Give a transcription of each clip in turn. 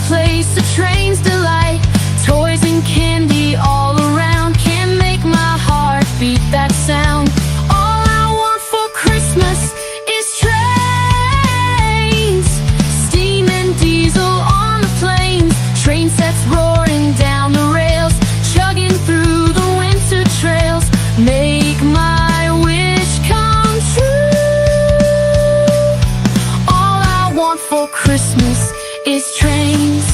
place of train's delight. Toys and candy all around can't make my heart beat that sound. All I want for Christmas is trains, steam and diesel on the plains, train sets roaring down the rails, chugging through the winter trails. Make my wish come true. All I want for Christmas is trains.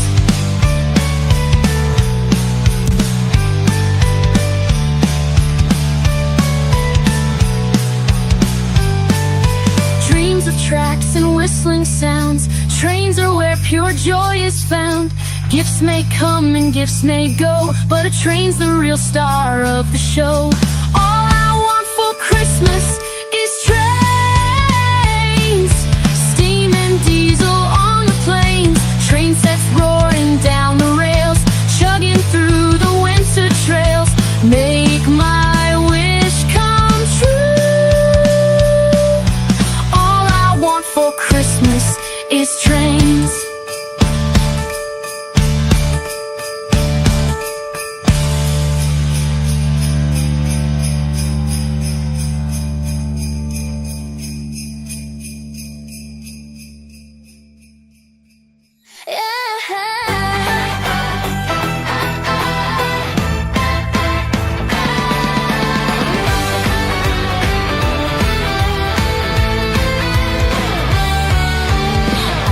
Dreams of tracks and whistling sounds, trains are where pure joy is found. Gifts may come and gifts may go, but a train's the real star of the show. All I want for Christmas is trains, steam and diesel on the plains, train sets roaring down the rails, chugging through the winter trails. Make my wish come true. All I want for Christmas is trains.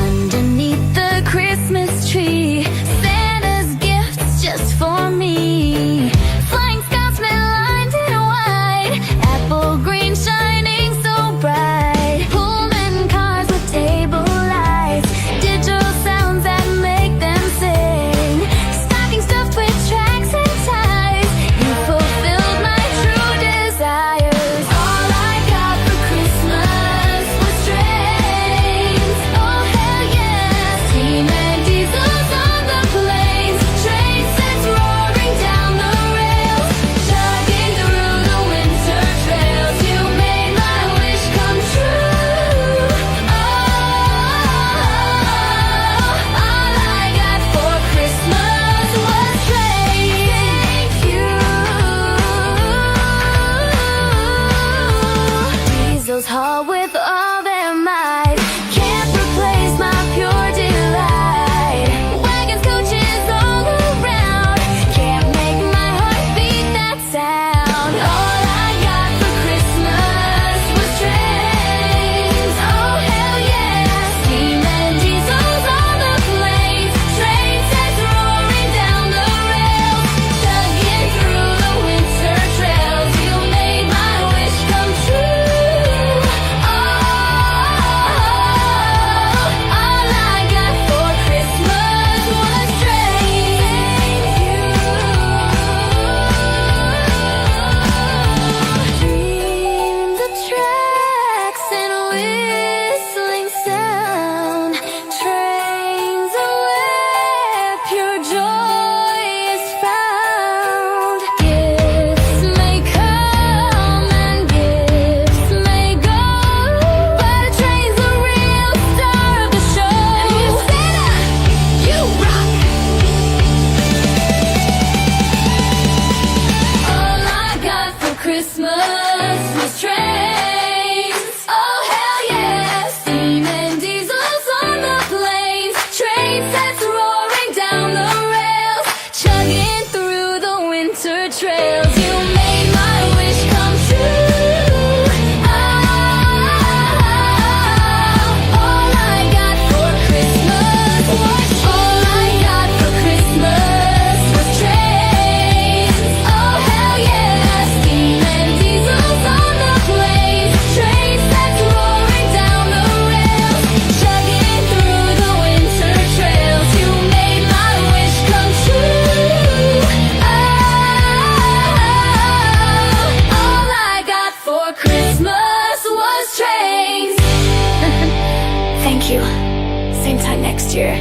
Underneath the Christmas tree, Santa's gifts just for me. Flying Scotsmen lined in white, apple green shining so bright, Pullman cars with table lights, digital sounds that make them sing, stocking stuffed with tracks and ties. You fulfilled my true desires. All I got for Christmas was trains. Oh hell yes, steam and diesels on the plains, train sets roaring down the rails, chugging through the winter trails. You made my wish come true. Oh, all I got for Christmas was trains. Thank you. Diesels haul with all their might, can't replace my pure delight. Wagons, coaches all around, can't make my heart beat that sound. All I got for Christmas was trains. Oh hell yeah, steam and diesels on the plains, train sets roaring down the rails, chugging through the winter trails. You made my wish come true. Oh, all I got for Christmas was trains. Dreams of tracks and whistling sound, trains are where pure joy is found. Gifts may come and gifts may go, but a train's the real star of the show. Santa, you rock. All I got for Christmas was trains. Oh hell yeah, steam and diesels on the plains, train sets roaring down the rails, chugging through the winter trails. You made my wish come true. All I got for Christmas was all I got for Christmas was trains. Oh hell yeah, steam and diesels on the plains, train sets roaring down the rails, chugging through the winter trails. You made my wish come true. All I got for Christmas was trains. Thank you. Same time next year.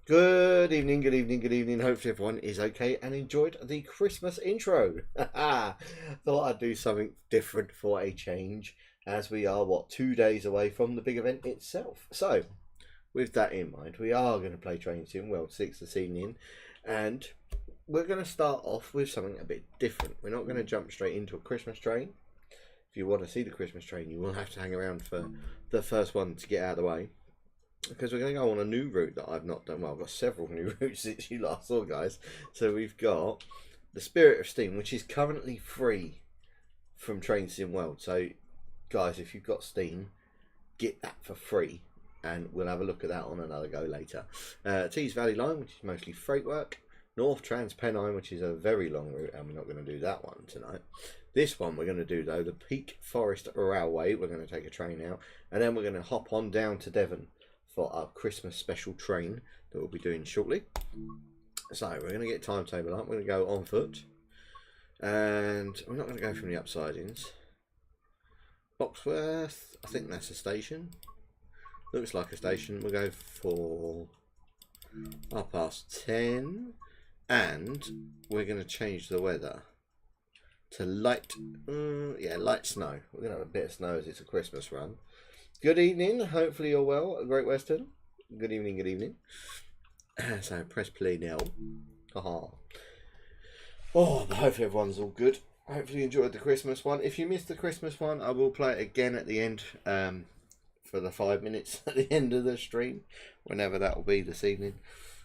Good evening, good evening, good evening. Hopefully everyone is okay and enjoyed the Christmas intro. Thought I'd do something different for a change as we are, 2 days away from the big event itself. So, with that in mind, we are going to play Train Sim World 6 this evening, and we're going to start off with something a bit different. We're not going to jump straight into a Christmas train. If you want to see the Christmas train, you will have to hang around for the first one to get out of the way, because we're going to go on a new route that I've not done. Well, I've got several new routes since you last saw, guys. So we've got the Spirit of Steam, which is currently free from Train Sim World. So, guys, if you've got Steam, get that for free, and we'll have a look at that on another go later. Tees Valley Line, which is mostly freight work. North Trans Pennine, which is a very long route, and we're not going to do that one tonight. This one we're going to do, though, the Peak Forest Railway. We're going to take a train out, and then we're going to hop on down to Devon for our Christmas special train that we'll be doing shortly. So we're going to get timetable up. We're going to go on foot, and we're not going to go from the upsidings. Boxworth, I think that's a station. Looks like a station. We'll go for 10:30, and we're going to change the weather to light, light snow. We're going to have a bit of snow as it's a Christmas run. Good evening. Hopefully you're well at Great Western. Good evening. Good evening. So press play now. Haha. Oh, but hopefully everyone's all good. Hopefully you enjoyed the Christmas one. If you missed the Christmas one, I will play it again at the end, for the 5 minutes at the end of the stream, whenever that will be this evening.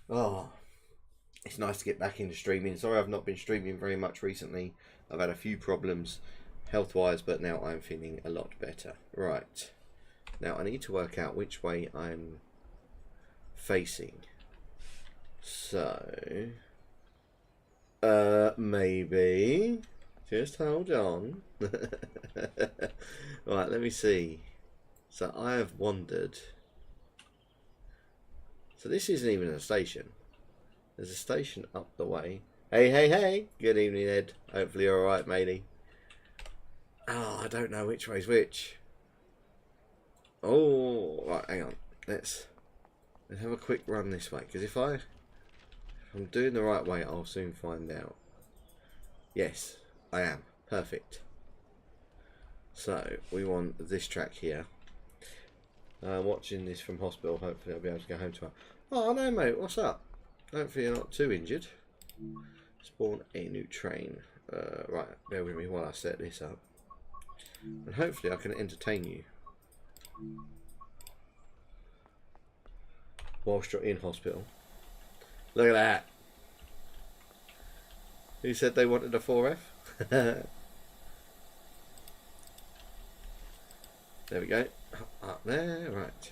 Oh, it's nice to get back into streaming. Sorry I've not been streaming very much recently. I've had a few problems health-wise, but now I'm feeling a lot better. Right. Now I need to work out which way I'm facing. So, maybe. Just hold on. Right, let me see. So I have wandered. So this isn't even a station. There's a station up the way. Hey. Good evening, Ed. Hopefully you're alright, matey. Oh, I don't know which way's which. Oh, right, hang on. Let's have a quick run this way. Because if I'm doing the right way, I'll soon find out. Yes, I am. Perfect. So, we want this track here. Watching this from hospital, hopefully I'll be able to go home tomorrow. Oh no, mate, what's up? Hopefully you're not too injured. Spawn a new train. Right, bear with me while I set this up. And hopefully I can entertain you whilst you're in hospital. Look at that. Who said they wanted a 4F? There we go. Up there, right.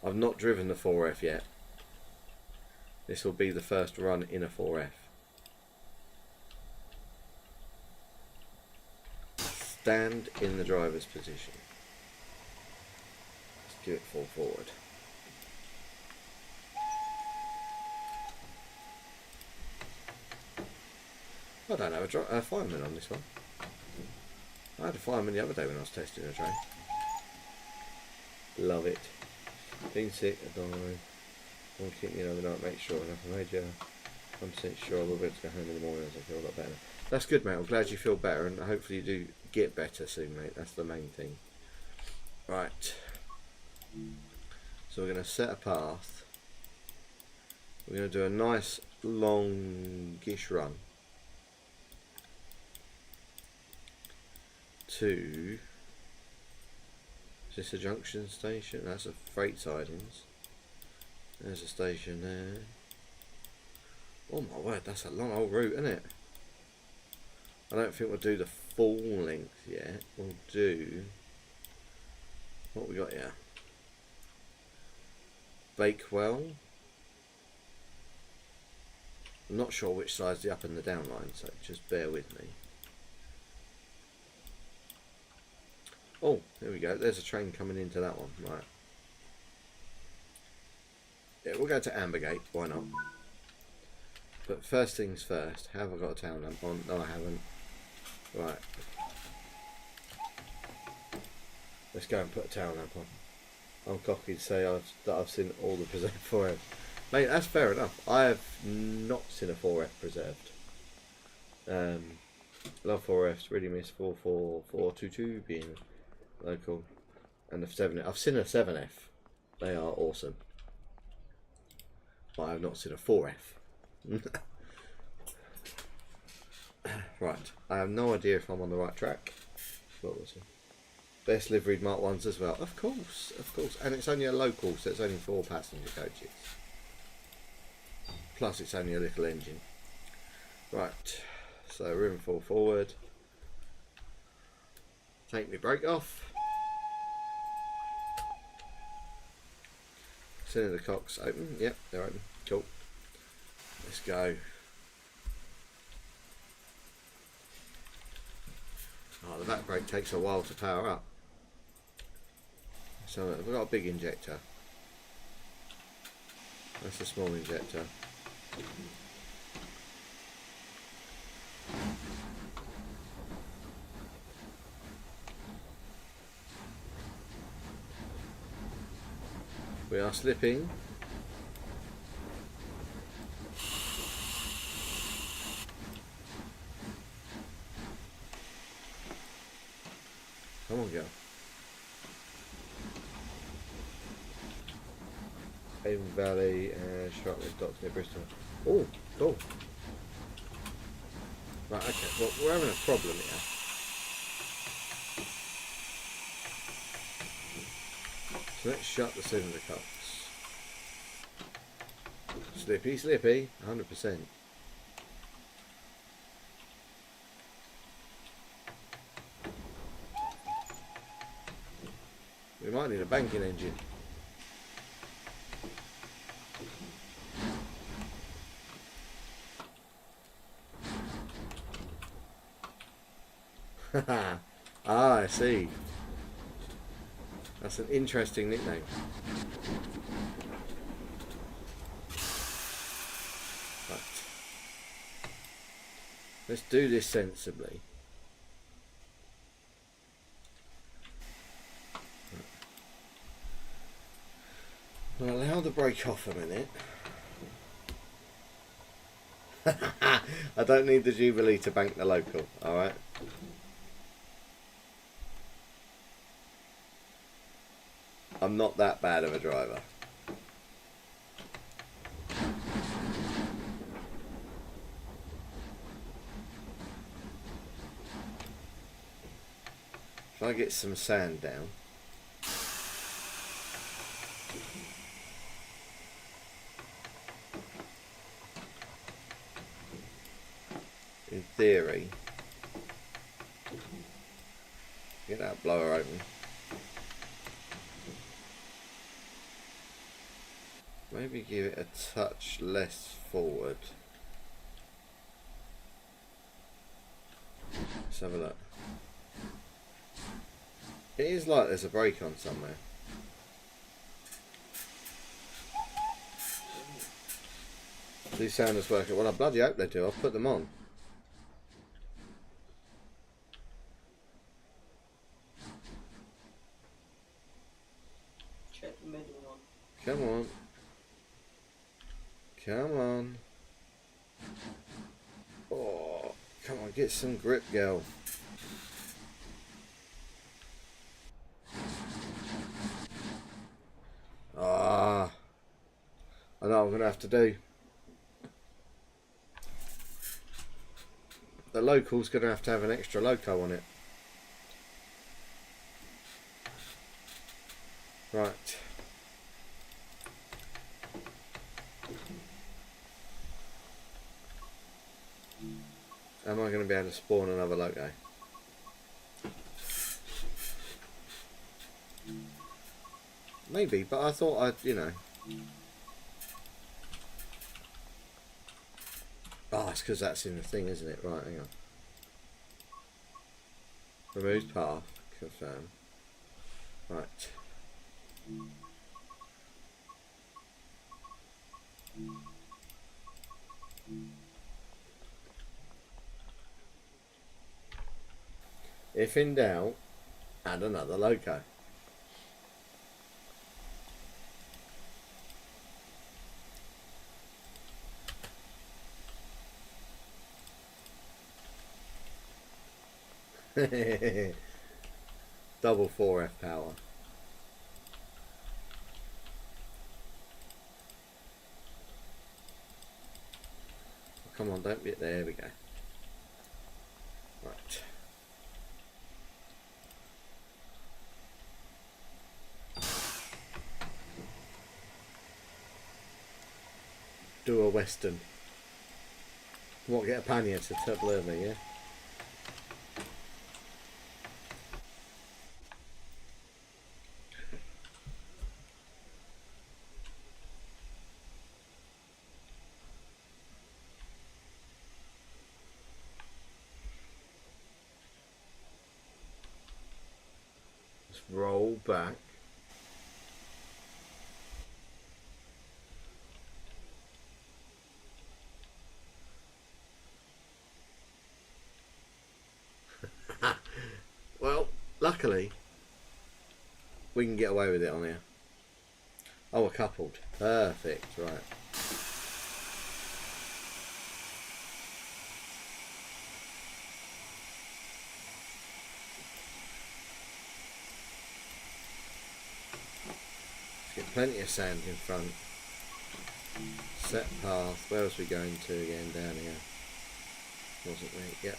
I've not driven the 4F yet. This will be the first run in a 4F. Stand in the driver's position. Let's do it full forward. I don't have a fireman on this one. I had a fireman the other day when I was testing a train. Love it. Being sick, I don't know. I'll keep me overnight, make sure enough. I made you 100% sure I will be able to go home in the morning as I feel a lot better. That's good, mate. I'm glad you feel better, and hopefully you do get better soon, mate. That's the main thing. Right. So we're going to set a path. We're going to do a nice longish run to, is this a junction station? That's a freight sidings. There's a station there. Oh my word, that's a long old route, isn't it? I don't think we'll do the full length yet. We'll do, what we got here? Bakewell. I'm not sure which side's the up and the down line, so just bear with me. Oh, there we go. There's a train coming into that one. Right. Yeah, we'll go to Ambergate. Why not? But first things first. Have I got a town lamp on? No, I haven't. Right. Let's go and put a town lamp on. I'm cocky to say that I've seen all the preserved 4F. Mate, that's fair enough. I have not seen a 4F preserved. Love 4Fs, really miss 44422 being local. And the 7F. I've seen a 7F. They are awesome. But I have not seen a 4F. Right. I have no idea if I'm on the right track. What was it? Best liveried Mark 1s as well. Of course, of course. And it's only a local, so it's only 4 passenger coaches. Plus it's only a little engine. Right. So room full forward. Take my brake off. Cylinder cocks open. Yep, they're open. Cool. Let's go. Oh, the back brake takes a while to power up. So we've got a big injector. That's a small injector. We are slipping. Come on, girl. Avon Valley and Sharpless Docks near Bristol. Oh, cool. Right, okay. Well, we're having a problem here. So let's shut the cylinder cups. Slippy, slippy, 100%. We might need a banking engine. Ah, I see. That's an interesting nickname. Right. Let's do this sensibly. We'll allow the brake off a minute. I don't need the Jubilee to bank the local, alright? I'm not that bad of a driver. If I get some sand down. In theory, get that blower open. Maybe give it a touch less forward. Let's have a look. It is like there's a brake on somewhere. These sounders work. Well, I bloody hope they do. I'll put them on. Check the middle one. Come on. Come on. Oh, come on, get some grip, girl. Ah, I know what I'm going to have to do. The local's going to have an extra loco on it. Right. Am I going to be able to spawn another loco? Maybe, but I thought I'd, you know. Oh, it's because that's in the thing, isn't it? Right, hang on. Removed path. Confirm. Right. If in doubt, add another loco. Double 4F power. Come on, don't be there. We go. Right. Do a western. What, get a pannier to blur me, yeah? Let's roll back. Well, luckily, we can get away with it on here. Oh, we're coupled. Perfect, right. Let's get plenty of sand in front. Set path. Where was we going to again? Down here. Wasn't we? Yep.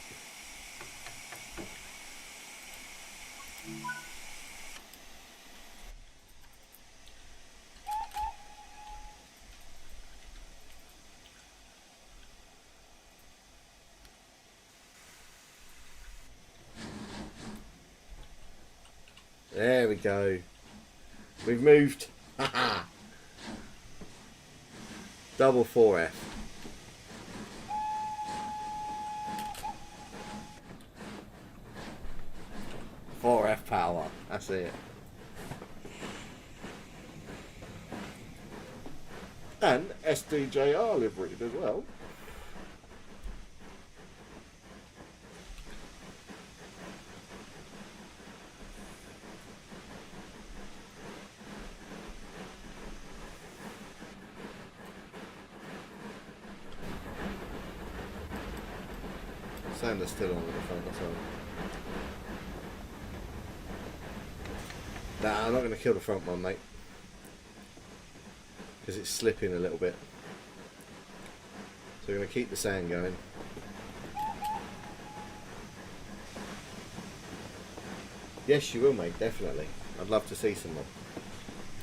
There we go. We've moved. Double 4F. F power. That's it. And SDJR liveried as well. Sander's still on at the front, that's all. Nah, I'm not going to kill the front one, mate. Because it's slipping a little bit. So we're going to keep the sand going. Yes, you will, mate, definitely. I'd love to see some more.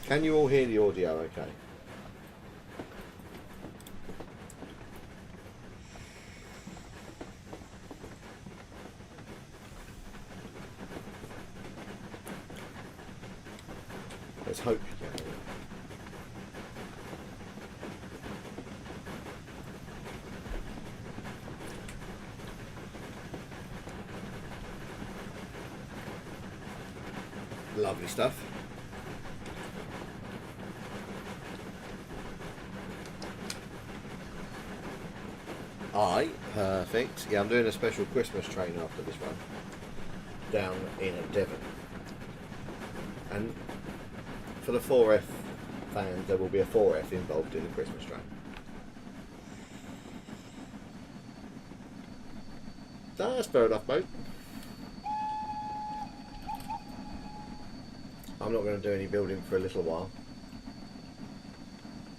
Can you all hear the audio okay? Let's hope you can. Lovely stuff. Aye, perfect. Yeah, I'm doing a special Christmas train after this one. Down in Devon. And for the 4F fans, there will be a 4F involved in the Christmas train. That's fair enough, mate. I'm not going to do any building for a little while.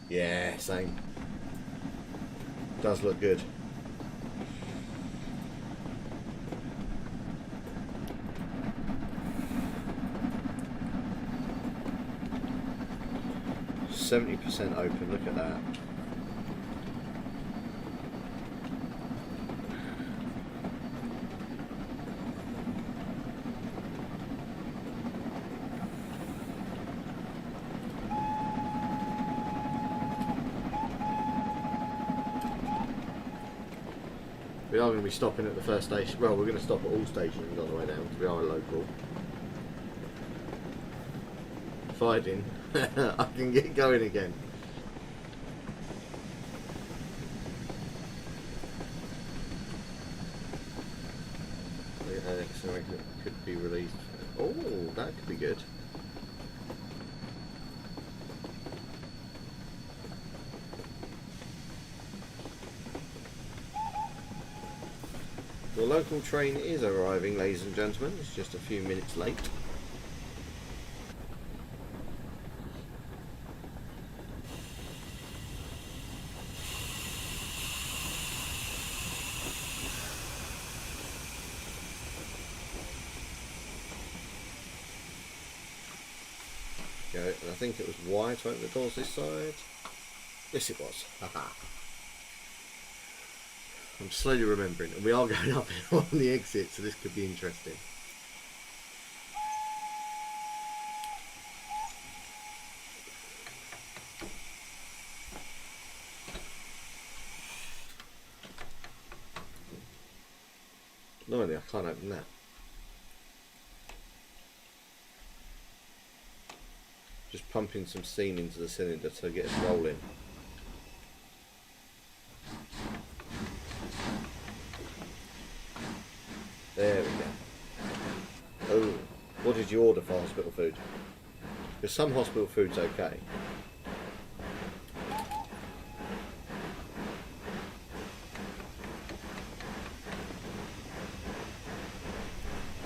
Yeah, same. Does look good. %70 open, look at that. We are going to be stopping at the first station. Well, we're going to stop at all stations on the way down because we are a local. Fighting. I can get going again. Accelerator could be released. Oh, that could be good. The Your local train is arriving, ladies and gentlemen. It's just a few minutes late. And I think it was Y to open the doors this side. Yes, it was. Haha. I'm slowly remembering, and we are going up on the exit, so this could be interesting. Annoyingly, I can't open that. Just pumping some steam into the cylinder to get us rolling. There we go. Oh, what did you order for hospital food? Because some hospital food's okay.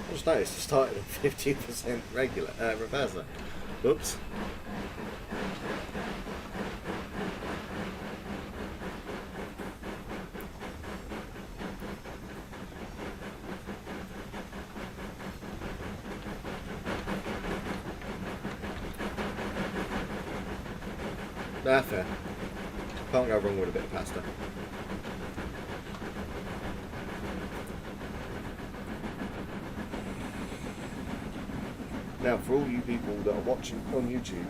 I just noticed it started at 50% regular reverser. Whoops. Nah, fair. Can't go wrong with a bit of pasta. Now, for all you people that are watching on YouTube,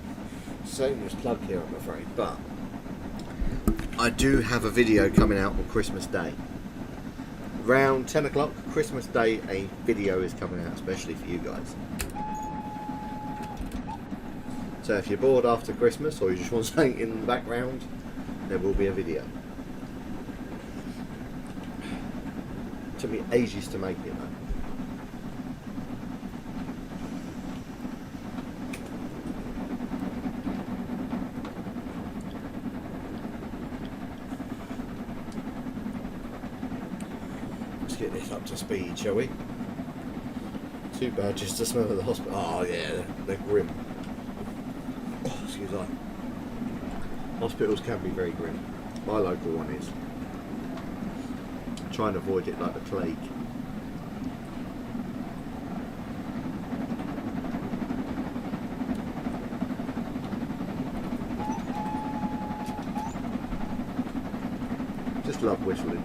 shameless plug here, I'm afraid, but I do have a video coming out on Christmas Day. Around 10 o'clock, Christmas Day, a video is coming out, especially for you guys. So if you're bored after Christmas, or you just want something in the background, there will be a video. It took me ages to make it, though. Get this up to speed, shall we? Too bad just to smell of the hospital. Oh yeah, they're grim. Oh, excuse me. Hospitals can be very grim. My local one is. Try and avoid it like the plague. Just love whistling.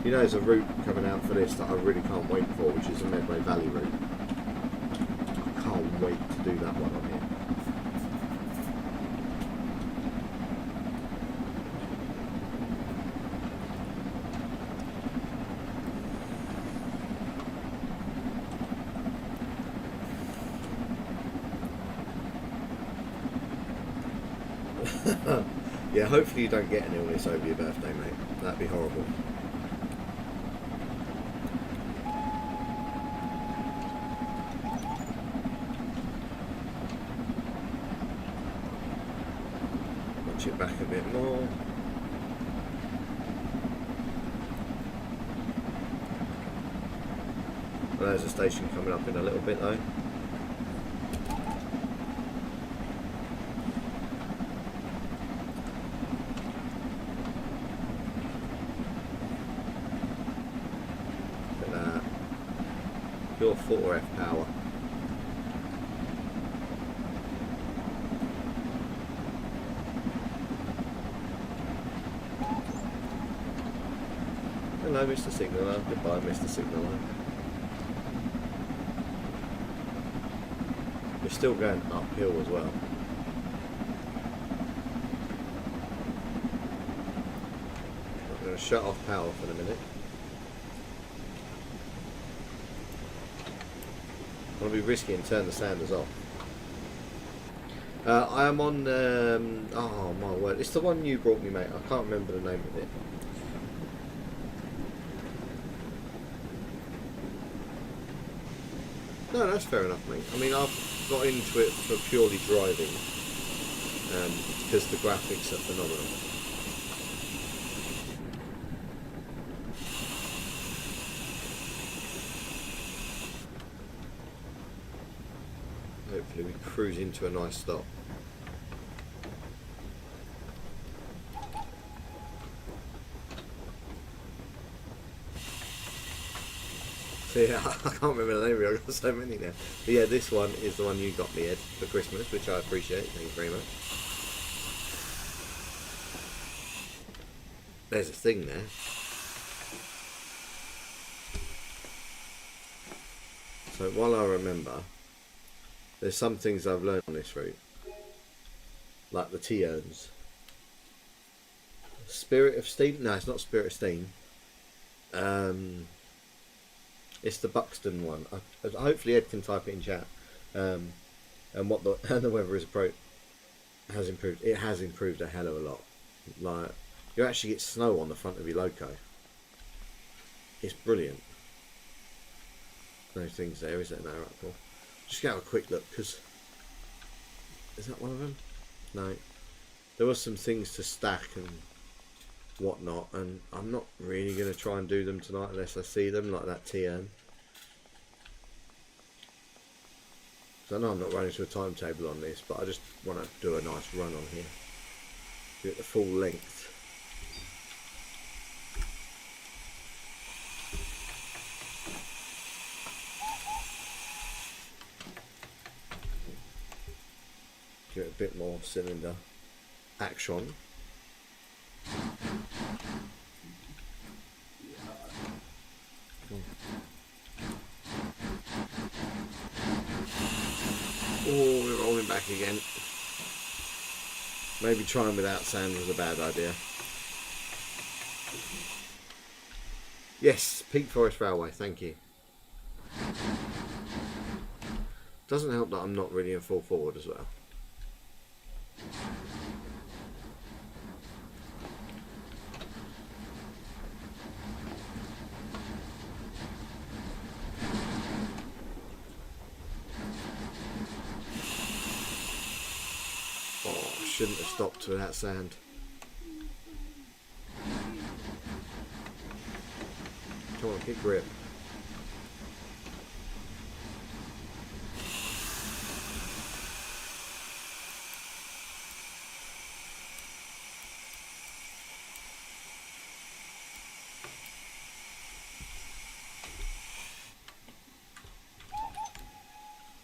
You know, there's a route coming out for this that I really can't wait for, which is the Medway Valley route. I can't wait to do that one on here. Yeah, hopefully you don't get an illness over your birthday, mate. That'd be horrible. It back a bit more. There's a station coming up in a little bit though. Look at that. Pure 4F power. Hello, Mr. Signaller. Goodbye, Mr. Signaller. We're still going uphill as well. I'm going to shut off power for a minute. I want to be risky and turn the Sanders off. I am on, oh my word, it's the one you brought me, mate. I can't remember the name of it. No, that's fair enough, mate. I mean, I've got into it for purely driving. because the graphics are phenomenal. Hopefully we cruise into a nice stop. So yeah, I can't remember the name of it, I've got so many now. But yeah, this one is the one you got me, Ed, for Christmas, which I appreciate. Thank you very much. There's a thing there. So while I remember, there's some things I've learned on this route. Like the T-urns. Spirit of Steam? No, it's not Spirit of Steam. It's the Buxton one. Hopefully Ed can type it in chat. And what the and the weather has improved. It has improved a hell of a lot. Like, you actually get snow on the front of your loco. It's brilliant. No things there, is there? No, right, cool. Just have a quick look, because is that one of them? No. There was some things to stack and whatnot, and I'm not really going to try and do them tonight unless I see them, like that T-urn. So I know I'm not running to a timetable on this, but I just want to do a nice run on here. Do it the full length. Give it a bit more cylinder action. Oh, we're rolling back again. Maybe trying without sand was a bad idea. Yes, Peak Forest Railway, thank you. Doesn't help that I'm not really in full forward as well. Shouldn't have stopped with that sand. Come on, get grip.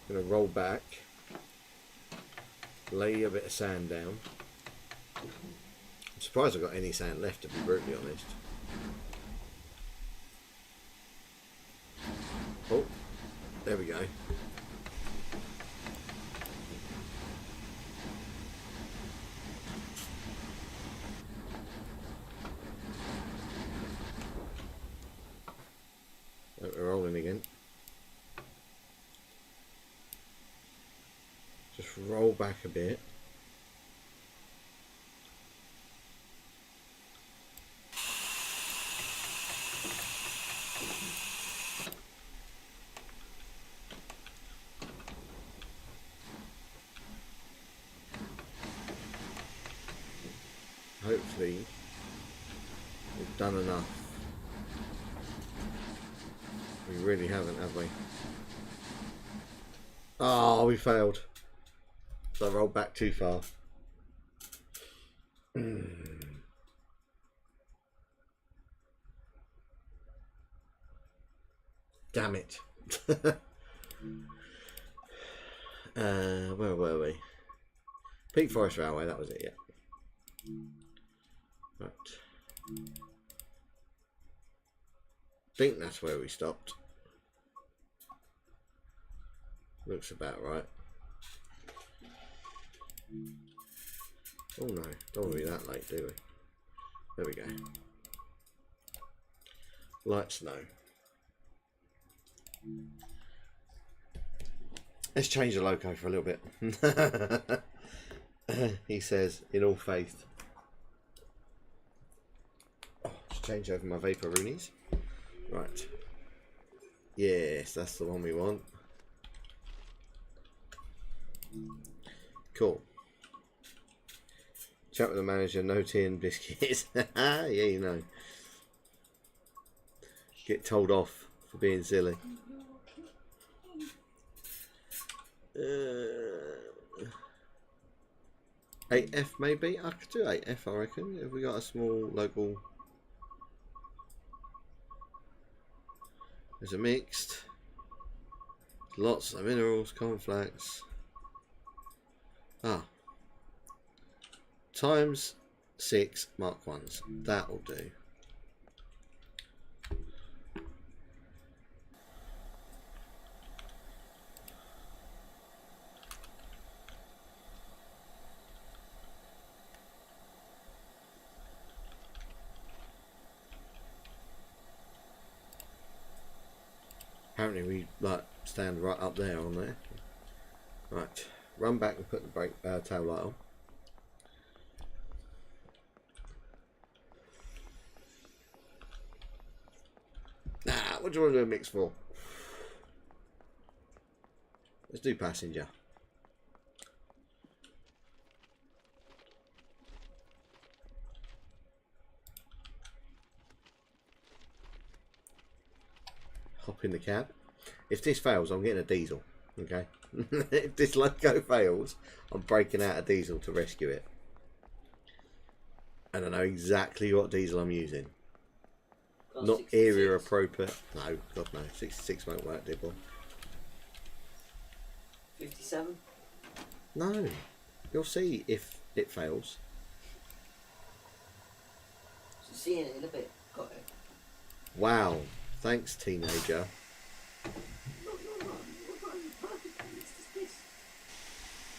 Gonna roll back. Lay a bit of sand down. I'm surprised I've got any sand left, to be brutally honest. Oh, there we go. Oh, we're rolling again. Just roll back a bit. Hopefully we've done enough. We really haven't, have we? Oh, we failed. So I rolled back too far. Damn it. Where were we? Peak Forest Railway, that was it, yeah. Right. I think that's where we stopped. Looks about right. Oh no, don't want to be that late, do we? There we go. Light snow. Let's change the loco for a little bit. He says, in all faith. Oh, just change over my vapor roonies. Right. Yes, that's the one we want. Cool. Chat with the manager, no tea and biscuits. Yeah, you know. Get told off for being silly. 8F maybe? I could do 8F, I reckon. If we got a small local. There's a mixed. Lots of minerals, cornflakes. Times 6 Mark 1s. That'll do. Apparently we like stand right up there on there. Right, run back and put the brake tail light on. Nah, what do you want to do a mix for? Let's do passenger. Hop in the cab. If this fails, I'm getting a diesel. Okay. If this loco fails, I'm breaking out a diesel to rescue it. And I know exactly what diesel I'm using. Not 66. Area appropriate. No, God no. 66 won't work, Dibble. 57? No. You'll see if it fails. So see it in a bit. Got it. Wow. Thanks, teenager.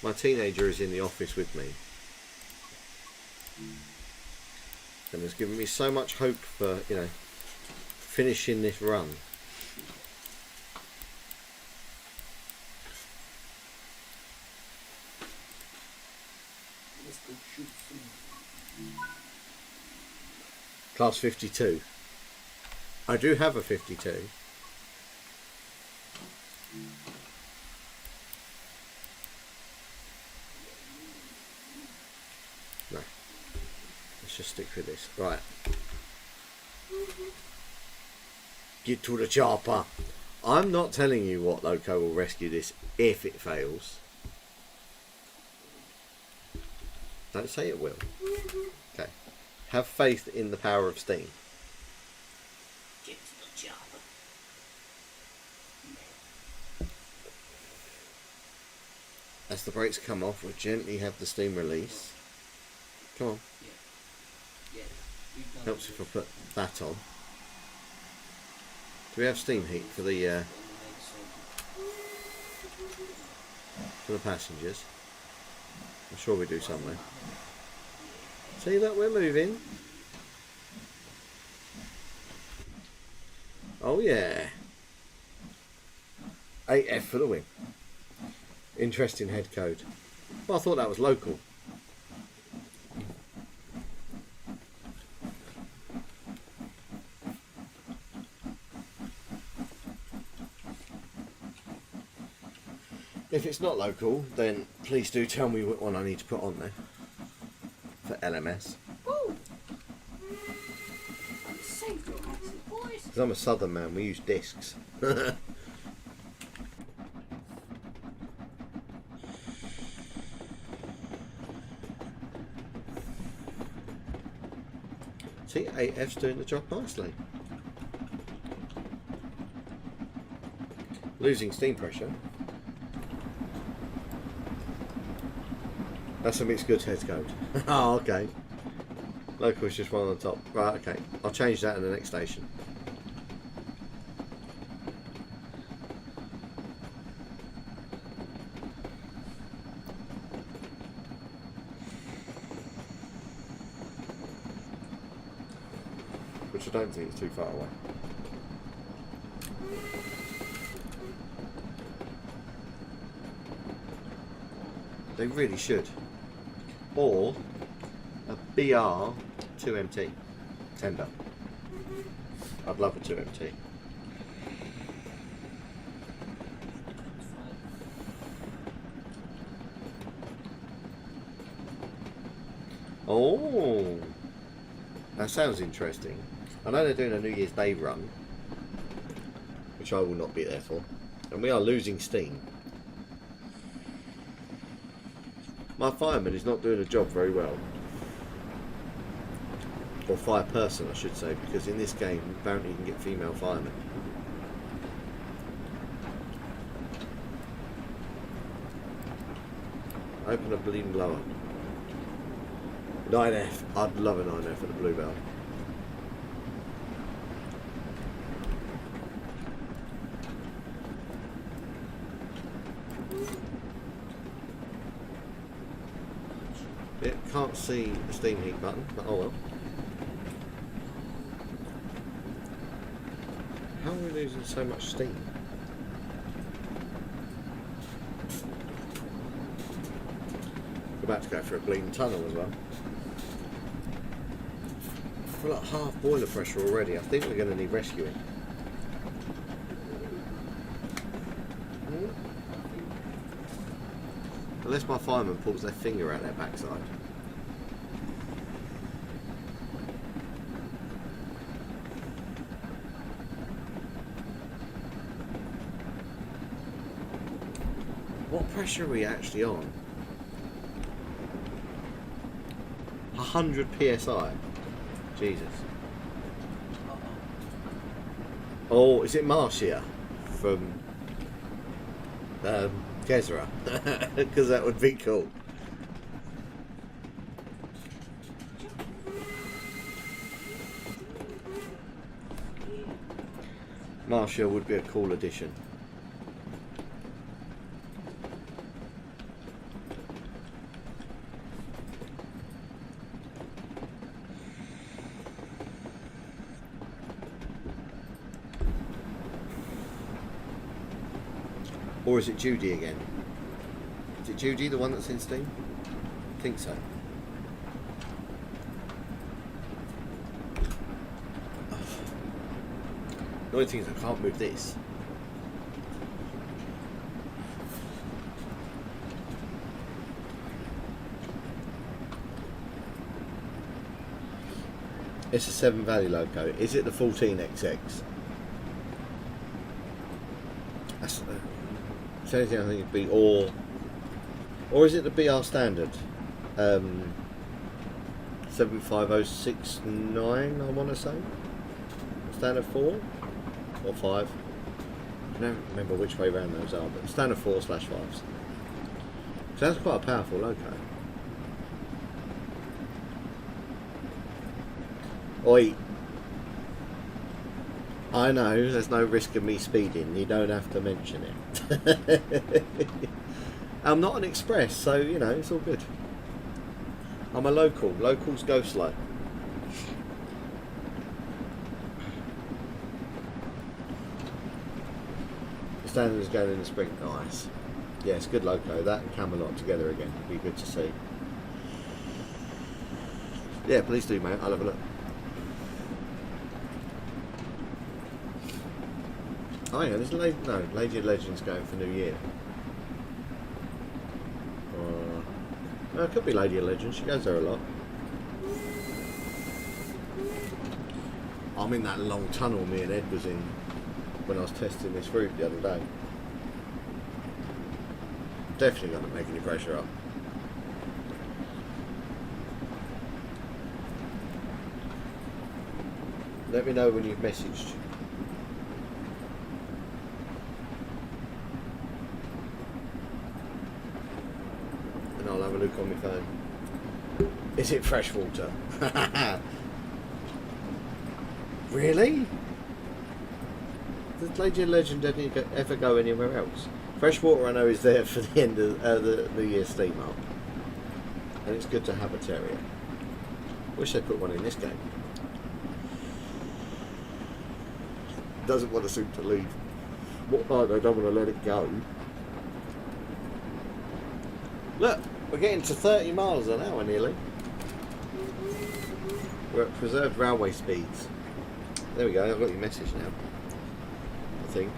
My teenager is in the office with me. And has given me so much hope for, you know, finishing this run. Let's go shoot some. Class 52. I do have a 52. No. Let's just stick with this. Right. Get to the chopper. I'm not telling you what loco will rescue this if it fails. Don't say it will. Okay. Have faith in the power of steam. Get to the chopper. As the brakes come off, we'll gently have the steam release. Come on. Yeah. Helps if I put that on. Do we have steam heat for the passengers? I'm sure we do somewhere. See that we're moving. Oh yeah. 8F for the win. Interesting head code. Well, I thought that was local. If it's not local, then please do tell me what one I need to put on there for LMS. Woo! Save your accent, boys. Because I'm a southern man, we use discs. See, 8F's doing the job nicely. Losing steam pressure. That's a mixed goods head code. Oh, okay. Local is just one on the top. Right, okay. I'll change that in the next station. Which I don't think is too far away. They really should. Or a BR 2MT tender. I'd love a 2MT. Oh, that sounds interesting. I know they're doing a New Year's Day run, which I will not be there for, and we are losing steam. My fireman is not doing a job very well, or fire person I should say, because in this game apparently you can get female firemen. Open a bleeding blower. 9F. I'd love a 9F and a Bluebell. Yeah, can't see the steam heat button, but oh well. How are we losing so much steam? We're about to go for a bleeding tunnel as well. We're like half boiler pressure already. I think we're going to need rescuing. Unless my fireman pulls their finger out their backside. What pressure are we actually on? 100 psi. Jesus. Oh, is it Marcia from Kezra? Because that would be cool. Marcia would be a cool addition. Or is it Judy again? Is it Judy, the one that's in Steam? I think so. The only thing is I can't move this. It's a 7 Valley loco. Is it the 14XX? That's it's anything I think it'd be, or is it the BR standard? 75069 I want to say. Standard 4 or 5. I don't remember which way round those are, but standard 4/5s. So that's quite a powerful loco. Oi. I know, there's no risk of me speeding, you don't have to mention it. I'm not an express, so you know, it's all good. I'm a local, locals go slow. The standard is going in the spring, nice. Yeah, it's good loco, that and Camelot together again, would be good to see. Yeah, please do mate, I'll have a look. Oh yeah, there's Lady of Legends going for New Year. No, it could be Lady of Legends, she goes there a lot. I'm in that long tunnel me and Ed was in when I was testing this route the other day. Definitely not make any pressure up. Let me know when you've messaged. I'll have a look on my phone. Is it fresh water? Really? Does Lady of Legend ever go anywhere else? Fresh water I know is there for the end of the New Year's steam up. And it's good to have a terrier. Wish they put one in this game. Doesn't want to seem to leave. What like they don't want to let it go. Look! We're getting to 30 miles an hour nearly. We're at preserved railway speeds. There we go, I've got your message now. I think.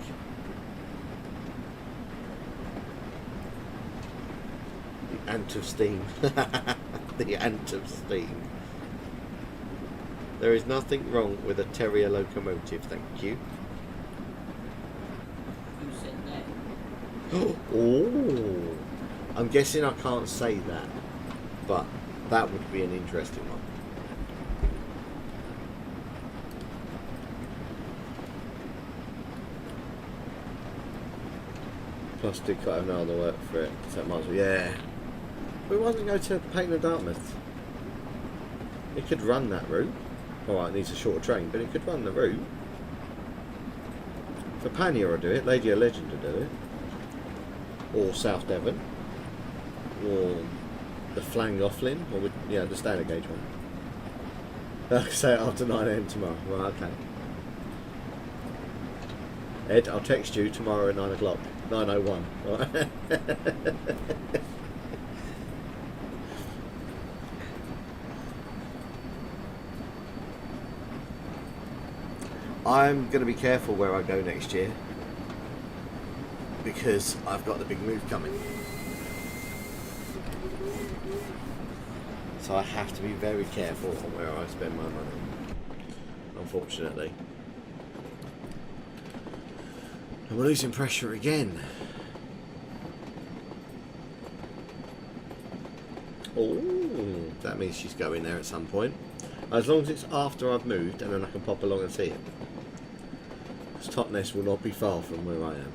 The ant of steam. the ant of steam. There is nothing wrong with a Terrier locomotive, thank you. Who said that? Oh, I'm guessing I can't say that, but that would be an interesting one. Plus, did quite have no other work for it, so it might as well. Yeah. But why doesn't it go to Peyton and Dartmouth? It could run that route. Alright, it needs a shorter train, but it could run the route. For Pannier will do it, Lady of Legend will do it. Or South Devon. Or the Llangollen, or the standard gauge one. I can say it after 9 AM tomorrow. Right, okay. Ed, I'll text you tomorrow at 9 o'clock. 9:01. Right. I'm going to be careful where I go next year because I've got the big move coming. So I have to be very careful on where I spend my money, unfortunately. And we're losing pressure again. Oh, that means she's going there at some point. As long as it's after I've moved and then I can pop along and see it. Because Totnes will not be far from where I am.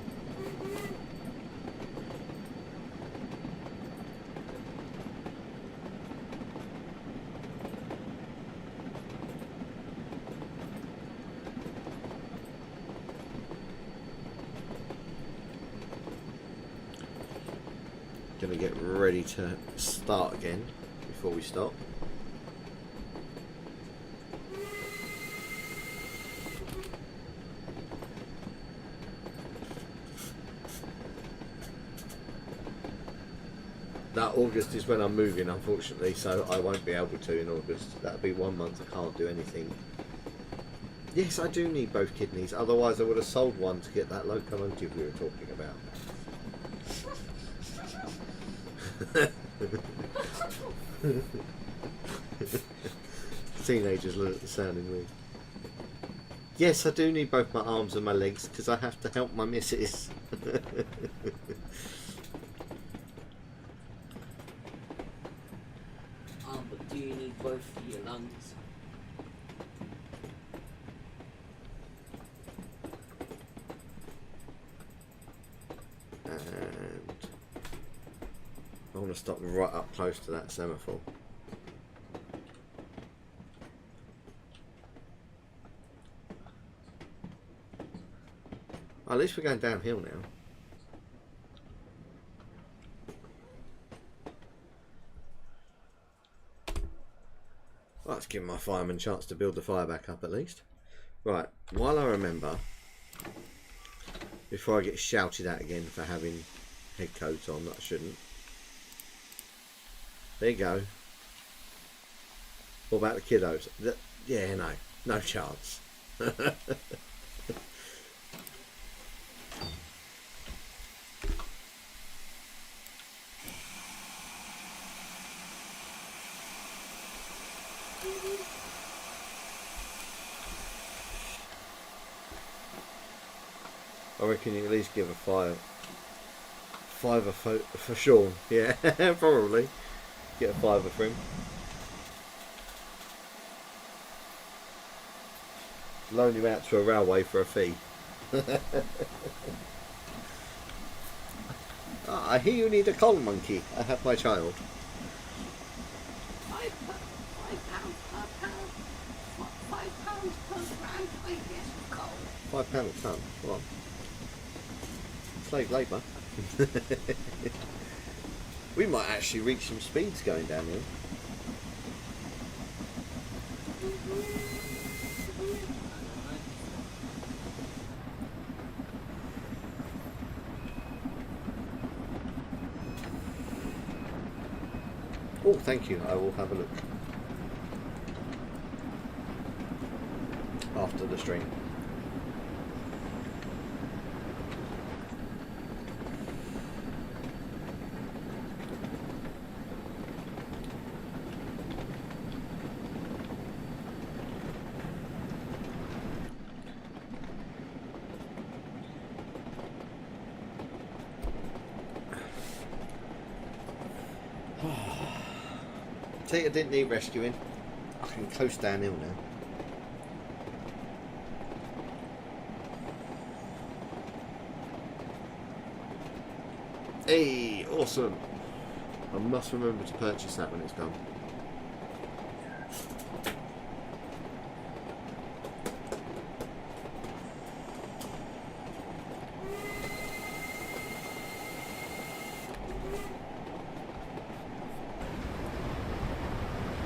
Gonna get ready to start again before we stop. That August is when I'm moving, unfortunately, so I won't be able to in August. That'll be 1 month I can't do anything. Yes, I do need both kidneys, otherwise I would have sold one to get that locomotive we were talking about. Teenagers look at the sound in me. Yes, I do need both my arms and my legs because I have to help my missus. But do you need both for your lungs? And I want to stop right up close to that semaphore. At least we're going downhill now. Let's give my fireman a chance to build the fire back up at least. Right, while I remember, before I get shouted at again for having head coats on that I shouldn't. There you go. What about the kiddos? Yeah, no chance. I reckon you at least give a fiver for Sean. Yeah, probably. Get a fiver for him. Loan you out to a railway for a fee. I hear you need a coal monkey. I have my child. £5 per grand, I guess, of coal. £5 a tonne. Well, slave labour. We might actually reach some speeds going down here. Oh, thank you. I will have a look after the stream. See, I didn't need rescuing. I can coast downhill now. Hey, awesome! I must remember to purchase that when it's done.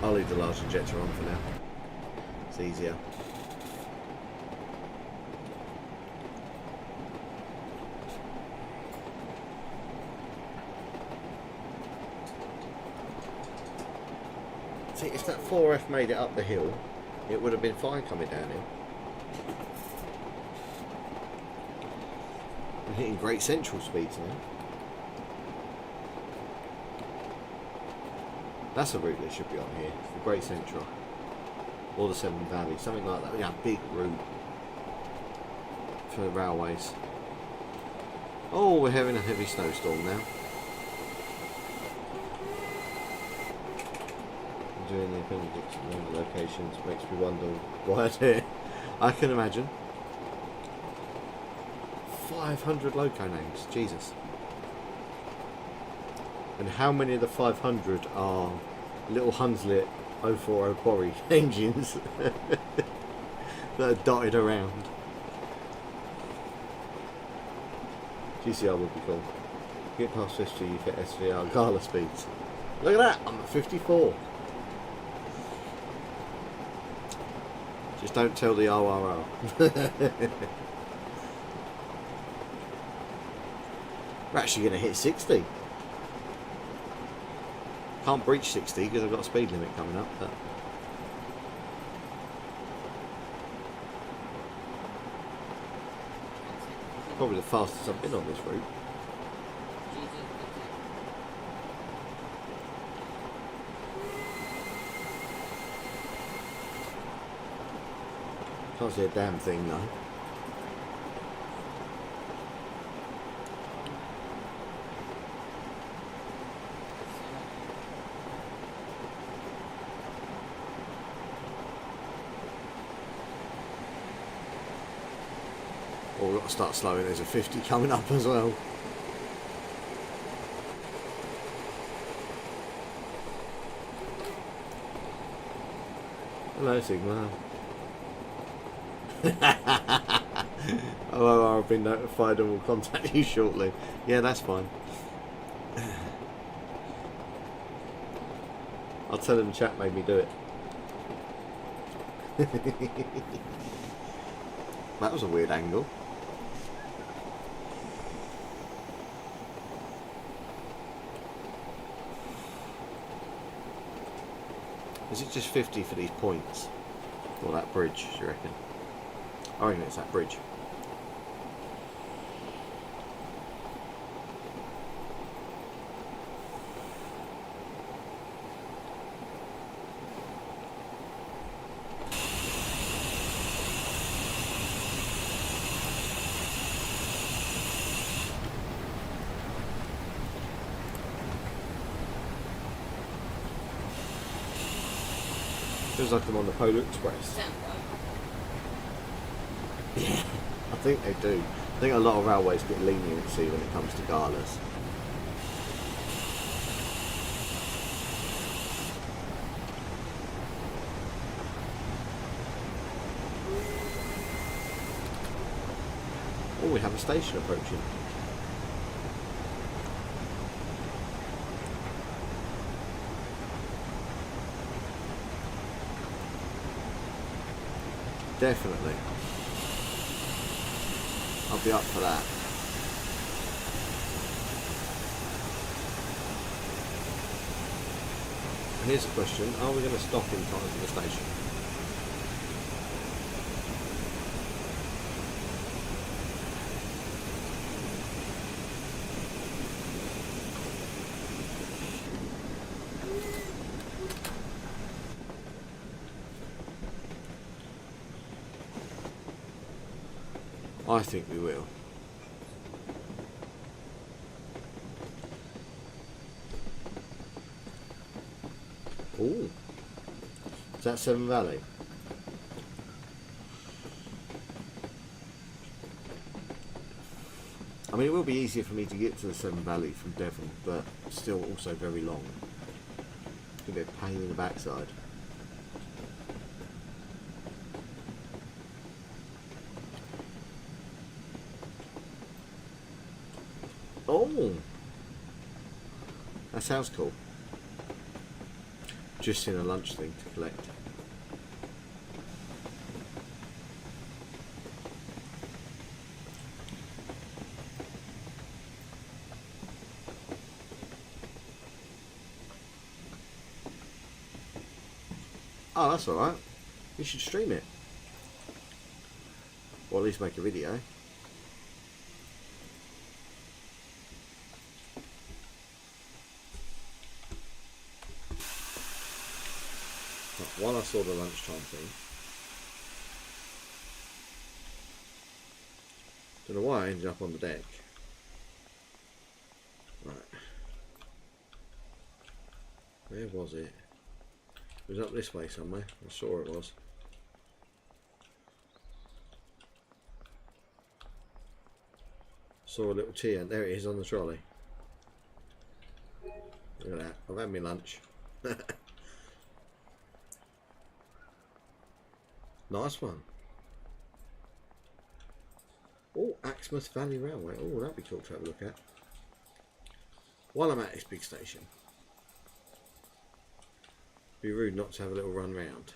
I'll leave the large injector on for now. It's easier. See, if that 4F made it up the hill, it would have been fine coming downhill. I'm hitting Great Central speeds now. That's a route that should be on here, the Great Central. Or the Severn Valley, something like that. Yeah, big route for the railways. Oh, we're having a heavy snowstorm now. Doing the appendix and the locations makes me wonder why it's here. I can imagine. 500 loco names, Jesus. And how many of the 500 are little Hunslet 040 Quarry engines that are dotted around? GCR would be cool. Get past 50, you get SVR Gala speeds. Look at that, I'm at 54. Just don't tell the RRR. We're actually going to hit 60. Can't breach 60 because I've got a speed limit coming up. But probably the fastest I've been on this route. Can't see a damn thing though. Oh, we've got to start slowing. There's a 50 coming up as well. Hello, Sigma. Oh, I've been notified and will contact you shortly. Yeah, that's fine. I'll tell him chat made me do it. That was a weird angle. Is it just 50 for these points? Or that bridge, do you reckon? I reckon it's that bridge. Feels like I'm on the Polar Express. Yeah, I think they do. I think a lot of railways get leniency when it comes to galas. Oh, we have a station approaching. Definitely. I'll be up for that. Here's a question. Are we going to stop in time for the station? I think we will. Ooh. Is that Severn Valley? I mean, it will be easier for me to get to the Severn Valley from Devon, but still also very long. It's going to be a pain in the backside. Oh! That sounds cool. Just seen a lunch thing to collect. Oh, that's alright. You should stream it. Or at least make a video. While I saw the lunchtime thing, don't know why I ended up on the deck. Right. Where was it? It was up this way somewhere. I saw it was. Saw a little tea, and there it is on the trolley. Look at that. I've had my lunch. Nice one. Oh, Axmouth Valley Railway. Oh, that'd be cool to have a look at. While I'm at this big station. Be rude not to have a little run round.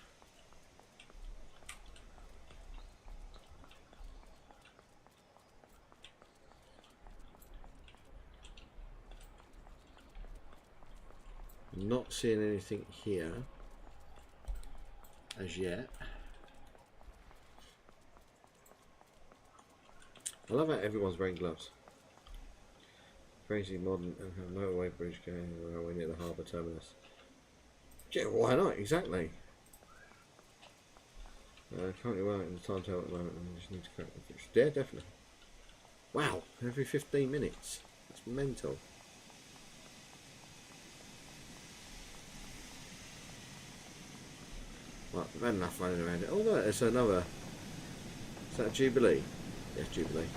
Not seeing anything here as yet. I love how everyone's wearing gloves. Crazy modern motorway bridge going railway near the harbour terminus. Yeah, why not? Exactly. Currently working the timetable at the moment and I just need to correct the fix. Yeah, definitely. Wow, every 15 minutes. That's mental. Right, I've had enough running around it. Oh no, it's another. Is that a Jubilee? Yes, Jubilee.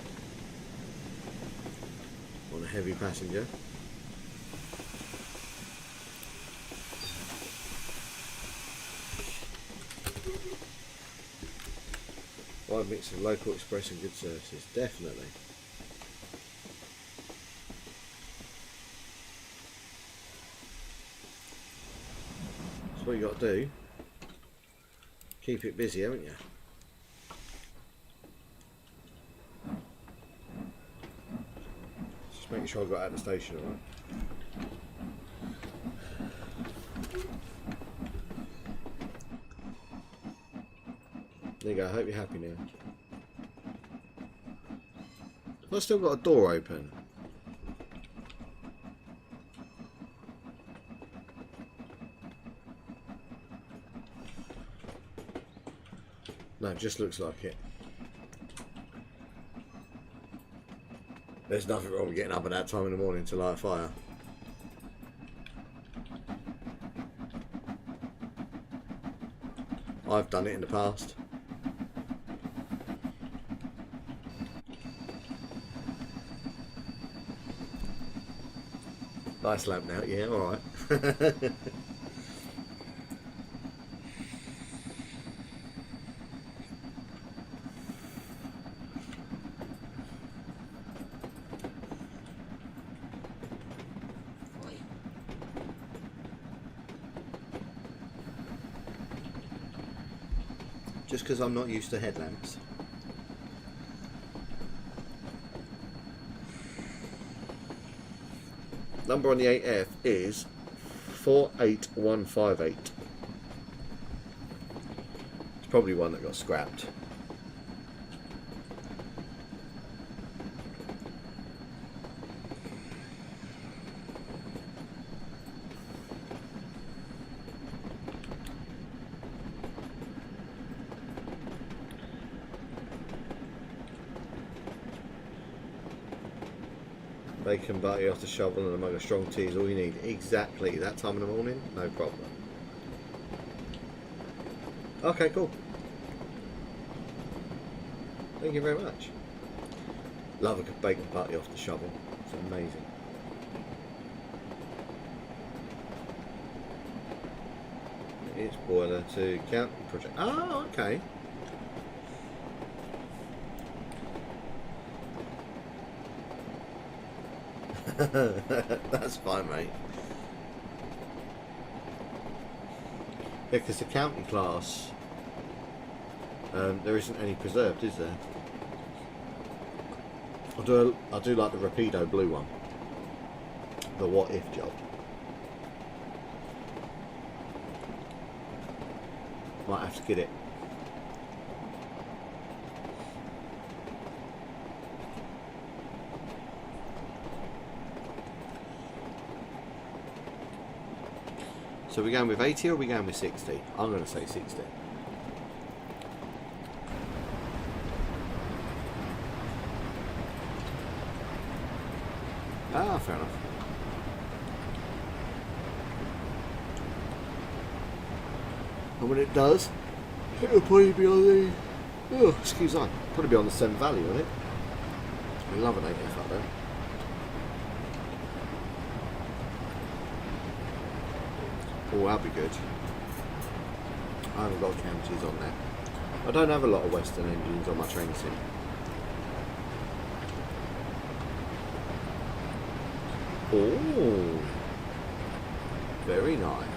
On a heavy passenger. Wide mix of local express and good services, definitely. That's what you got to do. Keep it busy, haven't you? Just making sure I got out of the station, alright? There you go, I hope you're happy now. I've still got a door open. No, it just looks like it. There's nothing wrong with getting up at that time in the morning to light a fire. I've done it in the past. Nice lamp now, yeah, alright. Just because I'm not used to headlamps. Number on the 8F is 48158. It's probably one that got scrapped. Bacon, butty off the shovel and a mug of strong tea is all you need. Exactly, that time in the morning, no problem. Okay, cool. Thank you very much. Love a good bacon party off the shovel. It's amazing. It's boiler to count project. Oh, okay. That's fine, mate. Yeah, because the county class, there isn't any preserved, is there? I do like the Rapido blue one. The what if job. Might have to get it. So we're going with 80 or are we going with 60? I'm going to say 60. Ah, fair enough. And when it does, it'll probably be on the... Oh, excuse me. Probably be on the 7 value, won't it? I love an 8F like that. Oh, that'd be good. I haven't got counties on there. I don't have a lot of Western engines on my train sim. Oh, very nice.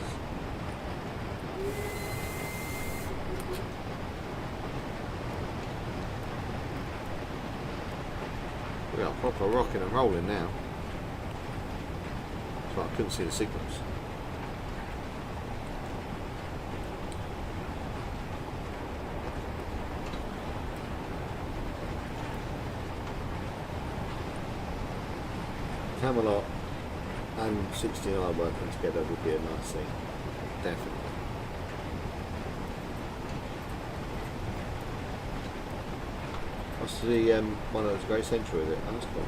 We are proper rocking and rolling now. So I couldn't see the signals. Camelot and 69 working together would be a nice thing. Definitely. What's the one that was Great Central with it? Oh, that's cool.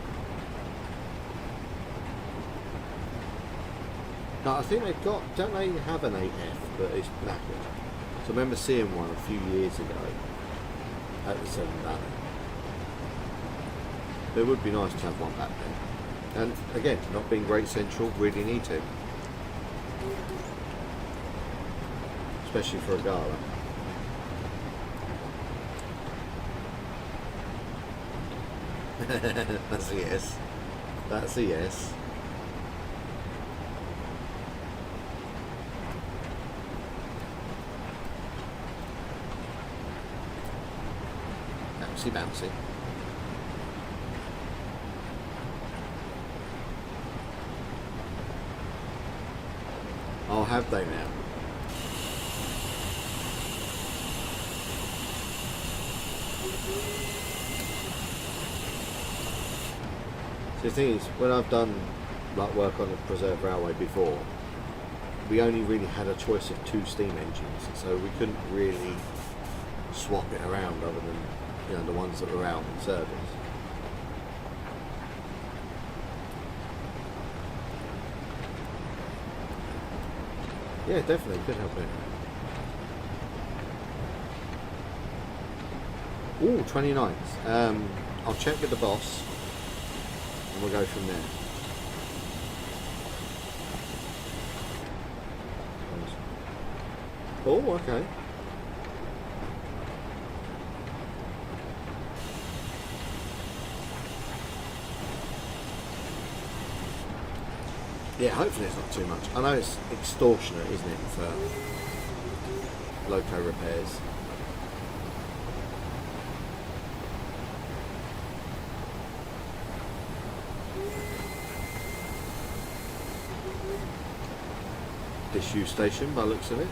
No, I think they've got, don't they have an 8F, but it's knackered. So I remember seeing one a few years ago at the 7 Valley. It would be nice to have one back then. And again, not being Great Central, really need to. Especially for a gala. That's a yes. That's a yes. Bouncy, bouncy. Oh, have they now? So the thing is, when I've done like work on the Preserve Railway before, we only really had a choice of 2 steam engines, so we couldn't really swap it around other than, you know, the ones that were out in service. Yeah, definitely, could help it. Ooh, 29th. I'll check with the boss and we'll go from there. Oh, okay. Yeah, hopefully it's not too much. I know it's extortionate, isn't it, for loco repairs. Disused station by the looks of it.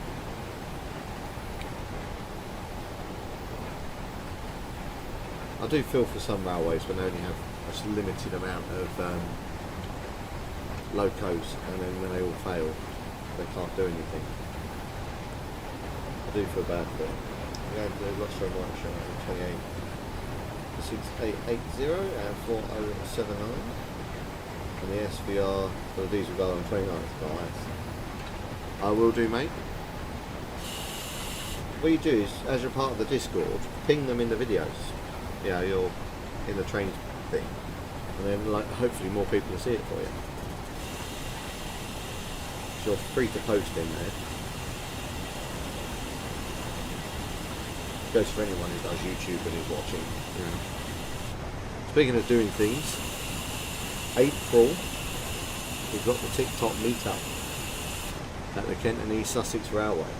I do feel for some railways when they only have a limited amount of locos, and then when they all fail, they can't do anything. I do feel bad for it. We're going to the Roster and White Show 28 6880 and 4079, and the SVR for the diesel guy on 29th. Nice. I will do, mate. what you do is, as you're part of the Discord, ping them in the videos. Yeah, you're in the trains thing, and then like hopefully more people will see it for you. So you're free to post in there. Goes for anyone who does YouTube and is watching. Yeah. Speaking of doing things, April we've got the TikTok meetup at the Kent and East Sussex Railway,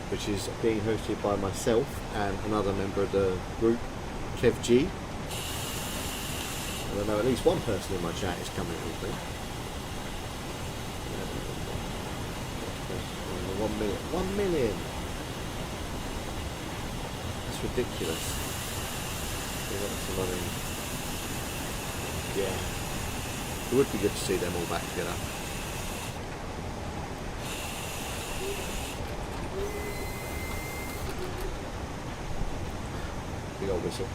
which is being hosted by myself and another member of the group, Kev G. And I know at least one person in my chat is coming with me. 1 million. 1 million! That's ridiculous. Yeah. It would be good to see them all back together. Big old whistle.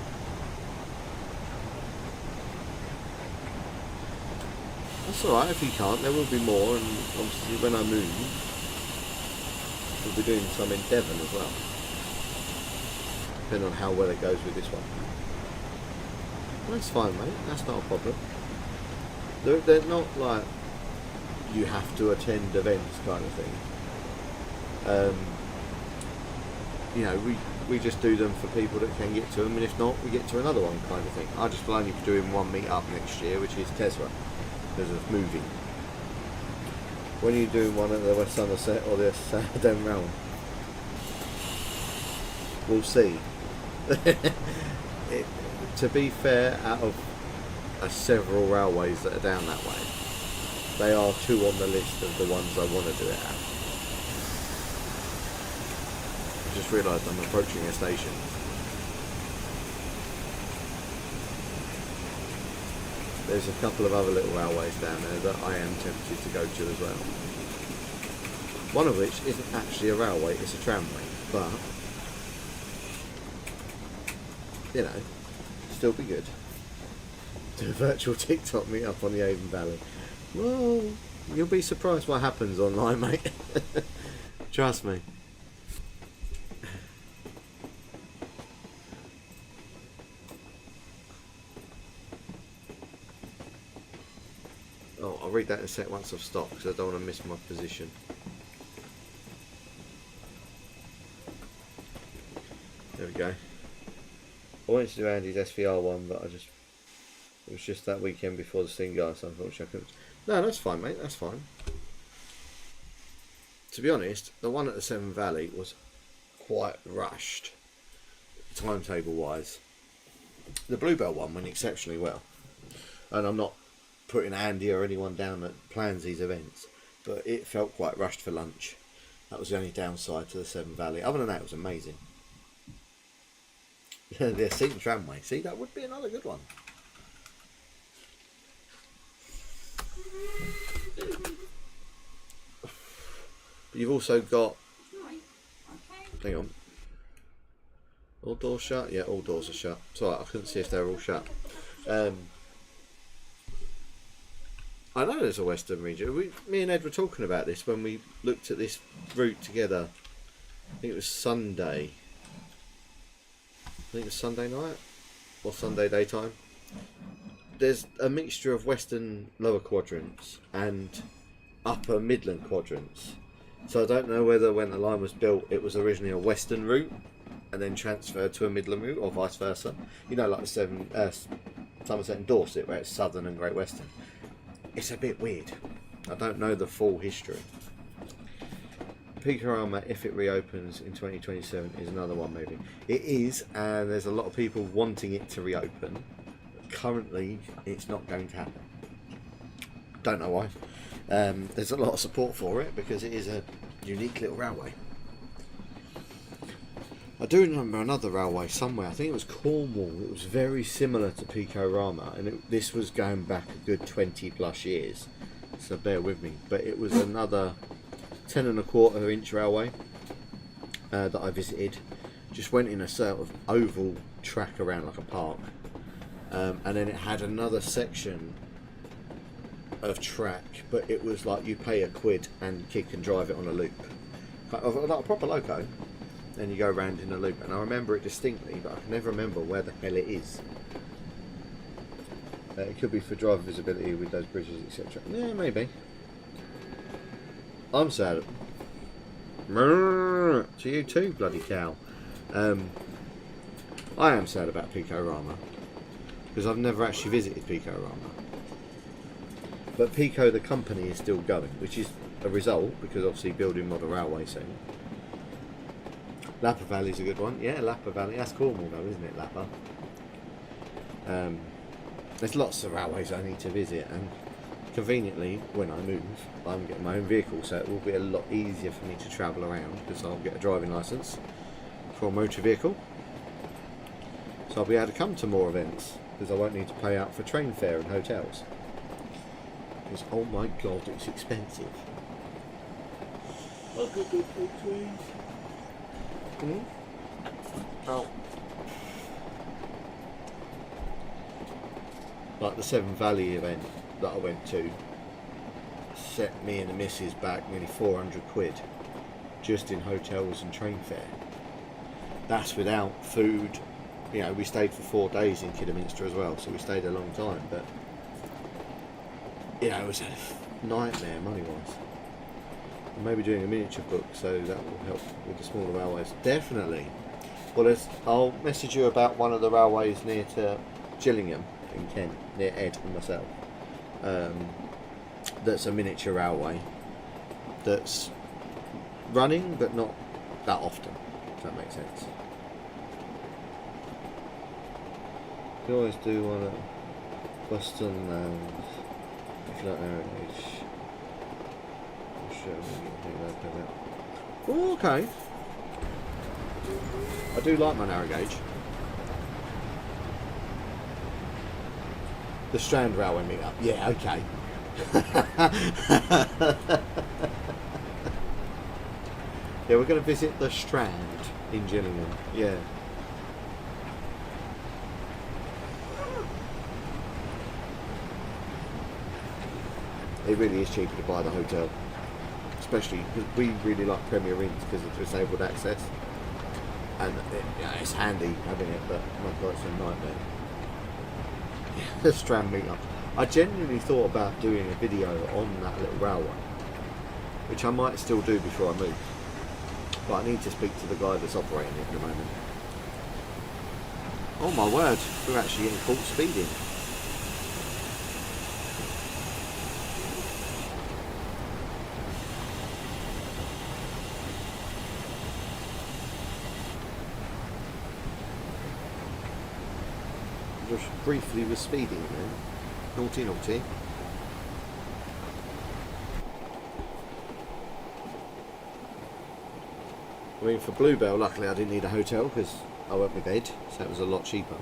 That's alright if you can't, there will be more, and obviously when I move, we'll be doing some in Devon as well. Depending on how well it goes with this one. That's fine, mate, that's not a problem. They're not like you have to attend events kind of thing. You know, we just do them for people that can get to them, and if not, we get to another one kind of thing. I just will only be doing one meet up next year, which is Tesra, because of moving. When are you doing one at the West Somerset or the Southend Realm? We'll see. To be fair, out of several railways that are down that way, they are 2 on the list of the ones I want to do it at. I just realised I'm approaching a station. There's a couple of other little railways down there that I am tempted to go to as well. One of which isn't actually a railway, it's a tramway, but you know, still be good. Do a virtual TikTok meet up on the Avon Valley. Well, you'll be surprised what happens online, mate. Trust me. Oh, I'll read that in a sec once I've stopped, because I don't want to miss my position. There we go. I wanted to do Andy's SVR one, but it was just that weekend before the Stingar, so unfortunately I couldn't. No, that's fine, mate, that's fine. To be honest, the one at the Severn Valley was quite rushed, timetable wise. The Bluebell one went exceptionally well, and I'm not putting Andy or anyone down that plans these events, but it felt quite rushed for lunch. That was the only downside to the Severn Valley. Other than that, it was amazing. The Seaton Tramway. See, that would be another good one. But you've also got... Hang on. All doors shut? Yeah, all doors are shut. It's alright, I couldn't see if they were all shut. I know there's a Western region. Me and Ed were talking about this when we looked at this route together. I think it was Sunday. I think it was Sunday night or Sunday daytime. There's a mixture of Western lower quadrants and upper Midland quadrants. So I don't know whether when the line was built it was originally a Western route and then transferred to a Midland route or vice versa. You know, like the Somerset and Dorset where it's Southern and Great Western. It's a bit weird. I don't know the full history. Peakorama, if it reopens in 2027, is another one maybe. It is, and there's a lot of people wanting it to reopen. Currently, it's not going to happen. Don't know why. There's a lot of support for it because it is a unique little railway. I do remember another railway somewhere. I think it was Cornwall. It was very similar to Peakorama, and this was going back a good 20 plus years. So bear with me. But it was another 10.25 inch railway that I visited. Just went in a sort of oval track around like a park, and then it had another section of track, but it was like you pay £1 and kid can drive it on a loop. like a proper loco. Then you go around in a loop, and I remember it distinctly, but I can never remember where the hell it is. It could be for driver visibility with those bridges, etc. Yeah, maybe. I'm sad. To you too, bloody cow. I am sad about Pico-Rama because I've never actually visited Pico-Rama. But Pico, the company, is still going, which is a result because obviously building model railway soon. Lapa Valley's a good one. Yeah, Lapa Valley. That's Cornwall though, isn't it, Lapa? There's lots of railways I need to visit, and conveniently, when I move, I'm getting my own vehicle, so it will be a lot easier for me to travel around because I'll get a driving licence for a motor vehicle. So I'll be able to come to more events because I won't need to pay out for train fare and hotels. Because, oh my god, it's expensive. I could do trees. Oh. Like the Severn Valley event that I went to set me and the missus back nearly 400 quid just in hotels and train fare. That's without food. You know, we stayed for 4 days in Kidderminster as well, so we stayed a long time, but you know, it was a nightmare money wise. Maybe doing a miniature book, so that will help with the smaller railways. Definitely. Well, I'll message you about one of the railways near to Gillingham in Kent, near Ed and myself. That's a miniature railway that's running, but not that often, if that makes sense. You always do one at Boston and if you like Heritage. Oh, okay. I do like my narrow gauge. The Strand Railway meet-up. Yeah, okay. Yeah, we're going to visit the Strand in Gillingham. Yeah. It really is cheaper to buy the hotel. Especially because we really like Premier Inns because of disabled access, and it's handy having it, but my god, it's a nightmare. The Strand meetup. I genuinely thought about doing a video on that little railway, which I might still do before I move, but I need to speak to the guy that's operating it at the moment. Oh my word, we're actually getting caught speeding. Just briefly was speeding then. Naughty, naughty. I mean, for Bluebell, luckily I didn't need a hotel because I went with bed, so it was a lot cheaper.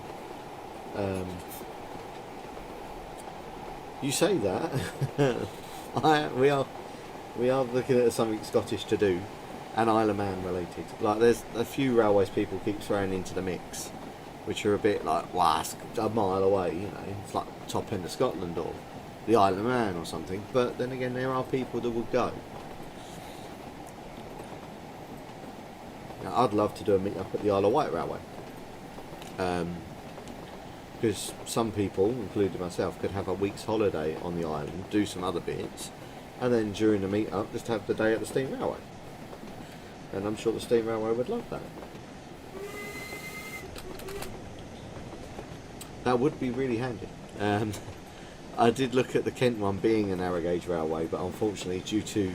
You say that. We are looking at something Scottish to do, and Isle of Man related. Like, there's a few railways people keep throwing into the mix, which are a bit like, wow, it's a mile away, you know, it's like top end of Scotland or the Isle of Man or something. But then again, there are people that will go. Now, I'd love to do a meet up at the Isle of Wight Railway, because some people, including myself, could have a week's holiday on the island, do some other bits, and then during the meet up just have the day at the steam railway. And I'm sure the steam railway would love that. That would be really handy. I did look at the Kent one being a narrow gauge railway, but unfortunately due to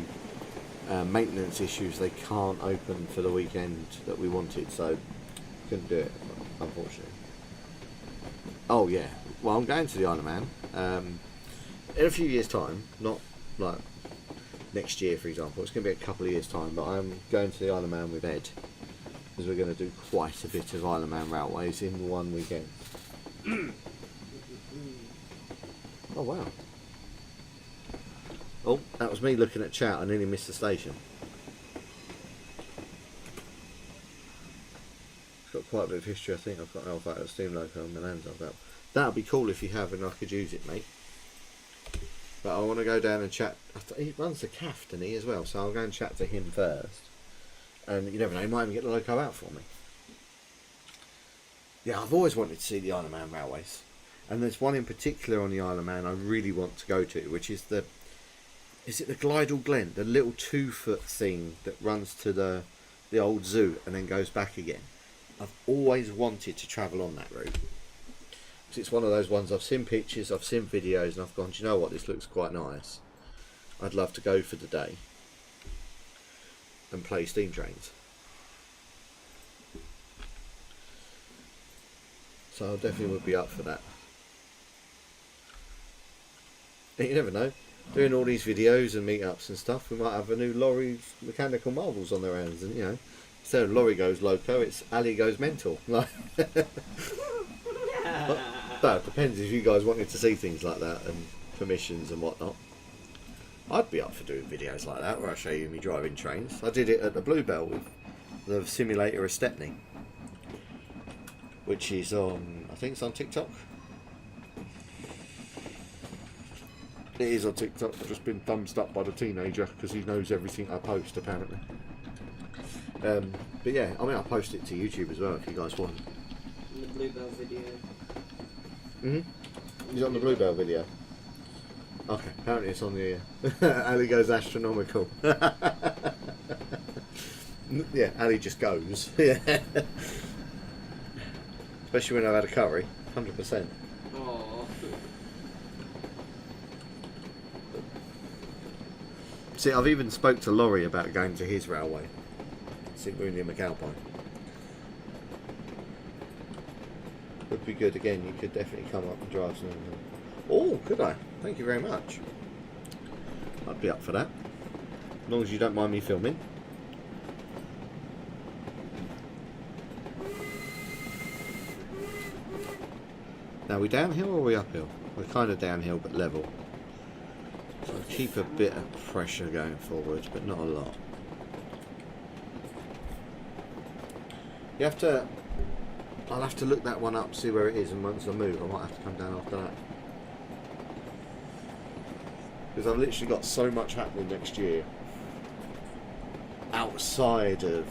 maintenance issues they can't open for the weekend that we wanted, so couldn't do it, unfortunately. Oh yeah, well, I'm going to the Isle of Man in a few years time, not like next year for example, it's going to be a couple of years time, but I'm going to the Isle of Man with Ed because we're going to do quite a bit of Isle of Man railways in one weekend. Oh wow. Oh, that was me looking at chat. I nearly missed the station. It's got quite a bit of history. I think I've got an Alpha steam loco and Milan's Alpha. That would be cool if you have and I could use it, mate. But I want to go down and chat. He runs the CAF, doesn't he, as well? So I'll go and chat to him first And you never know, you might even get the loco out for me. Yeah, I've always wanted to see the Isle of Man railways. And there's one in particular on the Isle of Man I really want to go to, which is the... Is it the Glidel Glen? The little 2-foot thing that runs to the old zoo and then goes back again. I've always wanted to travel on that route. Because it's one of those ones I've seen pictures, I've seen videos, and I've gone, do you know what, this looks quite nice. I'd love to go for the day and play steam trains. So I definitely would be up for that. And you never know. Doing all these videos and meetups and stuff, we might have a new Laurie's Mechanical Marvels on their hands, and you know, instead of Laurie goes loco, it's Ali goes mental. Well, it depends if you guys wanted to see things like that and permissions and whatnot. I'd be up for doing videos like that where I show you me driving trains. I did it at the Bluebell with the simulator of Stepney, which is on, I think it's on TikTok. It is on TikTok. I've just been thumbs up by the teenager because he knows everything I post apparently. But yeah, I mean, I'll post it to YouTube as well if you guys want. The Bluebell video. He's on the Bluebell video. Okay, apparently it's on the Ali goes astronomical. Yeah, Ali just goes. Yeah. Especially when I've had a curry, 100%. Oh. See, I've even spoke to Laurie about going to his railway, St Mooney and McAlpine. Would be good. Again, you could definitely come up and drive some. Oh, could I? Thank you very much. I'd be up for that, as long as you don't mind me filming. Now, are we downhill or are we uphill? We're kind of downhill, but level. So I'll keep a bit of pressure going forward, but not a lot. You have to... I'll have to look that one up, see where it is, and once I move, I might have to come down after that. Because I've literally got so much happening next year. Outside of...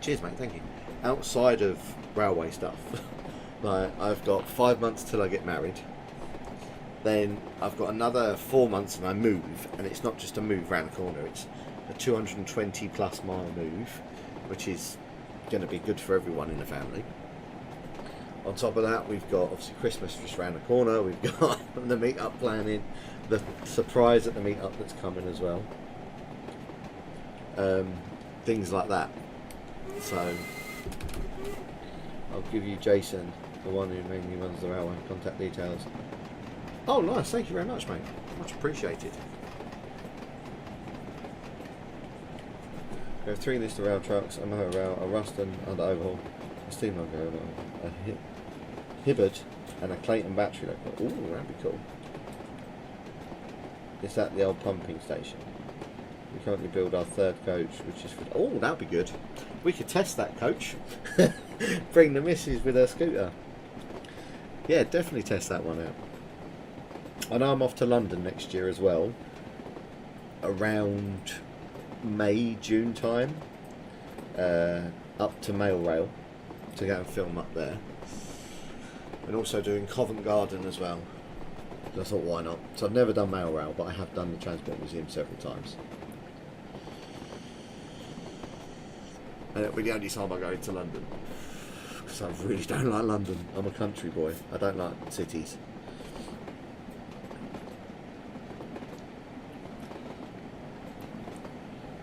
Cheers, mate, thank you. Outside of railway stuff. Like, I've got 5 months till I get married. Then I've got another 4 months and I move, and it's not just a move round the corner, it's a 220 plus mile move, which is going to be good for everyone in the family. On top of that, we've got obviously Christmas just round the corner, we've got the meet-up planning, the surprise at the meet-up that's coming as well. Things like that. So I'll give you Jason, the one who mainly runs the railway, contact details. Oh, nice. Thank you very much, mate. Much appreciated. We have 3 Lister rail trucks, a motor rail, a Ruston under overhaul, a steam loco, a Hibbard, and a Clayton battery loco. Ooh, that'd be cool. It's at the old pumping station. We currently build our 3rd coach, which is for... Oh, that'd be good. We could test that coach. Bring the missus with her scooter. Yeah, definitely test that one out. I know I'm off to London next year as well, around May, June time, up to Mail Rail to go and film up there, and also doing Covent Garden as well. I thought, why not? So I've never done Mail Rail, but I have done the Transport Museum several times, and it'll be the only time I go into London, because I really don't like London. I'm a country boy, I don't like cities.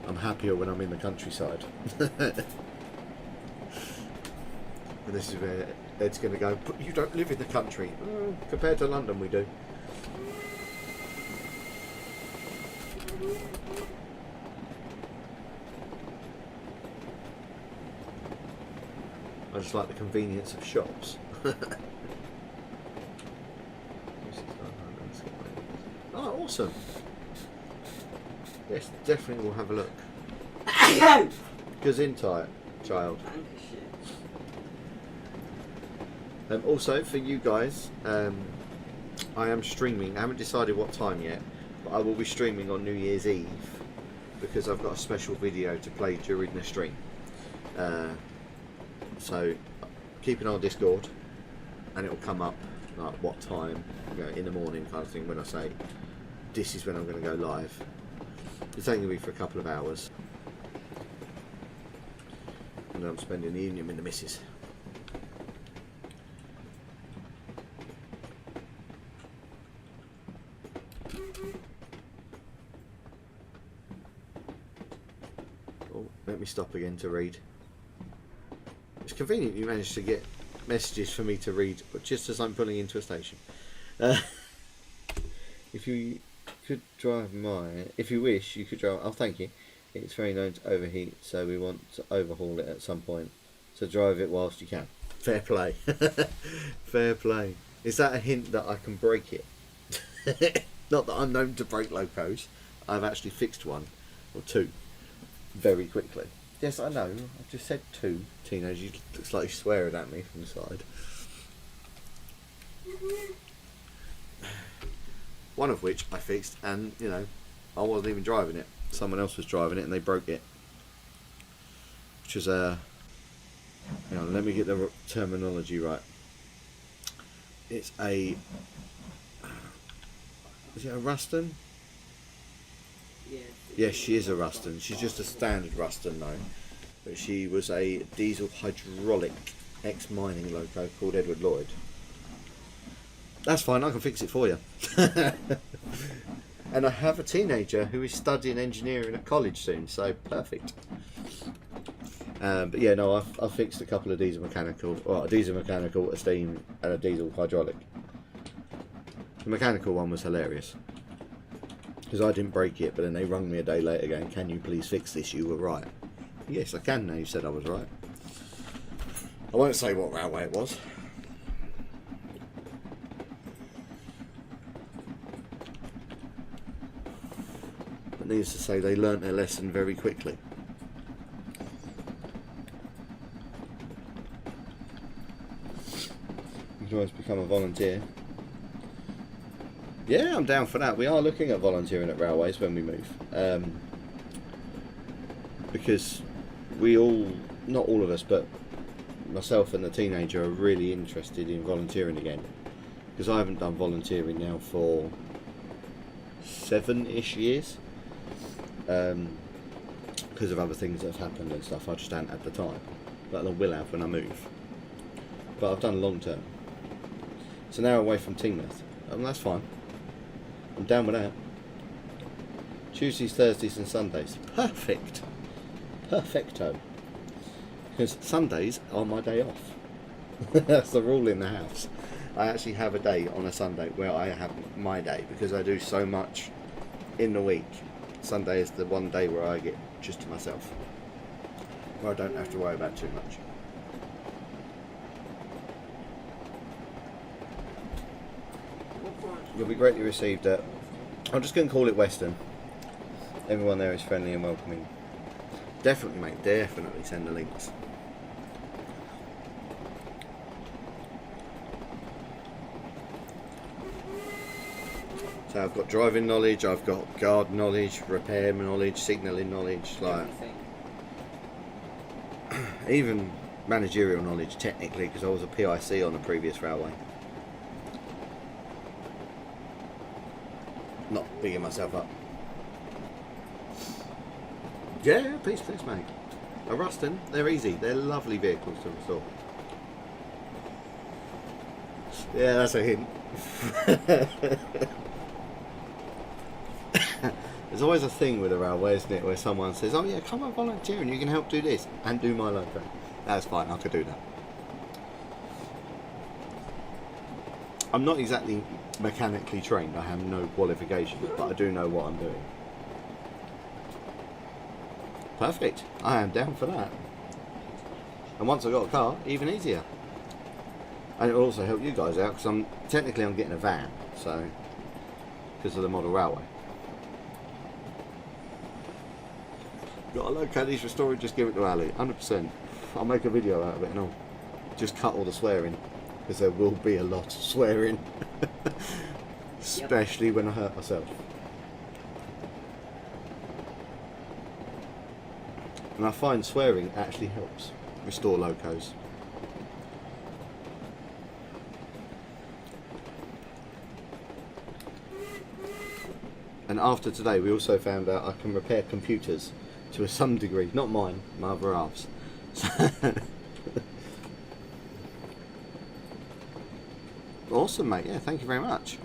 I'm happier when I'm in the countryside. And this is where Ed's going to go, but you don't live in the country. Compared to London, we do. I just like the convenience of shops. Oh, awesome. Yes, definitely we'll have a look. Gesundheit, child. Also, for you guys, I am streaming. I haven't decided what time yet, but I will be streaming on New Year's Eve because I've got a special video to play during the stream. So keep an eye on Discord, and it will come up like what time, you know, in the morning kind of thing, when I say this is when I'm going to go live. It's only going to be for a couple of hours, and I'm spending the evening with the missus. Oh, let me stop again to read. It's convenient you managed to get messages for me to read, but just as I'm pulling into a station. If you could drive mine, if you wish, you could drive. Oh, thank you. It's very known to overheat, so we want to overhaul it at some point. So drive it whilst you can. Fair play. Fair play. Is that a hint that I can break it? Not that I'm known to break locos. I've actually fixed one or two very quickly. Yes, I know. I just said two. Teenage, you look like you're swearing at me from the side. One of which I fixed, and you know, I wasn't even driving it. Someone else was driving it, and they broke it. Which was you know, let me get the terminology right. It's a. Is it a Ruston? Yeah. Yes, she is a Ruston. She's just a standard Ruston though. But she was a diesel hydraulic ex-mining loco called Edward Lloyd. That's fine, I can fix it for you. And I have a teenager who is studying engineering at college soon, so perfect. But yeah, no, I've fixed a couple of diesel mechanical, well, a diesel mechanical, a steam, and a diesel hydraulic. The mechanical one was hilarious, because I didn't break it, but then they rung me a day later going, "Can you please fix this? You were right." Yes, I can now. You said I was right. I won't say what railway it was. But needless to say, they learnt their lesson very quickly. You can always become a volunteer. Yeah, I'm down for that. We are looking at volunteering at railways when we move. Because we all, not all of us, but myself and the teenager are really interested in volunteering again. Because I haven't done volunteering now for 7-ish years. Because of other things that have happened and stuff. I just hadn't at the time. But I will have when I move. But I've done long term. So now away from Teignmouth. And that's fine. I'm down with that. Tuesdays, Thursdays and Sundays. Perfect. Perfecto. Because Sundays are my day off. That's the rule in the house. I actually have a day on a Sunday where I have my day, because I do so much in the week. Sunday is the one day where I get just to myself, where I don't have to worry about too much. You'll be greatly received at, I'm just going to call it Western. Everyone there is friendly and welcoming. Definitely, mate, definitely send the links. So I've got driving knowledge, I've got guard knowledge, repair knowledge, signalling knowledge, like even managerial knowledge technically, because I was a PIC on a previous railway. Not bigging myself up. Yeah, please, mate. A Ruston, they're easy. They're lovely vehicles to restore. Yeah, that's a hint. There's always a thing with a railway, isn't it, where someone says, "Oh yeah, come and volunteer and you can help do this and do my loco." That's fine, I could do that. I'm not exactly mechanically trained. I have no qualifications, but I do know what I'm doing. Perfect. I am down for that. And once I've got a car, even easier. And it will also help you guys out, because I'm getting a van, so because of the model railway. Got a loco these restored, just give it to Ali. 100%. I'll make a video out of it and I'll just cut all the swearing, because there will be a lot of swearing. Especially when I hurt myself. And I find swearing actually helps restore locos. And after today, we also found out I can repair computers to some degree. Not mine, my other halves. Awesome, mate. Yeah, thank you very much.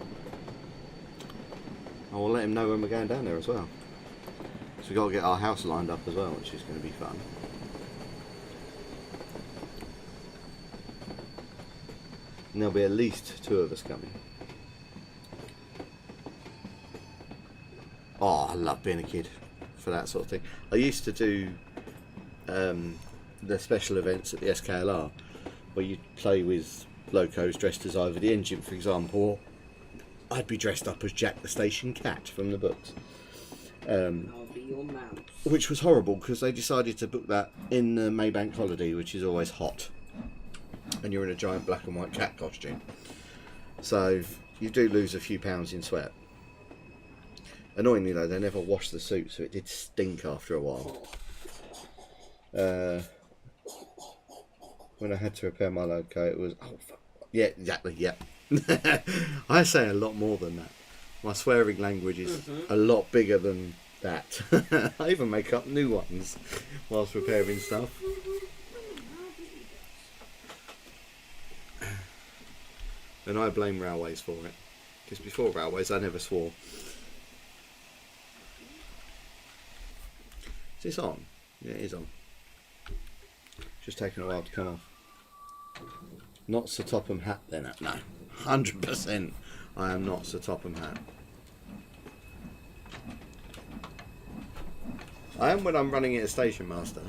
I will let him know when we're going down there as well. So we've got to get our house lined up as well, which is going to be fun. And there'll be at least 2 of us coming. Oh, I love being a kid for that sort of thing. I used to do the special events at the SKLR where you'd play with locos dressed as either the engine, for example, or I'd be dressed up as Jack the Station Cat from the books. I'll be your mouse. Which was horrible because they decided to book that in the Maybank holiday, which is always hot. And you're in a giant black and white cat costume. So you do lose a few pounds in sweat. Annoyingly though, they never washed the suit, so it did stink after a while. When I had to repair my loco, it was... Oh, fuck. Yeah, exactly, yeah. I say a lot more than that. My swearing language is a lot bigger than that. I even make up new ones whilst repairing stuff. And I blame railways for it. Because before railways, I never swore. Is this on? Yeah, it is on. Just taking a while to come off. Not Sir Topham Hatt then, no. 100% I am not Sir Topham Hatt. I am when I'm running it as Station Master.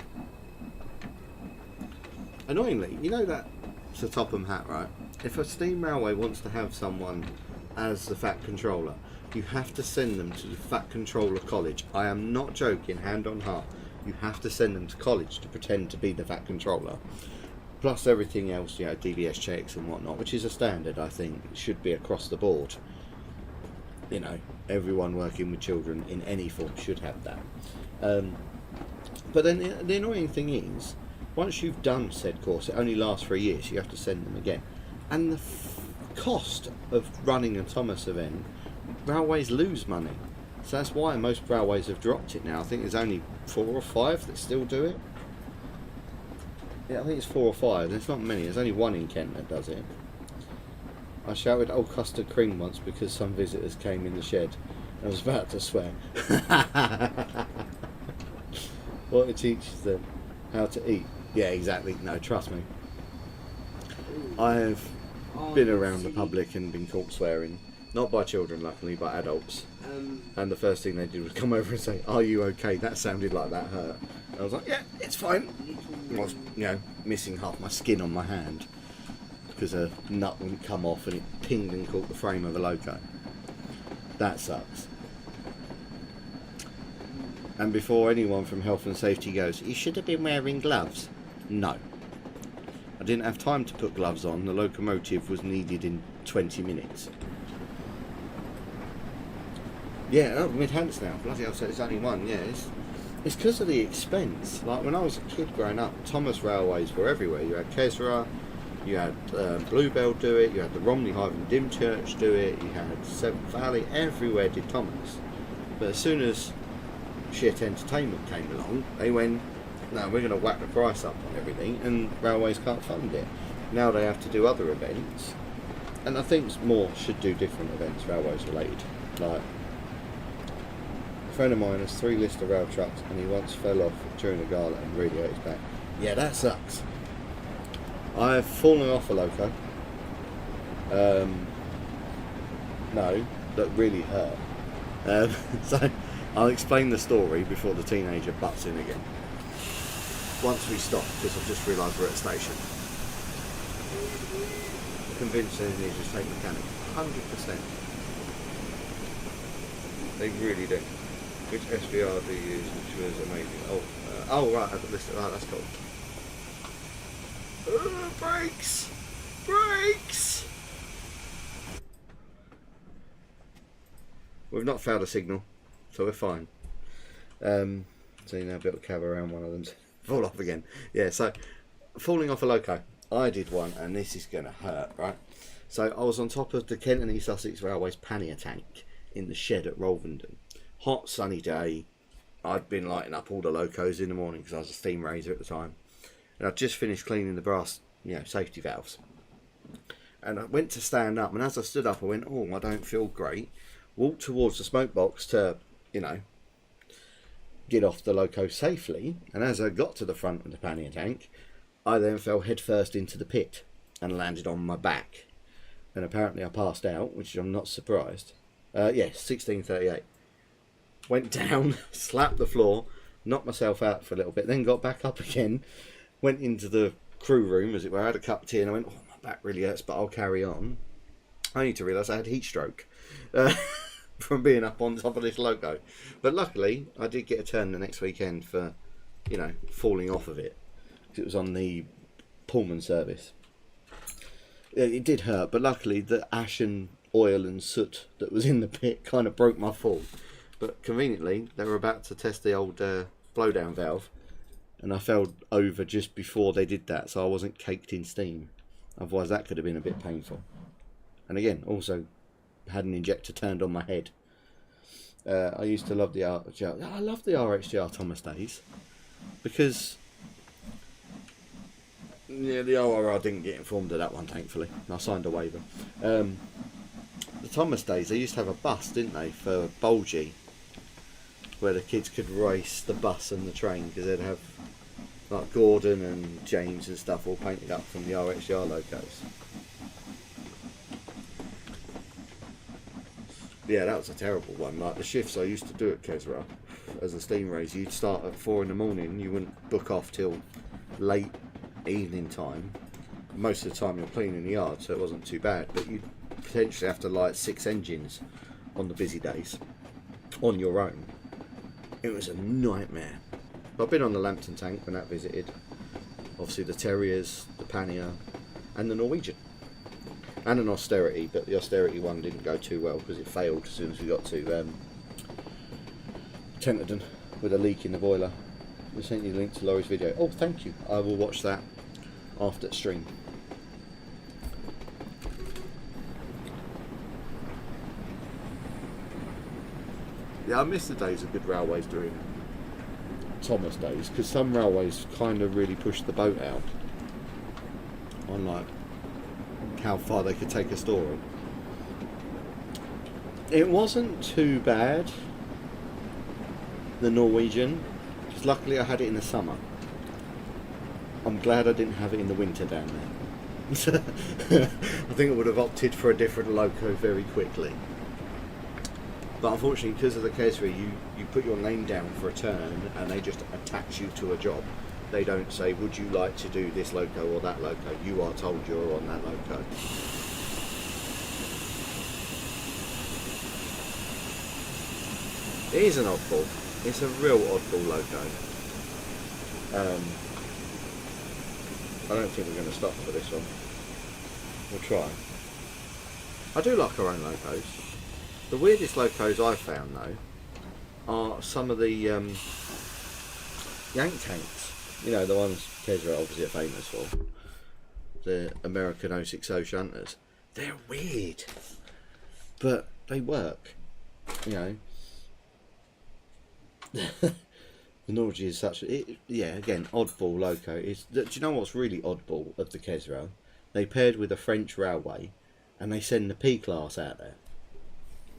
Annoyingly, you know that Sir Topham Hatt, right? If a steam railway wants to have someone as the Fat Controller, you have to send them to the Fat Controller College. I am not joking, hand on heart. You have to send them to college to pretend to be the Fat Controller. Plus everything else, you know, DBS checks and whatnot, which is a standard, I think. It should be across the board. You know, everyone working with children in any form should have that. But then the annoying thing is, once you've done said course, it only lasts for a year, so you have to send them again. And the cost of running a Thomas event, railways lose money. So that's why most railways have dropped it now. I think there's only 4 or 5 that still do it. Yeah, I think it's 4 or 5. There's not many. There's only 1 in Kent that does it. I shouted "Oh, custard cream" once because some visitors came in the shed. I was about to swear. What it teaches them how to eat. Yeah, exactly. No, trust me. I've been around the public and been caught swearing. Not by children, luckily, by adults. And the first thing they did was come over and say, "Are you okay? That sounded like that hurt." And I was like, "Yeah, it's fine." I was, you know, missing half my skin on my hand because a nut wouldn't come off and it pinged and caught the frame of a loco. That sucks. And before anyone from health and safety goes, "You should have been wearing gloves." No. I didn't have time to put gloves on. The locomotive was needed in 20 minutes. Yeah, oh, mid-Hants now. Bloody hell, so it's only one. Yeah, it's because of the expense. Like when I was a kid growing up, Thomas railways were everywhere. You had Kesra, you had Bluebell do it, you had the Romney Hive and Dymchurch do it, you had Seventh Valley, everywhere did Thomas. But as soon as Shit Entertainment came along, they went, "No, we're going to whack the price up on everything," and railways can't fund it. Now they have to do other events, and I think more should do different events, railways related. Like, a friend of mine has 3 Lister rail trucks and he once fell off during a gala and really hurt his back. Yeah, that sucks. I've fallen off a loco. No, that really hurt. So I'll explain the story before the teenager butts in again. Once we stop, because I've just realised we're at a station. I'm convinced they need to take mechanic. 100%. They really do. Which SVR do you use, which was amazing. Oh right, I've listed. Right, that's cool. Brakes! Brakes! We've not found a signal, so we're fine. So you know, a bit of cab around one of them. Fall off again. Yeah, so falling off a loco. I did one, and this is going to hurt, right? So I was on top of the Kent and East Sussex Railway's pannier tank in the shed at Rolvenden. Hot, sunny day. I'd been lighting up all the locos in the morning because I was a steam raiser at the time. And I'd just finished cleaning the brass, safety valves. And I went to stand up, and as I stood up, I went, oh, I don't feel great. Walked towards the smoke box to, get off the loco safely. And as I got to the front of the pannier tank, I then fell headfirst into the pit and landed on my back. And apparently I passed out, which I'm not surprised. 16:38. Went down, slapped the floor, knocked myself out for a little bit, then got back up again, went into the crew room, as it were, I had a cup of tea, and I went, oh, my back really hurts, but I'll carry on. I need to realise I had heat stroke from being up on top of this loco. But luckily, I did get a turn the next weekend for, falling off of it. Because it was on the Pullman service. It did hurt, but luckily the ash and oil and soot that was in the pit kind of broke my fall. But conveniently, they were about to test the old blowdown valve, and I fell over just before they did that, so I wasn't caked in steam. Otherwise, that could have been a bit painful. And again, also had an injector turned on my head. I used to love the I love the RHGR Thomas days because the ORR didn't get informed of that one, thankfully. I signed a waiver. The Thomas days, they used to have a bus, didn't they, for Bulgy, where the kids could race the bus and the train, because they'd have like Gordon and James and stuff all painted up from the RHGR logos. Yeah, that was a terrible one. Like the shifts I used to do at Kesra as a steam raiser, you'd start at 4 in the morning, you wouldn't book off till late evening time. Most of the time you're cleaning the yard, so it wasn't too bad, but you'd potentially have to light 6 engines on the busy days on your own. It was a nightmare. I've been on the Lambton tank when that visited. Obviously the Terriers, the Pannier, and the Norwegian. And an Austerity, but the Austerity one didn't go too well because it failed as soon as we got to Tenterden with a leak in the boiler. I sent you the link to Laurie's video. Oh, thank you. I will watch that after stream. Yeah, I miss the days of good railways during Thomas days, because some railways kind of really pushed the boat out on like how far they could take a story. It wasn't too bad, the Norwegian, because luckily I had it in the summer. I'm glad I didn't have it in the winter down there. I think I would have opted for a different loco very quickly. But unfortunately, because of the case where you put your name down for a turn and they just attach you to a job, they don't say, would you like to do this loco or that loco? You are told you're on that loco. It is an oddball. It's a real oddball loco. I don't think we're going to stop for this one. We'll try. I do like our own locos. The weirdest locos I've found, though, are some of the Yank tanks. You know, the ones Kesra obviously are famous for. The American 060 shunters. They're weird. But they work. You know. The Norwich is such... again, oddball loco. Do you know what's really oddball of the Kesra? They paired with a French railway and they send the P-Class out there.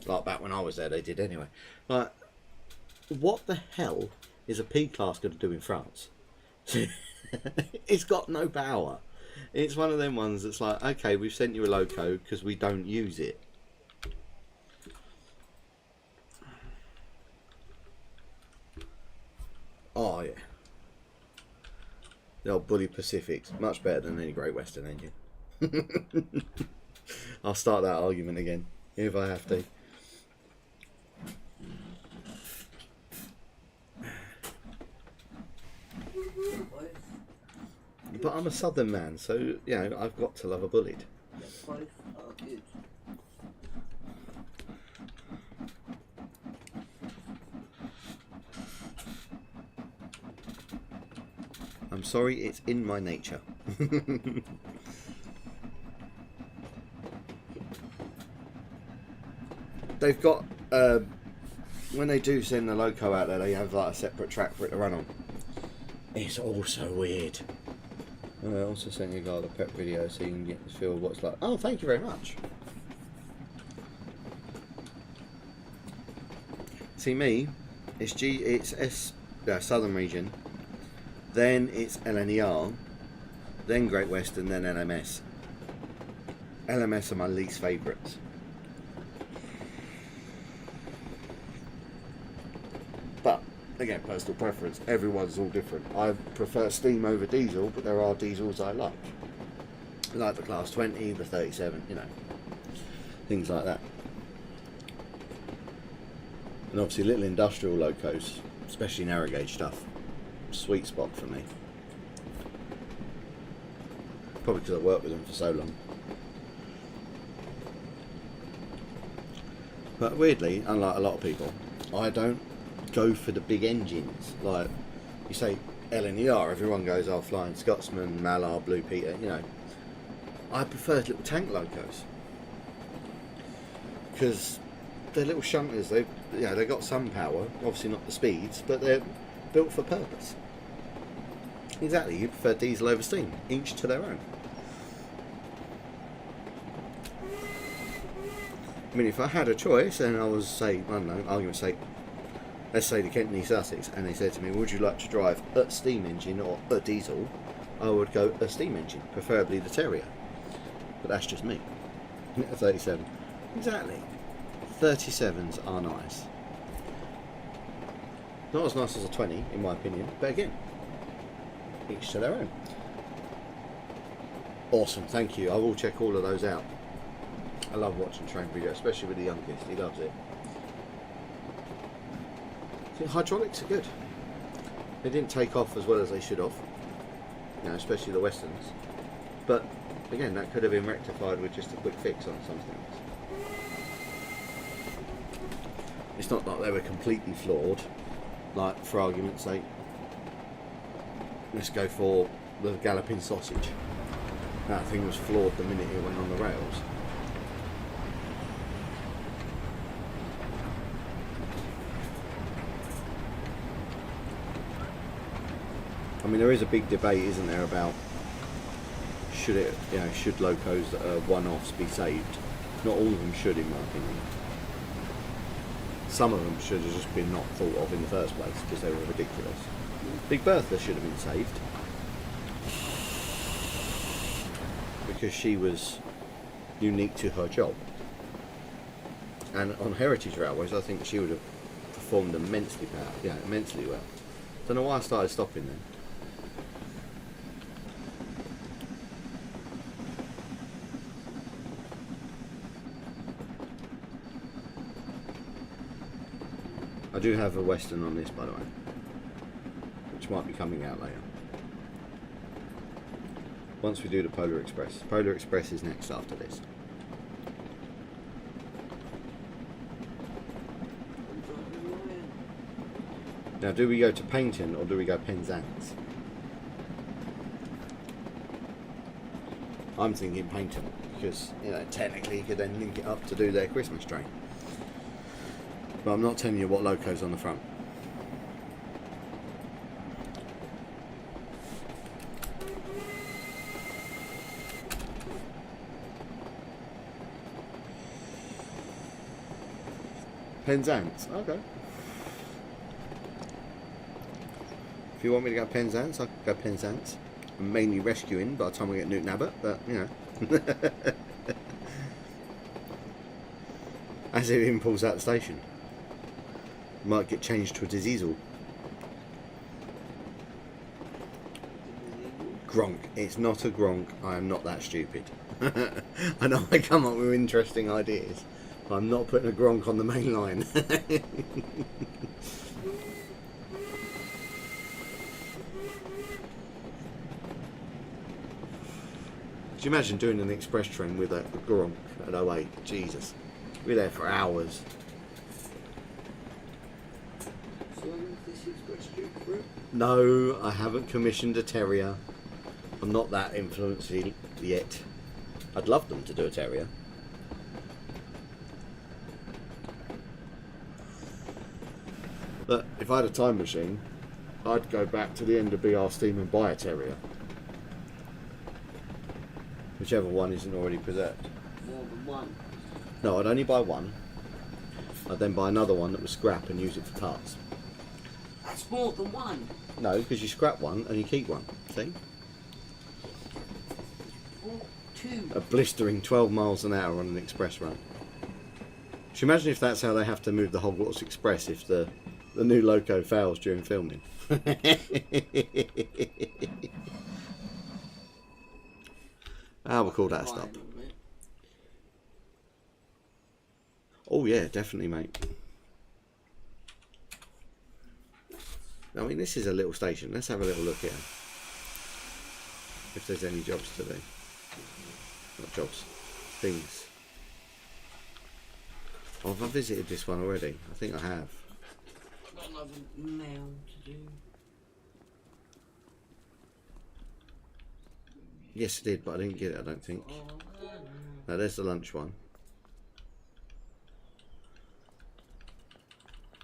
Like back when I was there, they did anyway. Like, what the hell is a P-Class going to do in France? It's got no power. It's one of them ones that's like, okay, we've sent you a loco because we don't use it. Oh yeah. The old Bully Pacifics, much better than any Great Western engine. I'll start that argument again, if I have to. But I'm a southern man, so, you know, I've got to love a bullet. Both are good. sorry, it's in my nature. They've got, when they do send the loco out there, they have like a separate track for it to run on. It's also weird. I also sent you guys a prep video so you can get the feel of what it's like. Oh, thank you very much. See me, it's Southern Region, then it's LNER, then Great Western, then LMS. LMS are my least favourites. But again, personal preference. Everyone's all different. I prefer steam over diesel, but there are diesels I like the Class 20, the 37, you know, things like that. And obviously little industrial locos, especially narrow gauge stuff, sweet spot for me. Probably because I worked with them for so long. But weirdly, unlike a lot of people, I don't go for the big engines. Like you say LNER, everyone goes, oh, Flying Scotsman, Mallard, Blue Peter, you know. I prefer little tank locos because they're little shunters. They've got some power, obviously not the speeds, but they're built for purpose. Exactly, you prefer diesel over steam, each to their own. I mean, if I had a choice and I was, say, I don't know, argument's sake, let's say the Kent and East Sussex, and they said to me, would you like to drive a steam engine or a diesel? I would go a steam engine, preferably the Terrier. But that's just me. 37. Exactly. 37s are nice. Not as nice as a 20, in my opinion, but again, each to their own. Awesome, thank you. I will check all of those out. I love watching train videos, especially with the youngest. He loves it. The hydraulics are good. They didn't take off as well as they should have, you know, especially the Westerns. But again, that could have been rectified with just a quick fix on some things. It's not like they were completely flawed. Like, for argument's sake, let's go for the Galloping Sausage. That thing was flawed the minute it went on the rails. I mean, there is a big debate, isn't there, about should locos that are one-offs be saved? Not all of them should, in my opinion. Some of them should have just been not thought of in the first place because they were ridiculous. Big Bertha should have been saved because she was unique to her job. And on Heritage Railways, I think she would have performed immensely well. Don't know why I started stopping then. I do have a Western on this, by the way, which might be coming out later. Once we do the Polar Express. Polar Express is next after this. Now, do we go to Paignton or do we go Penzance? I'm thinking Paignton because, you know, technically you could then link it up to do their Christmas train. But I'm not telling you what loco's on the front. Penzance, okay. If you want me to go Penzance, I could go Penzance. I'm mainly rescuing by the time I get Newton Abbot, but you know. As it even pulls out the station. Might get changed to a diesel. Gronk. It's not a Gronk. I am not that stupid. I know I come up with interesting ideas. But I'm not putting a Gronk on the main line. Could you imagine doing an express train with a Gronk at 08? Jesus. We're there for hours. this Express Duke through? No, I haven't commissioned a terrier. I'm not that influenced yet. I'd love them to do a terrier. But if I had a time machine, I'd go back to the end of BR Steam and buy a terrier. Whichever one isn't already preserved. More than one. No, I'd only buy one. I'd then buy another one that was scrap and use it for parts. That's more than one. No, because you scrap one and you keep one. See? Or two. A blistering 12 miles an hour on an express run. Should you imagine if that's how they have to move the Hogwarts Express if the new loco fails during filming? Ah, we'll call that a stop. Oh yeah, definitely, mate. I mean, this is a little station. Let's have a little look here. If there's any jobs to do. Not jobs. Things. Oh, have I visited this one already? I think I have. Got another mail to do. Yes, I did, but I didn't get it, I don't think. No, there's the lunch one.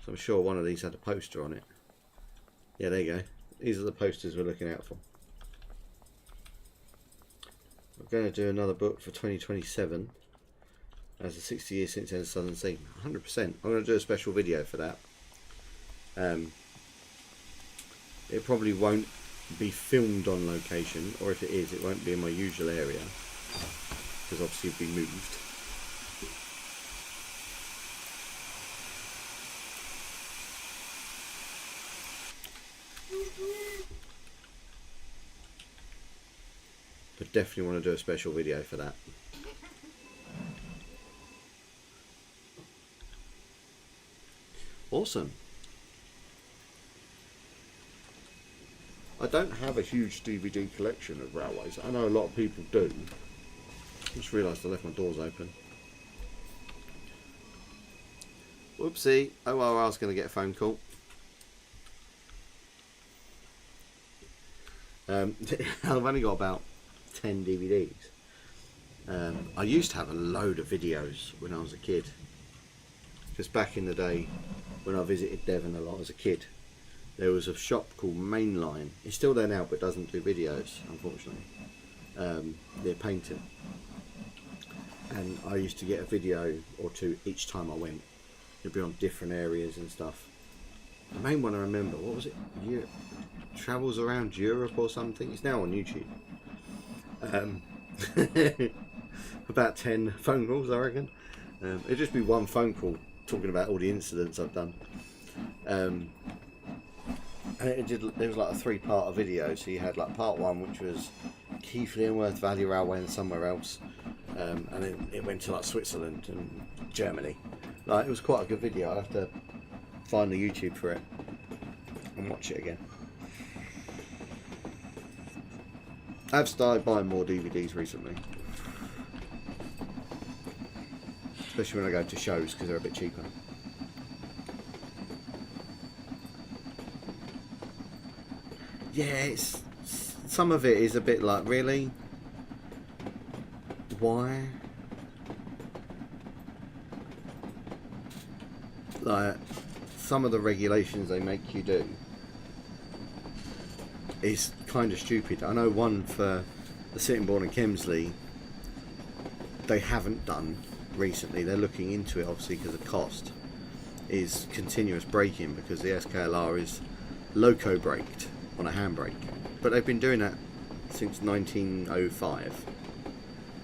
So I'm sure one of these had a poster on it. Yeah, there you go. These are the posters we're looking out for. We're going to do another book for 2027 as the 60 years since End of Southern Sea. 100%. I'm going to do a special video for that. It probably won't be filmed on location, or if it is, it won't be in my usual area because obviously it'll be moved. But definitely want to do a special video for that. Awesome. I don't have a huge DVD collection of railways. I know a lot of people do. Just realised I left my doors open. Whoopsie. Oh well, I was going to get a phone call. I've only got about 10 DVDs. I used to have a load of videos when I was a kid. Just back in the day when I visited Devon a lot as a kid. There was a shop called Mainline. It's still there now, but doesn't do videos, unfortunately. They're painting. And I used to get a video or two each time I went. It'd be on different areas and stuff. The main one I remember, what was it? Travels Around Europe or something. It's now on YouTube. About 10 phone calls, I reckon. It'd just be one phone call talking about all the incidents I've done. And there was like a 3-part video. So you had like part 1, which was Keith Leavenworth Valley Railway and somewhere else, and then it went to like Switzerland and Germany. Like, it was quite a good video. I'll have to find the YouTube for it and watch it again. I've started buying more DVDs recently, especially when I go to shows because they're a bit cheaper. Yeah, some of it is a bit like, really? Why? Like, some of the regulations they make you do is kind of stupid. I know one for the Sittingbourne and Kemsley they haven't done recently. They're looking into it, obviously, because the cost is continuous braking, because the SKLR is loco braked on a handbrake. But they've been doing that since 1905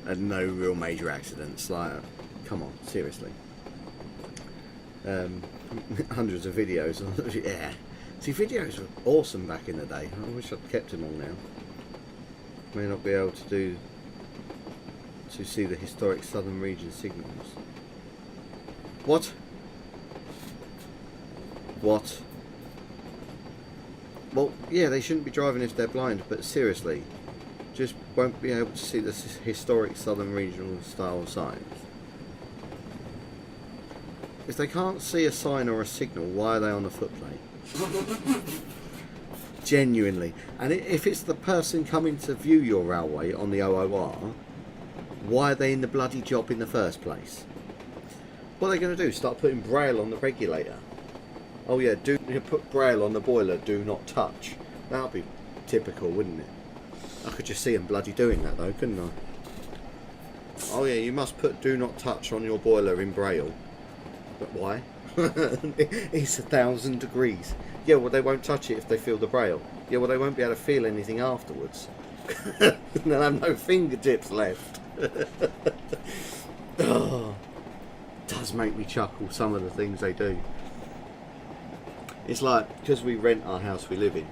and no real major accidents. Like, come on, seriously. Hundreds of videos. Yeah. See, videos were awesome back in the day. I wish I'd kept them all now. May not be able to see the historic Southern Region signals. What? What? Well, yeah, they shouldn't be driving if they're blind, but seriously, just won't be able to see the historic Southern Regional style signs. If they can't see a sign or a signal, why are they on the footplate? Genuinely. And if it's the person coming to view your railway on the OOR, why are they in the bloody job in the first place? What are they going to do? Start putting braille on the regulator? Oh yeah, do you put braille on the boiler, do not touch. That would be typical, wouldn't it? I could just see them bloody doing that though, couldn't I? Oh yeah, you must put do not touch on your boiler in braille. But why? It's 1,000 degrees. Yeah, well they won't touch it if they feel the braille. Yeah, well they won't be able to feel anything afterwards. They'll have no fingertips left. Oh, does make me chuckle, some of the things they do. It's like, because we rent our house we live in,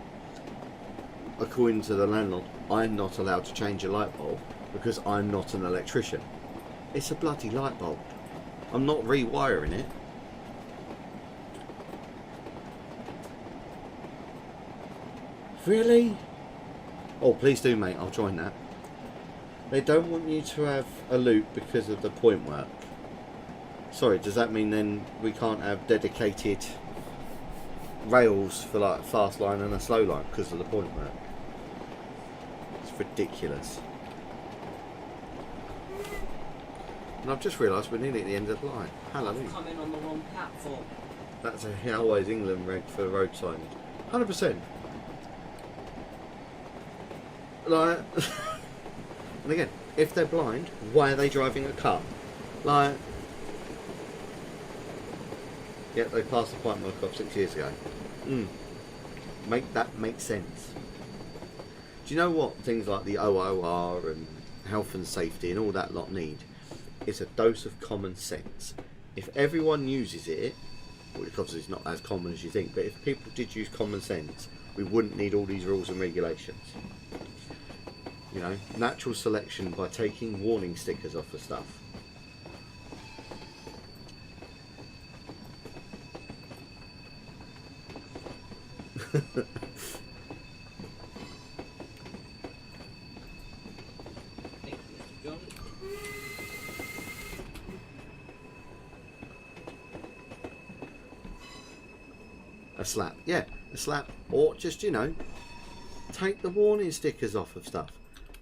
according to the landlord, I'm not allowed to change a light bulb because I'm not an electrician. It's a bloody light bulb. I'm not rewiring it. Really? Oh, please do, mate. I'll join that. They don't want you to have a loop because of the point work. Sorry, does that mean then we can't have dedicated rails for like a fast line and a slow line because of the point work? It's ridiculous. And I've just realised we're nearly at the end of the line. Hallelujah. Coming on the wrong platform. That's a Always England reg for road signage. 100%. Like, and again, if they're blind, why are they driving a car? Like, yeah, they passed the point work off 6 years ago. Make that make sense. Do you know what things like the OOR and health and safety and all that lot need? It's a dose of common sense. If everyone uses it, which obviously is not as common as you think, but if people did use common sense, we wouldn't need all these rules and regulations. You know, natural selection by taking warning stickers off of stuff. Thank you, Mr. John. A slap, yeah, a slap, or just, you know, take the warning stickers off of stuff.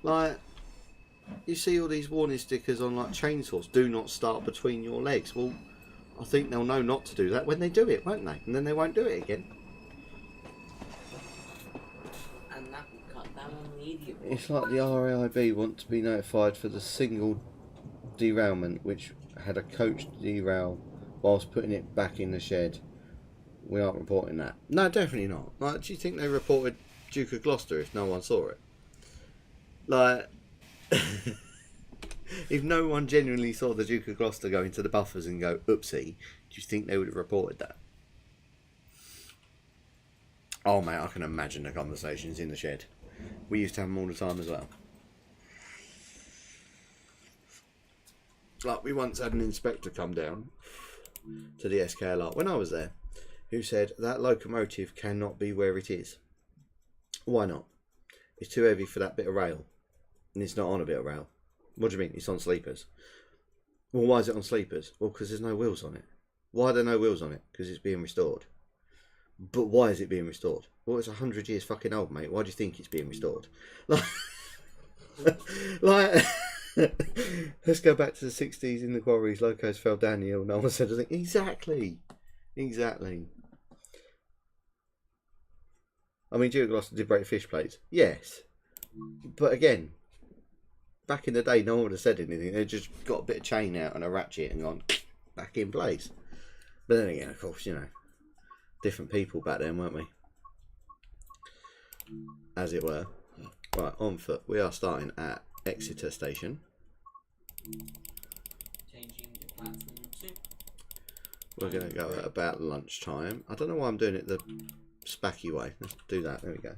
Like, you see all these warning stickers on like chainsaws, do not start between your legs. Well, I think they'll know not to do that when they do it, won't they? And then they won't do it again. And that will cut down on the idiot. It's like the RAIB want to be notified for the single derailment which had a coach derail whilst putting it back in the shed. We aren't reporting that. No, definitely not. Like, do you think they reported Duke of Gloucester if no one saw it? Like, if no one genuinely saw the Duke of Gloucester go into the buffers and go, oopsie, do you think they would have reported that? Oh, mate, I can imagine the conversations in the shed. We used to have them all the time as well. Like, we once had an inspector come down to the SKLR when I was there, who said that locomotive cannot be where it is. Why not? It's too heavy for that bit of rail. And it's not on a bit of rail. What do you mean? It's on sleepers. Well, why is it on sleepers? Well, because there's no wheels on it. Why are there no wheels on it? Because it's being restored. But why is it being restored? Well, it's 100 years fucking old, mate. Why do you think it's being restored? Like let's go back to the 60s in the quarries. Locos fell down the hill. No one said anything. Exactly. I mean, Duke of Gloucester did break fish plates. Yes. But again, back in the day, no one would have said anything. They just got a bit of chain out and a ratchet and gone back in place. But then again, of course, you know, different people back then, weren't we? As it were. Right, on foot. We are starting at Exeter Station. Changing the platform to. We're going to go at about lunchtime. I don't know why I'm doing it the spacky way. Let's do that. There we go.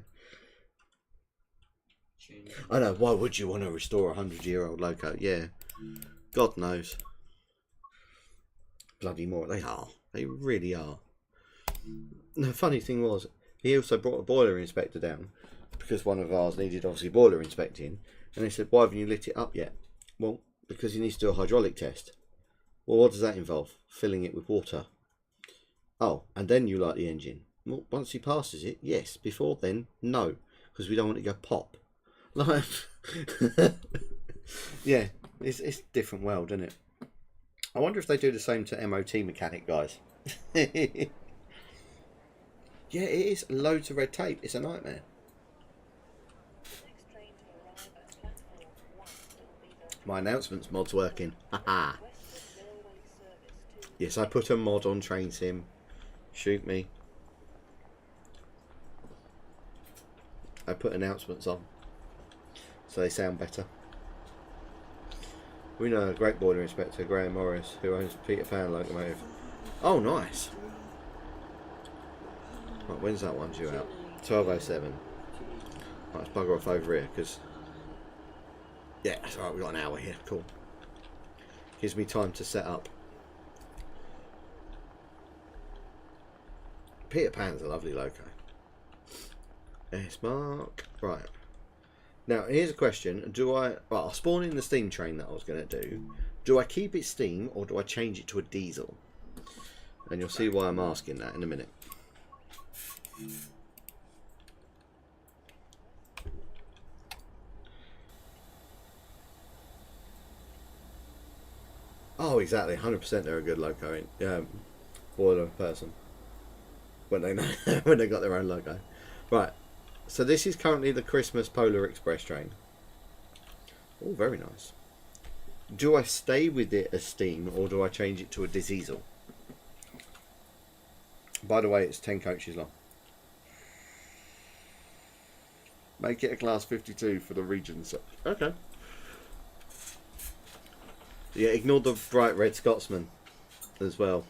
I know, why would you want to restore a 100-year-old loco? Yeah, God knows. Bloody more, they are. They really are. The funny thing was, he also brought a boiler inspector down because one of ours needed obviously boiler inspecting, and they said, why haven't you lit it up yet? Well, because he needs to do a hydraulic test. Well, what does that involve? Filling it with water. Oh, and then you light the engine. Well, once he passes it, yes. Before then, no, because we don't want it to go pop. Like, yeah, it's a different world, isn't it? I wonder if they do the same to MOT mechanic guys. Yeah, it is loads of red tape. It's a nightmare. My announcements mod's working. Haha. Yes, I put a mod on Train Sim. Shoot me. I put announcements on, so they sound better. We know a great boiler inspector, Graham Morris, who owns Peter Pan locomotive. Oh, nice. Right, when's that one due out? 12:07. Right, let's bugger off over here, because... yeah, that's alright, we've got an hour here. Cool. Gives me time to set up. Peter Pan's a lovely loco. S-Mark. Right. Now, here's a question. Well, I'll spawn in the steam train that I was going to do. Do I keep it steam or do I change it to a diesel? And you'll see why I'm asking that in a minute. Oh, exactly. 100% they're a good loco. Boiler person. When they know, when they got their own logo. Right. So this is currently the Christmas Polar Express train. Oh, very nice. Do I stay with it as steam or do I change it to a diesel? By the way, it's 10 coaches long. Make it a class 52 for the region. Okay. Yeah, ignore the bright red Scotsman as well.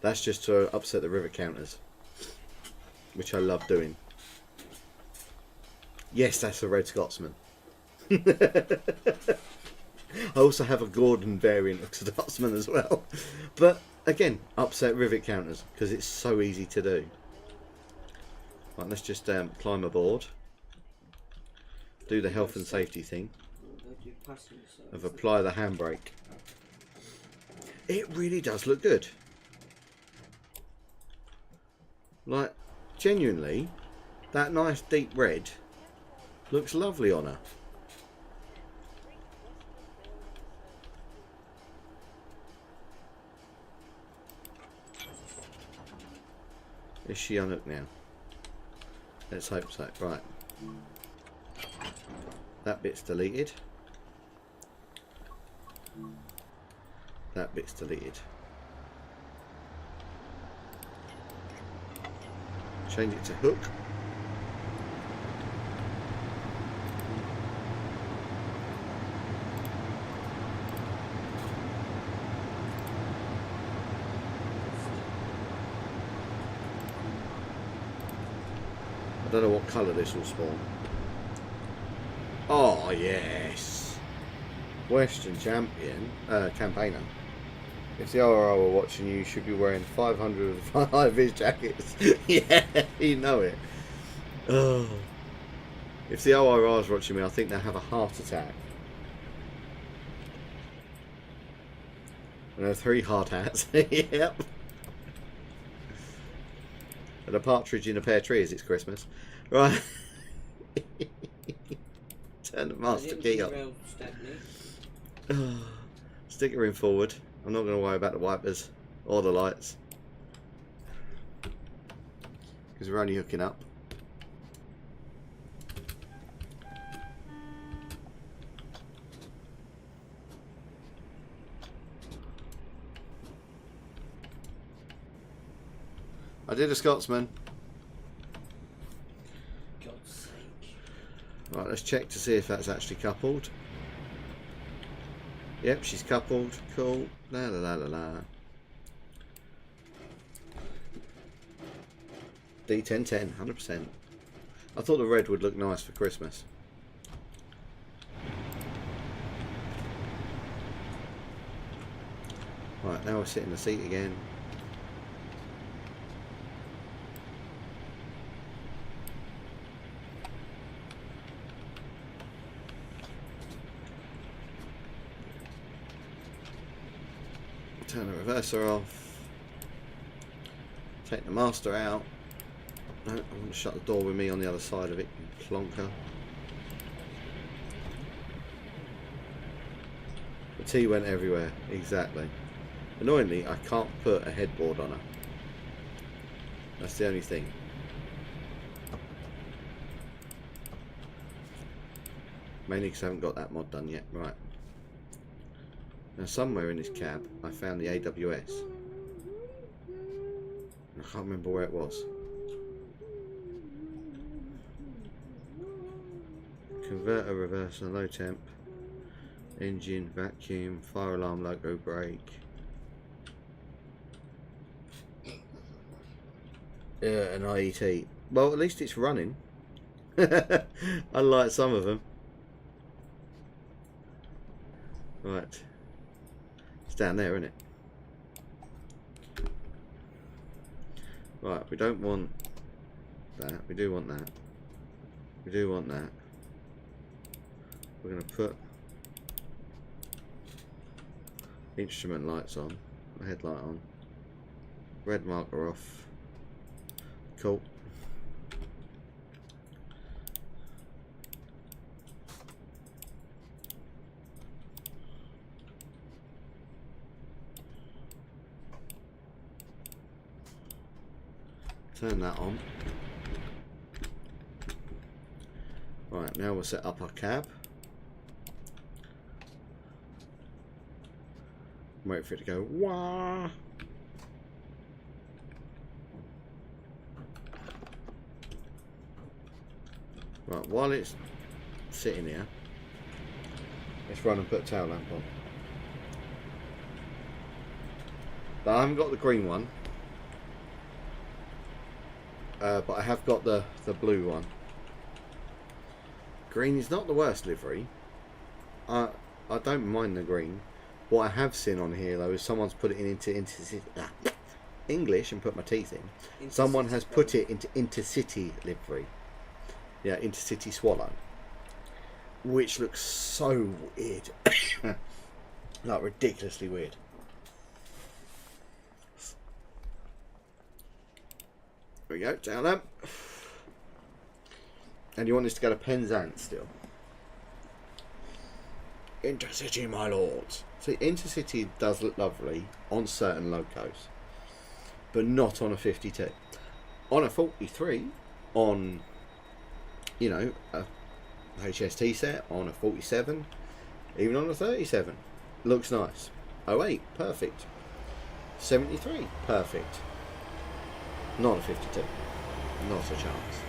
That's just to upset the river counters, which I love doing. Yes, that's a red Scotsman. I also have a Gordon variant of Scotsman as well. But again, upset rivet counters because it's so easy to do. Right, let's just climb aboard. Do the health and safety thing of apply the handbrake. It really does look good. Like, genuinely, that nice deep red looks lovely on her. Is she on it now? Let's hope so. Right. That bit's deleted. That bit's deleted. Change it to hook. I don't know what colour this will spawn. Oh yes, Western Champion campaigner. If the RRR were watching you, should be wearing 505 of his jackets. Yeah, you know it. Oh. If the ORR is watching me, I think they'll have a heart attack. And there are 3 hard hats. Yep. And a partridge in a pear tree as it's Christmas. Right. Turn the master key up. Stick her in forward. I'm not going to worry about the wipers or the lights because we're only hooking up. I did a Scotsman. God's sake. Right, let's check to see if that's actually coupled. Yep, she's coupled. Cool. La la la la la. D1010, 100%. I thought the red would look nice for Christmas. Right, now we're sitting in the seat again. Turn the reverser off. Take the master out. No, I want to shut the door with me on the other side of it, you plonker. The tea went everywhere, exactly. Annoyingly, I can't put a headboard on her. That's the only thing. Mainly because I haven't got that mod done yet. Right. Now somewhere in this cab, I found the AWS. I can't remember where it was. Converter, reverser, low temp, engine, vacuum, fire alarm, logo, brake. Yeah, an IET. Well, at least it's running. Unlike some of them. Right. It's down there, isn't it? Right, we don't want that. We do want that. We do want that. We're going to put instrument lights on. The headlight on. Red marker off. Cool. Turn that on. Right, now we'll set up our cab. Wait for it to go wah. Right, while it's sitting here, let's run and put a tail lamp on. But I haven't got the green one. But I have got the blue one. Green is not the worst livery. I don't mind the green. What I have seen on here though is someone's put it into English and put my teeth in. Someone has put it into Intercity livery. Yeah, Intercity Swallow. Which looks so weird. Like ridiculously weird. There we go, down lamp. And you want this to go to Penzance still. Intercity, my lords. See, Intercity does look lovely on certain locos, but not on a 52. On a 43, on, you know, a HST set, on a 47, even on a 37, looks nice. 08, perfect. 73, perfect. Not a 52. Not a chance.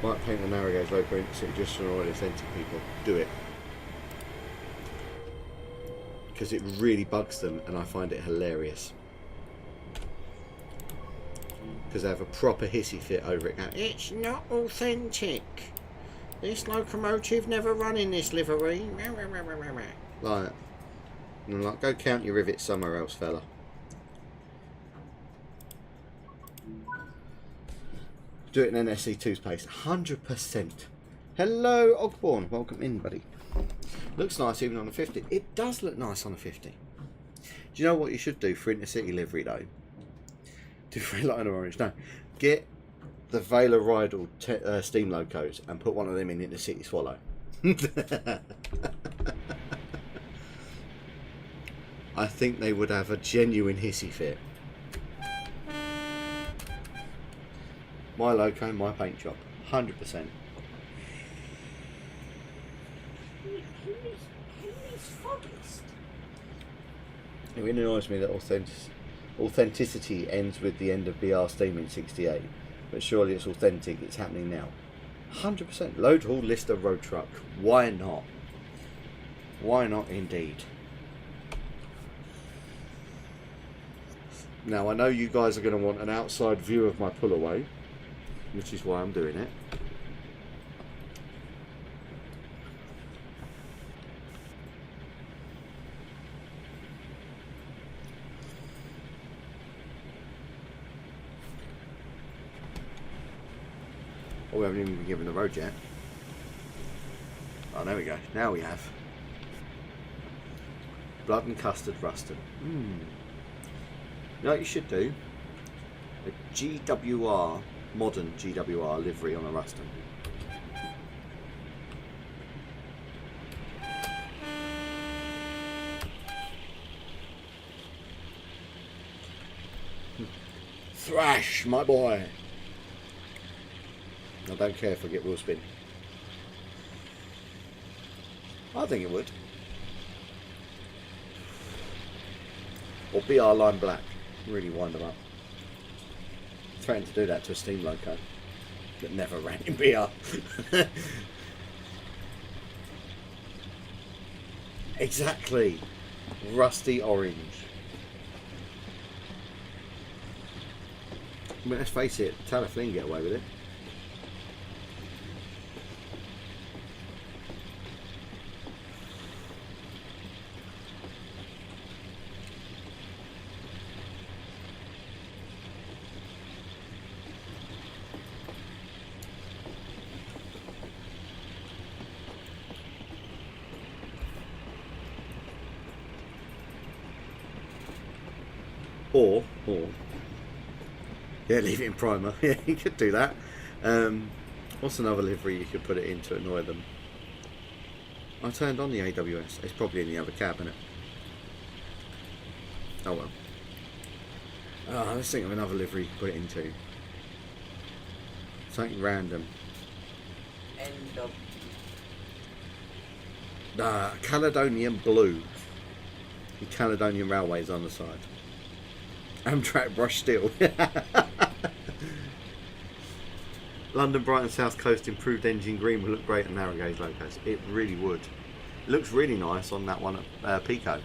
Might paint the narrow gauge loco Intercity just for already authentic people. Do it. Because it really bugs them and I find it hilarious. Because they have a proper hissy fit over it. It's not authentic. This locomotive never run in this livery. Like, and I'm like, go count your rivets somewhere else, fella. Do it in an SC2's pace. 100%. Hello, Ogborn. Welcome in, buddy. Looks nice even on a 50. It does look nice on a 50. Do you know what you should do for Intercity livery, though? Do red light and orange. No. Get the Vela Rydal steam locos and put one of them in Intercity Swallow. I think they would have a genuine hissy fit. My loco, my paint job. 100%. Who's fondest? It really annoys me that authenticity ends with the end of BR Steam in 68. But surely it's authentic, it's happening now. 100%. Load haul Lister road truck. Why not? Why not indeed? Now I know you guys are going to want an outside view of my pull away, which is why I'm doing it. Oh, we haven't even been given the road yet. Oh, there we go. Now we have. Blood and custard rusted. You know what you should do? A GWR, modern GWR livery on a Ruston. Thrash, my boy. I don't care if I get wheel spin. I think it would. Or BR Line Black. Really wind them up. Threatened to do that to a steam loco that never ran in BR. Exactly. Rusty orange. I mean, let's face it, Tyler Flynn get away with it. Or yeah, leave it in primer. Yeah, you could do that. What's another livery you could put it in to annoy them? I turned on the AWS. It's probably in the other cab, isn't it? Oh well. Let's think of another livery you could put it into. Something random. End of Caledonian Blue. The Caledonian Railways on the side. Amtrak brush steel. London, Brighton, South Coast improved engine green would look great on narrow gauge locos. It really would. It looks really nice on that one at Pico.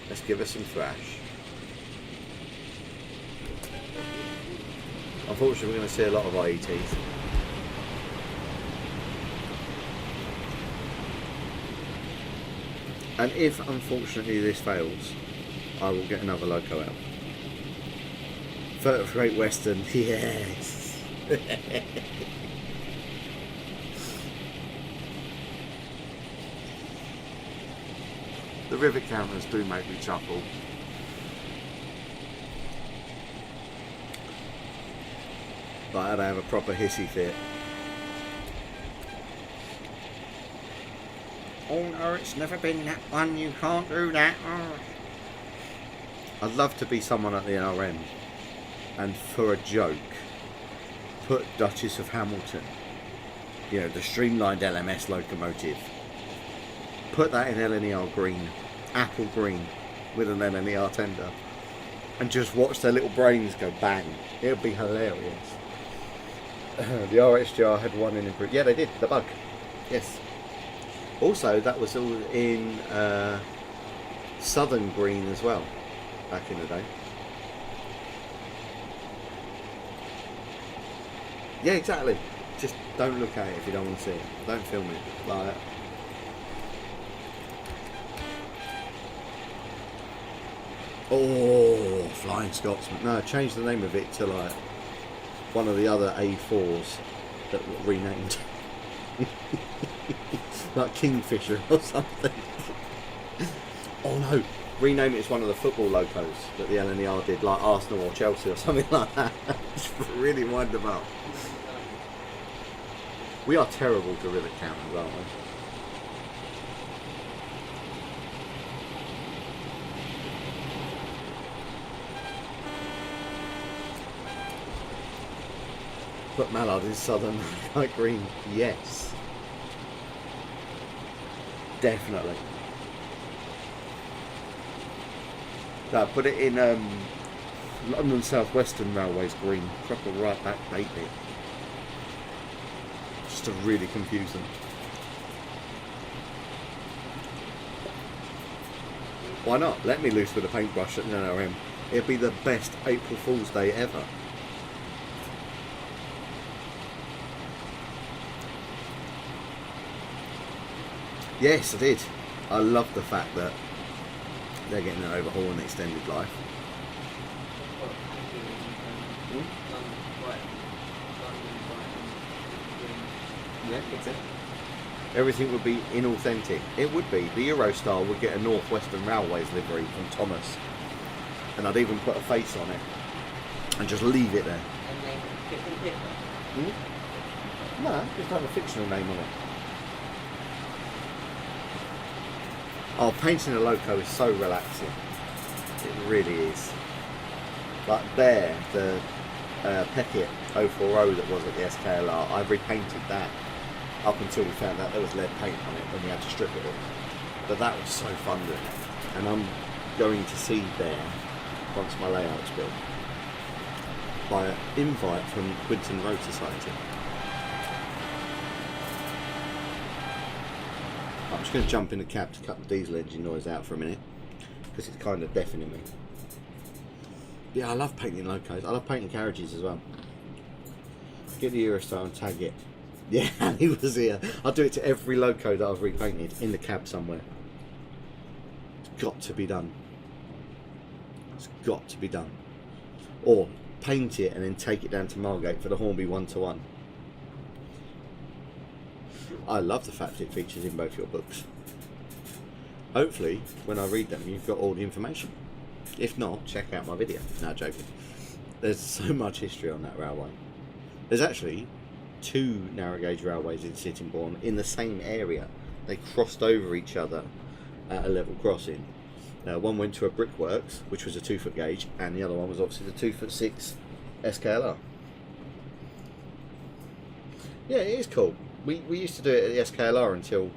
Let's give us some thrash. Unfortunately, we're going to see a lot of IETs. And if, unfortunately, this fails, I will get another loco out. Great Western, yes! The rivet counters do make me chuckle. Like how they have a proper hissy fit. Oh no, it's never been that one, you can't do that. Oh. I'd love to be someone at the NRM and for a joke put Duchess of Hamilton, you know, the streamlined LMS locomotive, put that in LNER green, apple green with an LNER tender, and just watch their little brains go bang. It would be hilarious. The RXGR had one in improved. Yeah, they did, the bug. Yes. Also, that was all in southern green as well, back in the day. Yeah, exactly. Just don't look at it if you don't want to see it. Don't film it like that. Oh, Flying Scotsman. No, change the name of it to like one of the other A4s that were renamed. Like Kingfisher or something. Oh no, rename it as one of the football locos that the LNER did, like Arsenal or Chelsea or something like that. It's really wind them up. We are terrible to rivet counters, aren't we? Put Mallard in southern light green, yes. Definitely. No, put it in London South Western Railways green, proper right back date bit. Just to really confuse them. Why not? Let me loose with a paintbrush at an NRM. It'd be the best April Fool's Day ever. Yes, I did. I love the fact that they're getting an overhaul and extended life. Yeah, that's it. Everything would be inauthentic. It would be. The Eurostar would get a North Western Railways livery from Thomas, and I'd even put a face on it and just leave it there. And then Pip and Pippa. No, just have a fictional name on it. Oh, painting a loco is so relaxing. It really is. Like there, the Peckett 040 that was at the SKLR, I repainted that up until we found out there was lead paint on it and we had to strip it all. But that was so fun doing it. And I'm going to see there, once my layout's built, by an invite from Quinton Road Society. I'm just going to jump in the cab to cut the diesel engine noise out for a minute, because it's kind of deafening me. Yeah, I love painting locos. I love painting carriages as well. Get the Eurostar and tag it. Yeah, he was here. I'll do it to every loco that I've repainted in the cab somewhere. It's got to be done. It's got to be done. Or paint it and then take it down to Margate for the Hornby 1-to-1. I love the fact it features in both your books. Hopefully, when I read them, you've got all the information. If not, check out my video. No, joking. There's so much history on that railway. There's actually 2 narrow gauge railways in Sittingbourne in the same area. They crossed over each other at a level crossing. One went to a brickworks, which was a 2-foot gauge, and the other one was obviously the 2'6" SKLR. Yeah, it is cool. We used to do it at the SKLR until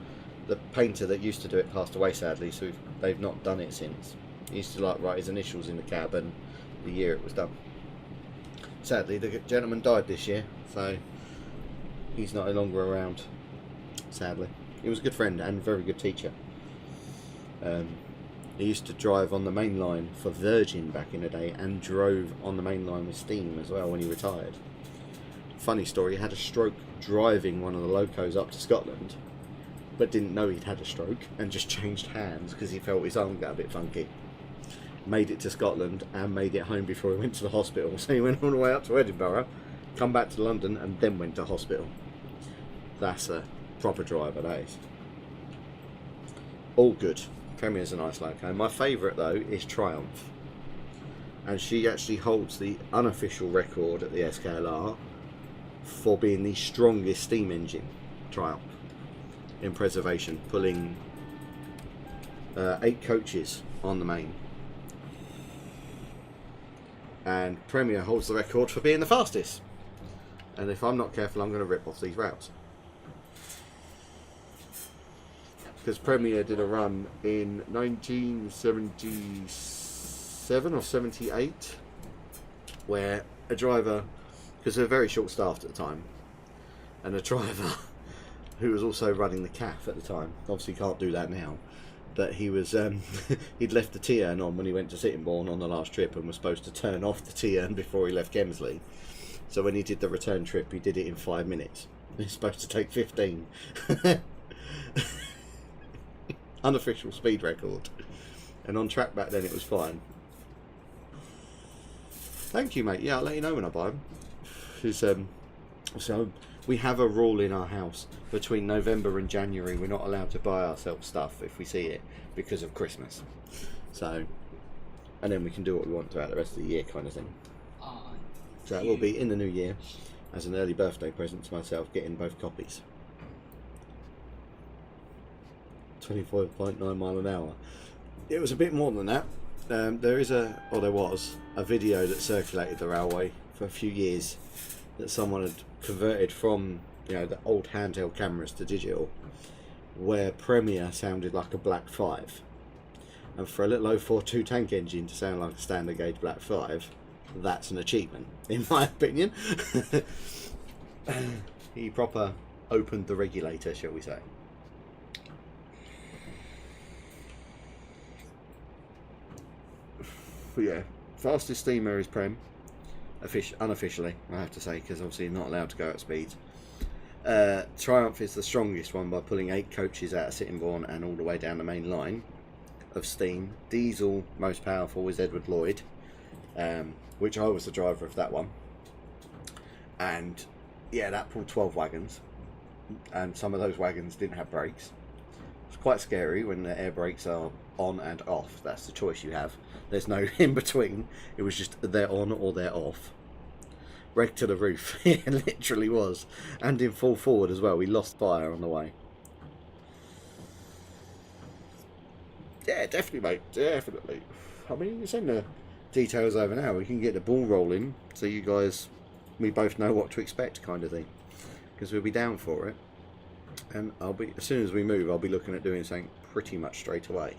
the painter that used to do it passed away, sadly, so they've not done it since. He used to like write his initials in the cab and the year it was done. Sadly, the gentleman died this year, so he's not any longer around, sadly. He was a good friend and a very good teacher. He used to drive on the main line for Virgin back in the day and drove on the main line with Steam as well when he retired. Funny story, he had a stroke driving one of the locos up to Scotland, but didn't know he'd had a stroke and just changed hands because he felt his arm got a bit funky. Made it to Scotland and made it home before he went to the hospital. So he went all the way up to Edinburgh, come back to London and then went to hospital. That's a proper driver, that is. All good. Premier's a nice loco. My favourite though is Triumph. And she actually holds the unofficial record at the SKLR for being the strongest steam engine, Triumph, in preservation, pulling 8 coaches on the main. And Premier holds the record for being the fastest. And if I'm not careful, I'm going to rip off these rails. Because Premier did a run in 1977 or 78 where a driver, because they're very short staffed at the time, and a driver who was also running the CAF at the time, obviously can't do that now, but he was he'd left the T-urn on when he went to Sittingbourne on the last trip and was supposed to turn off the T-urn before he left Kemsley. So when he did the return trip, he did it in 5 minutes. He's supposed to take 15. Unofficial speed record. And on track back then it was fine. Thank you, mate. Yeah, I'll let you know when I buy them. So we have a rule in our house: between November and January we're not allowed to buy ourselves stuff if we see it because of Christmas. So, and then we can do what we want throughout the rest of the year, kind of thing. So it will be in the new year as an early birthday present to myself, getting both copies. 25.9 mile an hour. It was a bit more than that. There was a video that circulated the railway for a few years that someone had converted from, you know, the old handheld cameras to digital, where Premier sounded like a Black 5, and for a little 042 tank engine to sound like a standard gauge Black 5, that's an achievement in my opinion. He proper opened the regulator, shall we say. But yeah, fastest steamer is Prem, unofficially I have to say, because obviously you're not allowed to go at speeds. Triumph is the strongest one by pulling 8 coaches out of Sittingbourne and all the way down the main line of steam. Diesel, most powerful, is Edward Lloyd, which I was the driver of that one. And yeah, that pulled 12 wagons. and some of those wagons didn't have brakes. It's quite scary when the air brakes are on and off. That's the choice you have. There's no in between. It was just they're on or they're off. Wrecked to the roof. It literally was. And in full forward as well. We lost fire on the way. Yeah, definitely, mate. Definitely. I mean, send the details over now. We can get the ball rolling so you guys, we both know what to expect, kind of thing. Because we'll be down for it. And I'll be, as soon as we move, I'll be looking at doing something pretty much straight away.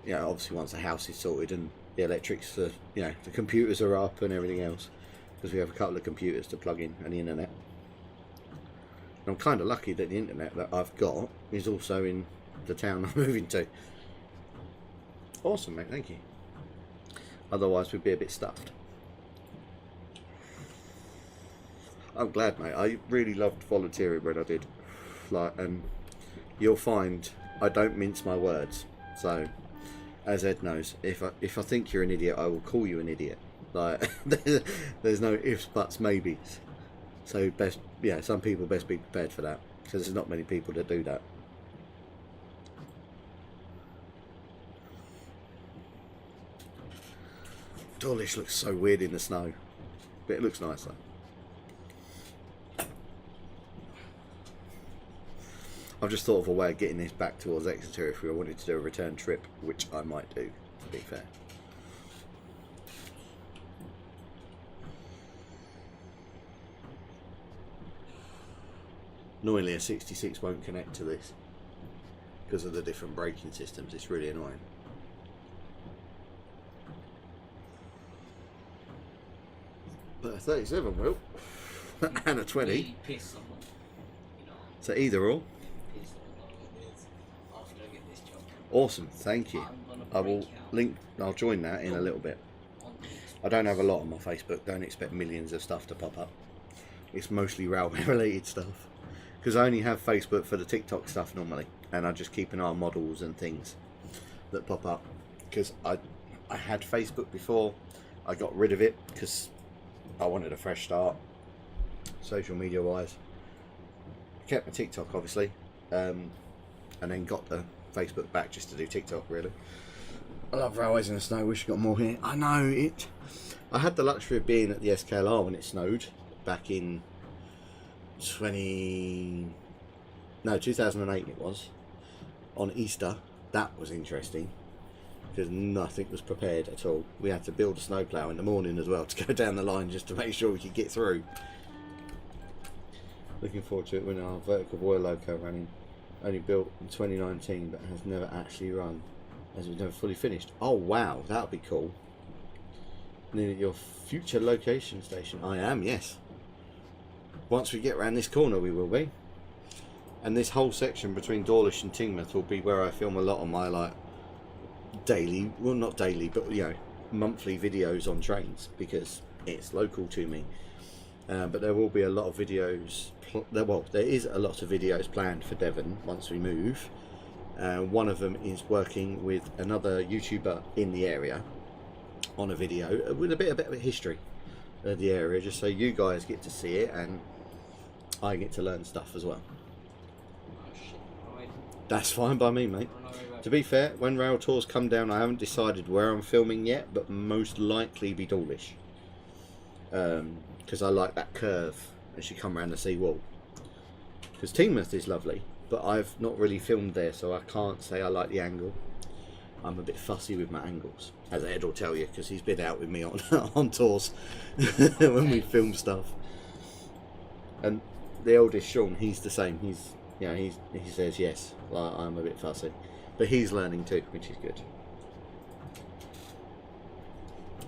Yeah, obviously once the house is sorted and the electrics, you know, the computers are up and everything else. Because we have a couple of computers to plug in and the internet. And I'm kind of lucky that the internet that I've got is also in the town I'm moving to. Awesome, mate, thank you. Otherwise we'd be a bit stuffed. I'm glad, mate. I really loved volunteering when I did. Like, and you'll find I don't mince my words. So, as Ed knows, if I think you're an idiot, I will call you an idiot. Like, there's no ifs, buts, maybes. So best, yeah, some people best be prepared for that, because there's not many people that do that. Dawlish looks so weird in the snow, but it looks nice though. I've just thought of a way of getting this back towards Exeter if we wanted to do a return trip, which I might do, to be fair. Annoyingly, a 66 won't connect to this because of the different braking systems. It's really annoying. But a 37 will, and a 20. Really piss on, you know, So either or. piss on this after I get this job. Awesome, thank you. I'm gonna I will break out link. I'll join that in a little bit. on this. I don't have a lot on my Facebook. Don't expect millions of stuff to pop up. It's mostly railway related stuff. Because I only have Facebook for the TikTok stuff normally, and I just keep an eye on models and things that pop up. Because I had Facebook before, I got rid of it because I wanted a fresh start, social media wise. Kept my TikTok obviously, and then got the Facebook back just to do TikTok really. I love railways in the snow. Wish I got more here. I know it. I had the luxury of being at the SKLR when it snowed back in 2008 it was, on Easter. That was interesting because nothing was prepared at all. We had to build a snowplow in the morning as well to go down the line just to make sure we could get through. Looking forward to it when our vertical boiler loco running. Only built in 2019 but has never actually run as it's never fully finished. Oh wow, that would be cool. Near your future location station. I am, yes. Once we get around this corner we will be. And this whole section between Dawlish and Tingmouth will be where I film a lot of my like daily, well not daily, but you know, monthly videos on trains because it's local to me. But there will be a lot of videos, well there is a lot of videos planned for Devon once we move. One of them is working with another YouTuber in the area on a video with a bit of history of the area, just so you guys get to see it and I get to learn stuff as well. Oh shit, alright. That's fine by me, mate. To be fair, when rail tours come down, I haven't decided where I'm filming yet, but most likely be Dawlish. Because I like that curve as you come around the sea wall. Because Tingmouth is lovely, but I've not really filmed there, so I can't say I like the angle. I'm a bit fussy with my angles, as Ed will tell you, because he's been out with me on on tours when we film stuff. And the eldest Sean, he's the same. He's, you know, he says yes. Like, I'm a bit fussy, but he's learning too, which is good.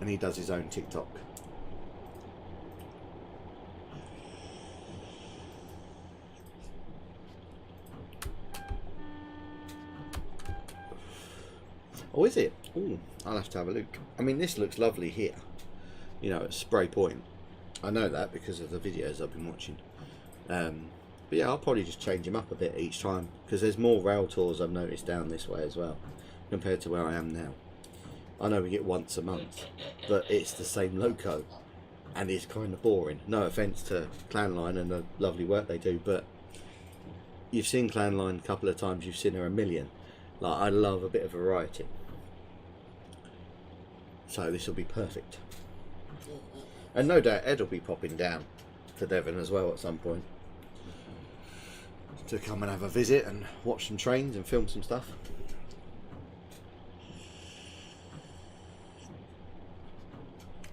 And he does his own TikTok. Oh, is it? Oh, I'll have to have a look. I mean, this looks lovely here. You know, at Spray Point. I know that because of the videos I've been watching. But yeah, I'll probably just change them up a bit each time. Because there's more rail tours I've noticed down this way as well. Compared to where I am now. I know we get once a month. But it's the same loco. and is kind of boring. No offence to Clanline and the lovely work they do, but you've seen Clanline a couple of times, you've seen her a million. Like, I love a bit of variety, so this will be perfect. And no doubt Ed will be popping down to Devon as well at some point to come and have a visit and watch some trains and film some stuff.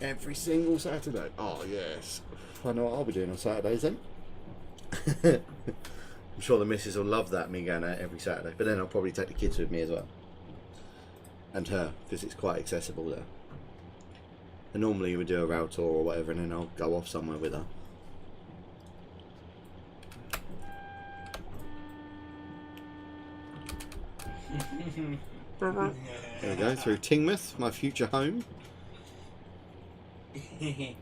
Every single Saturday. Oh yes. I know what I'll be doing on Saturdays then. I'm sure the missus will love that, me going out every Saturday. But then I'll probably take the kids with me as well. And her, because it's quite accessible there. And normally we do a rail tour or whatever, and then I'll go off somewhere with her. There we go, through Tingmouth, my future home. If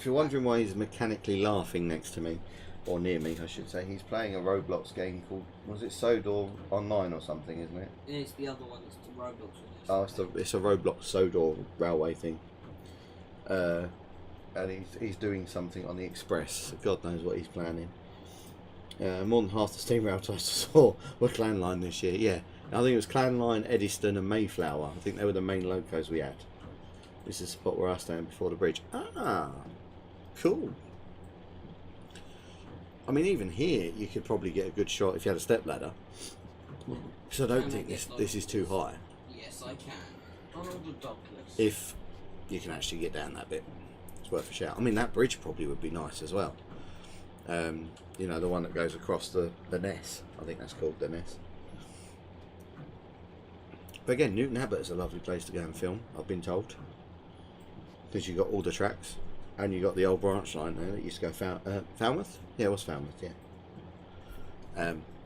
you're wondering why he's mechanically laughing next to me, or near me I should say, he's playing a Roblox game called, was it Sodor Online or something, isn't it? It's the other one, it's the Roblox one. Oh, it's a Roblox Sodor railway thing. And he's doing something on the Express. God knows what he's planning. More than half the steam rail ties I saw were Clanline this year. Yeah, I think it was Clanline, Eddystone and Mayflower. I think they were the main locos we had. This is the spot where I stand before the bridge. Ah, cool. I mean, even here you could probably get a good shot if you had a step ladder. Because I don't think this is too high. Yes, I can. On all the Douglas. If you can actually get down that bit, it's worth a shout. I mean, that bridge probably would be nice as well. You know, the one that goes across the Ness. I think that's called the Ness. But again, Newton Abbot is a lovely place to go and film, I've been told. Because you've got all the tracks, and you've got the old branch line there that used to go Falmouth? Yeah, it was Falmouth, yeah.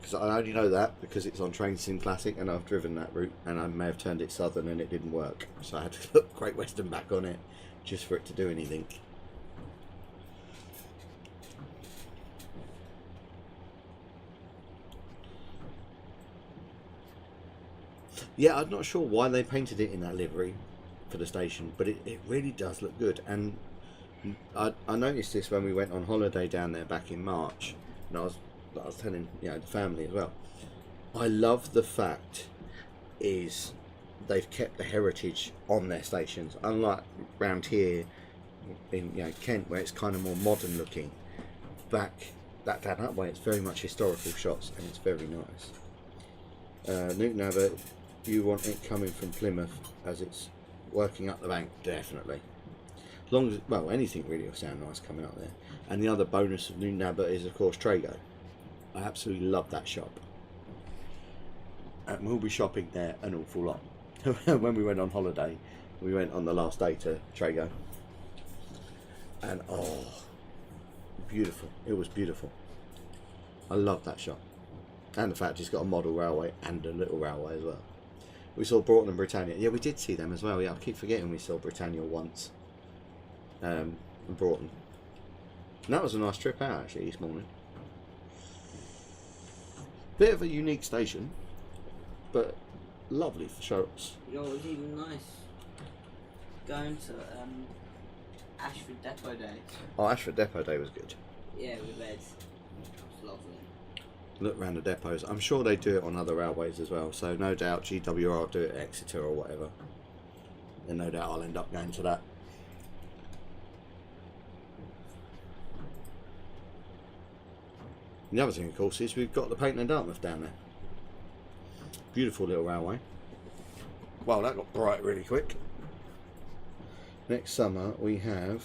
Because I only know that because it's on Train Sim Classic, and I've driven that route, and I may have turned it southern and it didn't work. So I had to put Great Western back on it, just for it to do anything. Yeah, I'm not sure why they painted it in that livery for the station, but it really does look good. And I noticed this when we went on holiday down there back in March, and I was telling the family as well. I love the fact is they've kept the heritage on their stations, unlike round here in Kent where it's kind of more modern looking. Down that way it's very much historical shots, and it's very nice. Newton Abbot, you want it coming from Plymouth as it's working up the bank, definitely. As long as, well, anything really will sound nice coming up there. And the other bonus of Newton Abbot is of course Trago. I absolutely love that shop. And we'll be shopping there an awful lot. When we went on holiday, we went on the last day to Trago. And oh, beautiful. It was beautiful. I love that shop. And the fact it's got a model railway and a little railway as well. We saw Broughton and Britannia. Yeah, we did see them as well. Yeah, I keep forgetting we saw Britannia once. And Broughton. And that was a nice trip out actually this morning. Bit of a unique station, but lovely for shows. You know what was even nice? Going to Ashford Depot Day. Oh, Ashford Depot Day was good. Yeah, with Ed. It was lovely. Look round the depots. I'm sure they do it on other railways as well, so no doubt GWR will do it at Exeter or whatever. And no doubt I'll end up going to that. And the other thing, of course, is we've got the Peyton and Dartmouth down there. Beautiful little railway. Well, that got bright really quick. Next summer we have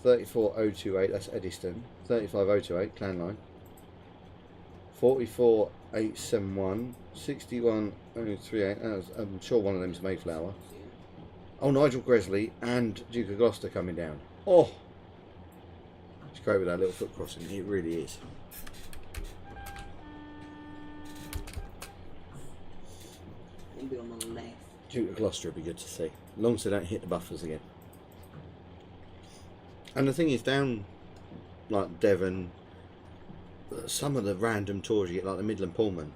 34028, that's Eddystone. 35028, Clanline. 44871, 61038, I'm sure one of them is Mayflower. Oh, Nigel Gresley and Duke of Gloucester coming down. Oh, it's great with that little foot crossing, it really is. Maybe on the left. Duke of Gloucester would be good to see, as long as they don't hit the buffers again. And the thing is, down like Devon, some of the random tours you get, like the Midland Pullman,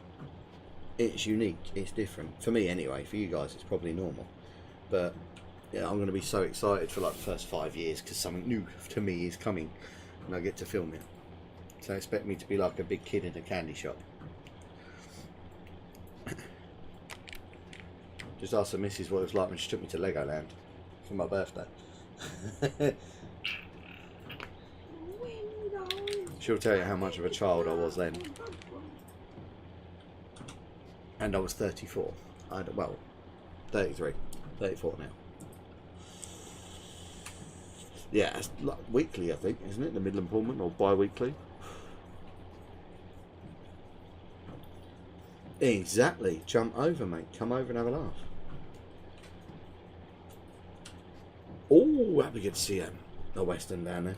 it's unique, it's different. For me anyway, for you guys it's probably normal. But yeah, I'm going to be so excited for like the first 5 years because something new to me is coming and I get to film it. So expect me to be like a big kid in a candy shop. Just ask the missus what it was like when she took me to Legoland for my birthday. She'll tell you how much of a child I was then. And I was 34. Well, 33. 34 now. Yeah, it's like weekly, I think, isn't it? The Midland Pullman, or bi-weekly? Exactly. Jump over, mate. Come over and have a laugh. Oh, that'd be good to see the Western down there.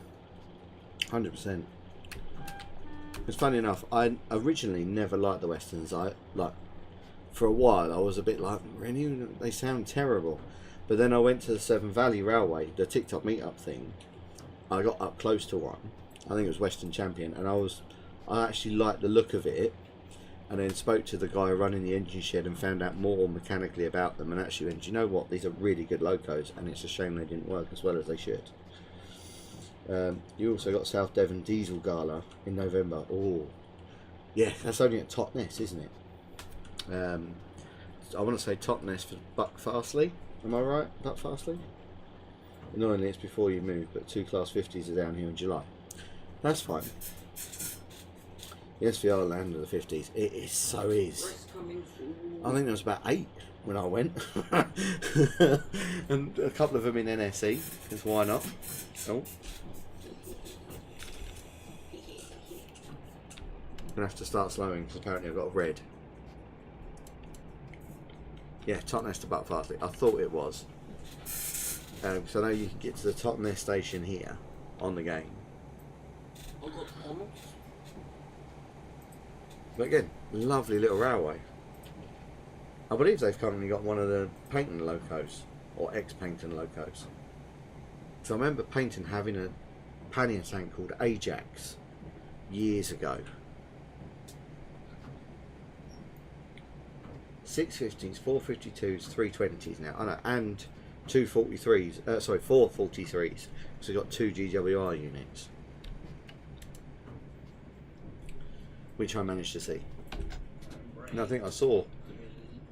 100%. It's funny enough, I originally never liked the Westerns. For a while, I was a bit like, really? They sound terrible. But then I went to the Severn Valley Railway, the TikTok meetup thing. I got up close to one. I think it was Western Champion, and I actually liked the look of it. And then spoke to the guy running the engine shed and found out more mechanically about them, and actually went, do you know what? These are really good locos, and it's a shame they didn't work as well as they should. You also got South Devon Diesel Gala in November. Oh, yeah, that's only at Totnes, isn't it? I want to say Totnes for Buckfastleigh. Am I right? Buckfastleigh? Annoyingly, it's before you move, but 2 Class 50s are down here in July. That's fine. The SVR land of the 50s. It so is. I think there was about 8 when I went. And a couple of them in NSE, because why not? Oh. I'm going to have to start slowing, because apparently I've got red. Yeah, Totnes to Buckfastleigh. I thought it was. So I know you can get to the Totnes station here on the game. But again, lovely little railway. I believe they've currently got one of the Paignton locos, or ex-Paignton locos. So I remember Paignton having a pannier tank called Ajax years ago. 650s, 452s, 320s now. I know, and 243s. Sorry, 443s. So you've got 2 GWR units, which I managed to see. And I think I saw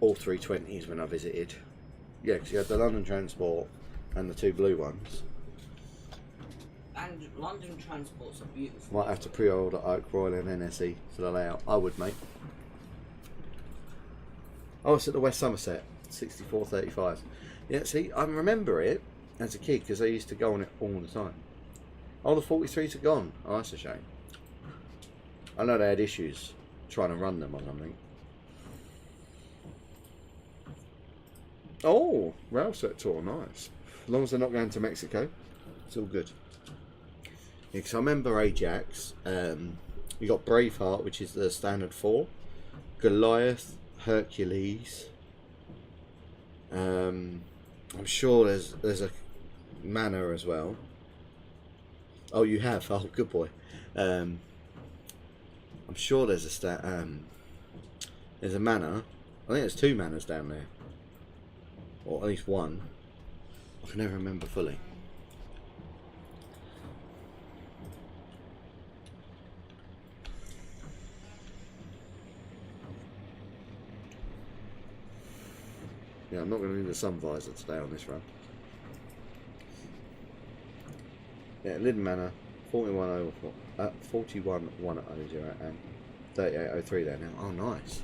all 320s when I visited. Yeah, because you had the London Transport and the 2 blue ones. And London Transports are beautiful. Might have to pre-order Oak Royal and NSE for the layout. I would, mate. Oh, it's at the West Somerset, 6435. Yeah, see, I remember it as a kid because I used to go on it all the time. Oh, the 43s are gone. Oh, that's a shame. I know they had issues trying to run them or something. Oh, rail set tour, nice. As long as they're not going to Mexico, it's all good. Yeah, because I remember Ajax. You got Braveheart, which is the standard 4. Goliath, Hercules. I'm sure there's a Manor as well. Oh, you have. Oh, good boy. I'm sure there's a Manor. I think there's 2 Manors down there, or at least one. I can never remember fully. Yeah, I'm not going to do the sun visor today on this run. Yeah, Lyddon Manor, 41100 and 3803 there now. Oh, nice.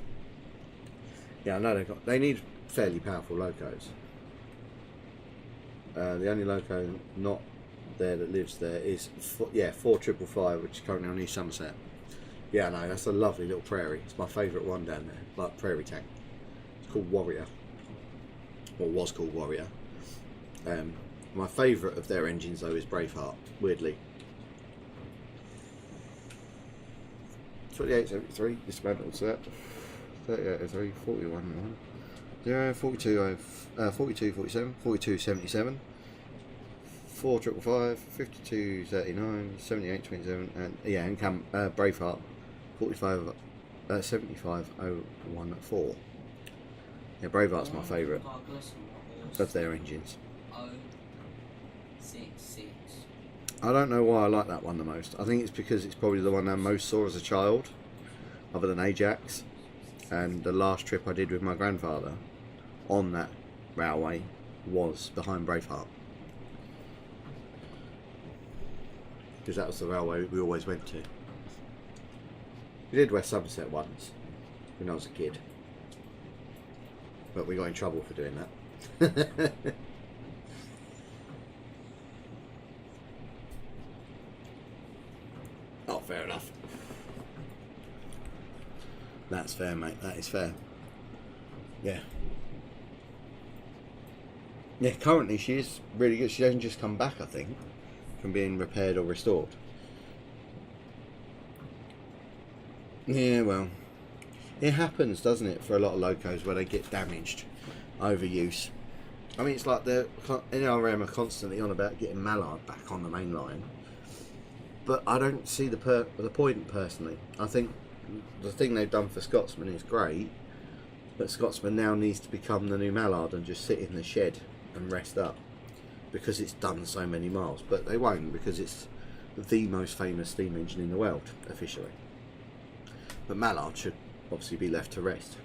Yeah, I know they need fairly powerful locos. The only loco not there that lives there is 4555, which is currently on East Somerset. Yeah, no, that's a lovely little prairie. It's my favourite one down there, like prairie tank. It's called Warrior. Or was called Warrior. My favourite of their engines though is Braveheart, weirdly. 2873, dismantle set. 3803, 41, 0, 42, 42, 47, 42, 77, 4555, 52, 39, 78, 27, and yeah, and Braveheart, 45, 75, 014. Yeah, Braveheart's my favourite of their engines. 066. I don't know why I like that one the most. I think it's because it's probably the one I most saw as a child, other than Ajax. And the last trip I did with my grandfather on that railway was behind Braveheart. Because that was the railway we always went to. We did West Somerset once when I was a kid. But we got in trouble for doing that. Oh, fair enough. That's fair, mate. That is fair. Yeah. Yeah, currently she is really good. She hasn't just come back, I think, from being repaired or restored. Yeah, well, it happens, doesn't it, for a lot of locos where they get damaged, overuse. I mean, it's like the NRM are constantly on about getting Mallard back on the main line, but I don't see the point personally. I think the thing they've done for Scotsman is great, but Scotsman now needs to become the new Mallard and just sit in the shed and rest up because it's done so many miles. But they won't, because it's the most famous steam engine in the world officially. But Mallard should obviously be left to rest.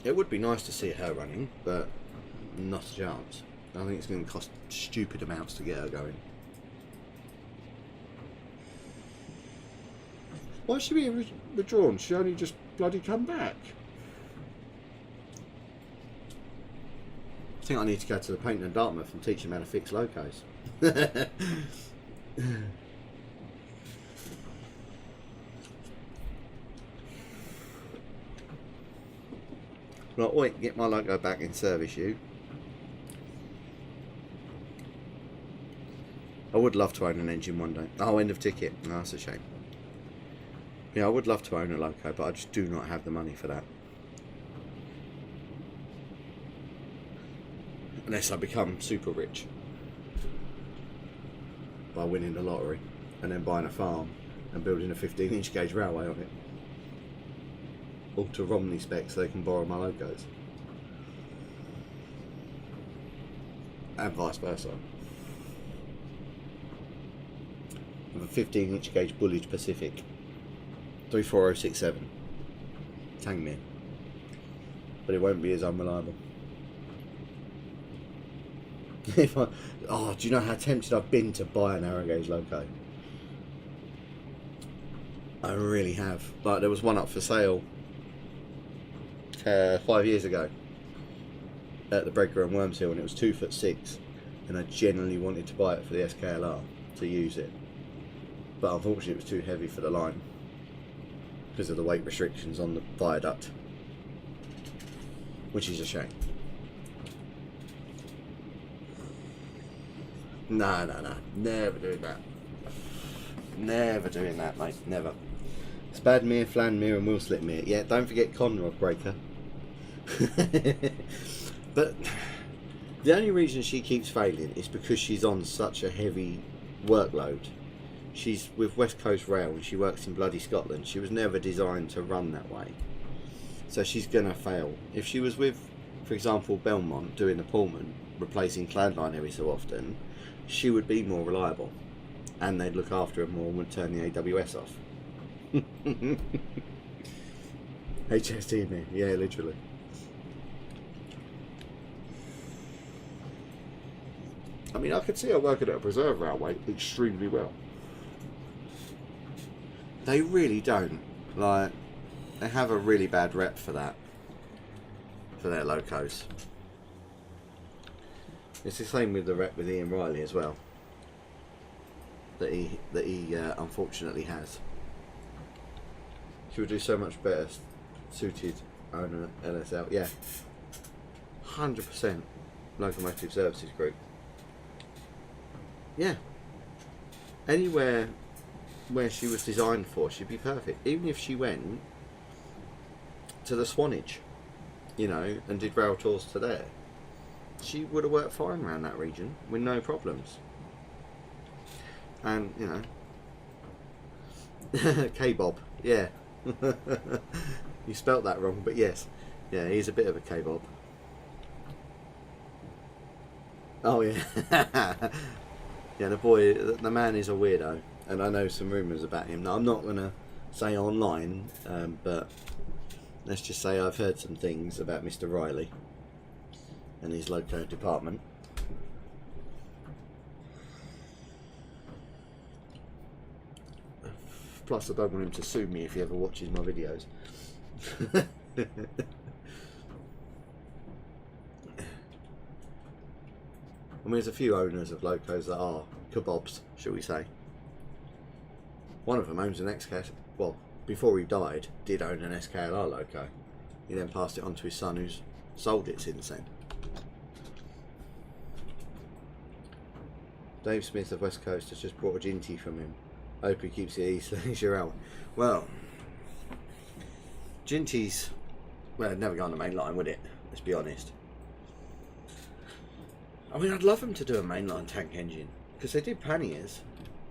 It would be nice to see her running, but not a chance. I think it's going to cost stupid amounts to get her going. Why is she being withdrawn? She only just bloody come back. I think I need to go to the painter in Dartmouth and teach him how to fix locos. Right, wait, get my loco back in service, you. I would love to own an engine one day. Oh, end of ticket. No, that's a shame. Yeah, I would love to own a loco, but I just do not have the money for that. Unless I become super rich by winning the lottery and then buying a farm and building a 15-inch gauge railway on it. All to Romney specs so they can borrow my locos. And vice versa. With a 15-inch gauge Bullage Pacific 34067 Tangmere. But it won't be as unreliable. Do you know how tempted I've been to buy a narrow gauge loco? I really have. Like, there was one up for sale 5 years ago at the Breaker and Wormshill, and it was 2'6", and I genuinely wanted to buy it for the SKLR to use it, but unfortunately it was too heavy for the line because of the weight restrictions on the viaduct, which is a shame. No, never doing that. Never doing that, mate. Never. Spadmere, Flanmere and Willslipmere. Yeah, don't forget Conrod Breaker. But the only reason she keeps failing is because she's on such a heavy workload. She's with West Coast Rail and she works in bloody Scotland. She was never designed to run that way, so she's gonna fail. If she was with, for example, Belmont doing the Pullman, replacing Cladline every so often, she would be more reliable and they'd look after her more and would turn the AWS off. HST me, yeah, literally. I mean, I could see her working at a preserve railway extremely well. They really don't. Like, they have a really bad rep for that, for their locos. It's the same with the rep with Ian Riley as well, that he unfortunately has. She would do so much better suited owner LSL. Yeah, 100% Locomotive Services Group. Yeah, anywhere where she was designed for, she'd be perfect. Even if she went to the Swanage, you know, and did rail tours to there, she would have worked fine around that region with no problems. And, you know, K-Bob, yeah. You spelt that wrong, but yes. Yeah, he's a bit of a K-Bob. Oh yeah. Yeah, the man is a weirdo, and I know some rumours about him. Now, I'm not gonna say online, but let's just say I've heard some things about Mr. Riley and his loco department. Plus, I don't want him to sue me if he ever watches my videos. I mean, there's a few owners of locos that are kebabs, shall we say. One of them owns an SKLR. Well, before he died, did own an SKLR loco. He then passed it on to his son, who's sold it since then. Dave Smith of West Coast has just brought a Ginty from him. Hope he keeps it easy. Well, Ginty's, well, it'd never go on the main line, would it? Let's be honest. I mean, I'd love them to do a mainline tank engine because they do panniers,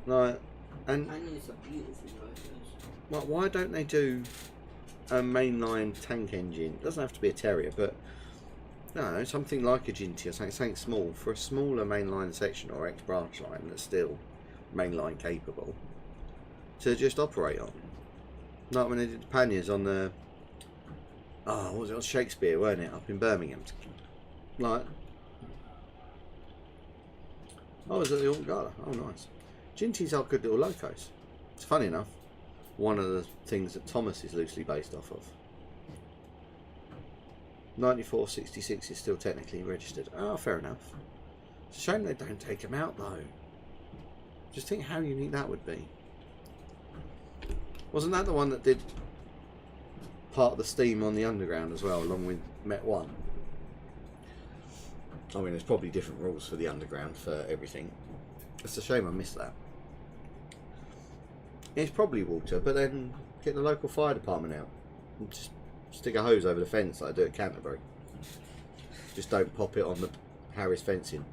like, and Panniers are beautiful locos. like, why don't they do a mainline tank engine? It doesn't have to be a Terrier, but no, something like a Ginty or something small for a smaller mainline section or X branch line that's still mainline capable to just operate on. Like when they did the panniers on the, what was it, on Shakespeare, weren't it, up in Birmingham? Like, oh, was it the Alt Gala? Oh, nice. Ginties are good little locos. It's funny enough, one of the things that Thomas is loosely based off of. 9466 is still technically registered. Oh, fair enough. It's a shame they don't take them out though. Just think how unique that would be. Wasn't that the one that did part of the steam on the underground as well, along with Met 1? I mean, there's probably different rules for the underground for everything. It's a shame I missed that. It's probably water, but then get the local fire department out and just stick a hose over the fence like I do at Canterbury. Just don't pop it on the Harris fencing.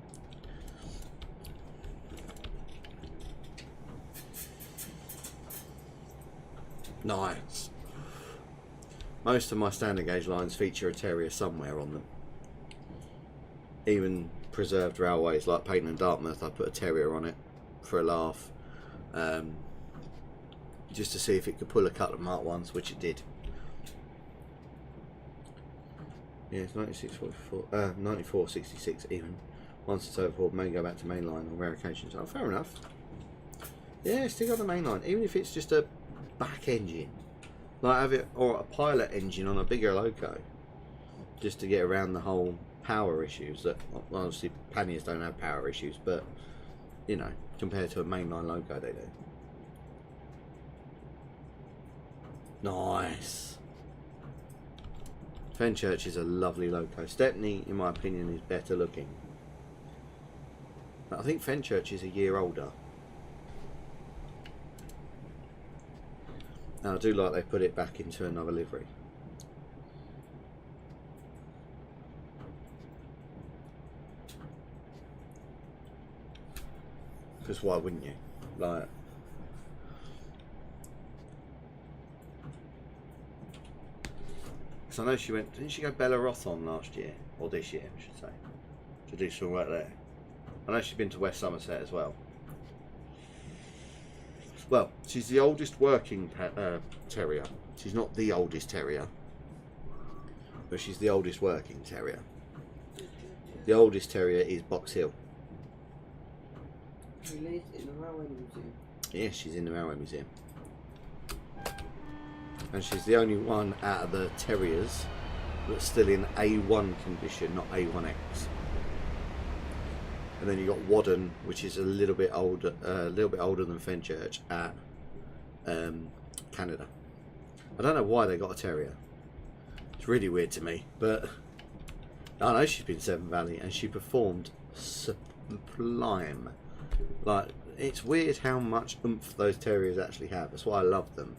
Nice. Most of my standard gauge lines feature a Terrier somewhere on them. Even preserved railways like Payton and Dartmouth, I put a Terrier on it for a laugh, just to see if it could pull a couple of Mark 1s, which it did. Yeah, it's 9466 even. Once it's overhauled, may go back to mainline on rare occasions. Oh, fair enough. Yeah, stick on the mainline, even if it's just a back engine, like have it, or a pilot engine on a bigger loco, just to get around the whole power issues that, well, obviously panniers don't have power issues, but you know, compared to a mainline loco they do. Nice. Fenchurch is a lovely loco. Stepney, in my opinion, is better looking. But I think Fenchurch is a year older. And I do like they put it back into another livery. Because why wouldn't you? Like, because I know she went, didn't she go Bellerothon last year? Or this year, I should say. To do some work there. I know she's been to West Somerset as well. Well, she's the oldest working terrier. She's not the oldest terrier. But she's the oldest working terrier. The oldest terrier is Box Hill. She lives in the Railway Museum. Yes, she's in the Railway Museum. And she's the only one out of the terriers that's still in A1 condition, not A1X. And then you got Wadden, which is a little bit older than Fenchurch at Canada. I don't know why they got a terrier. It's really weird to me, but I know she's been Severn Valley and she performed sublime. Like, it's weird how much oomph those terriers actually have. That's why I love them.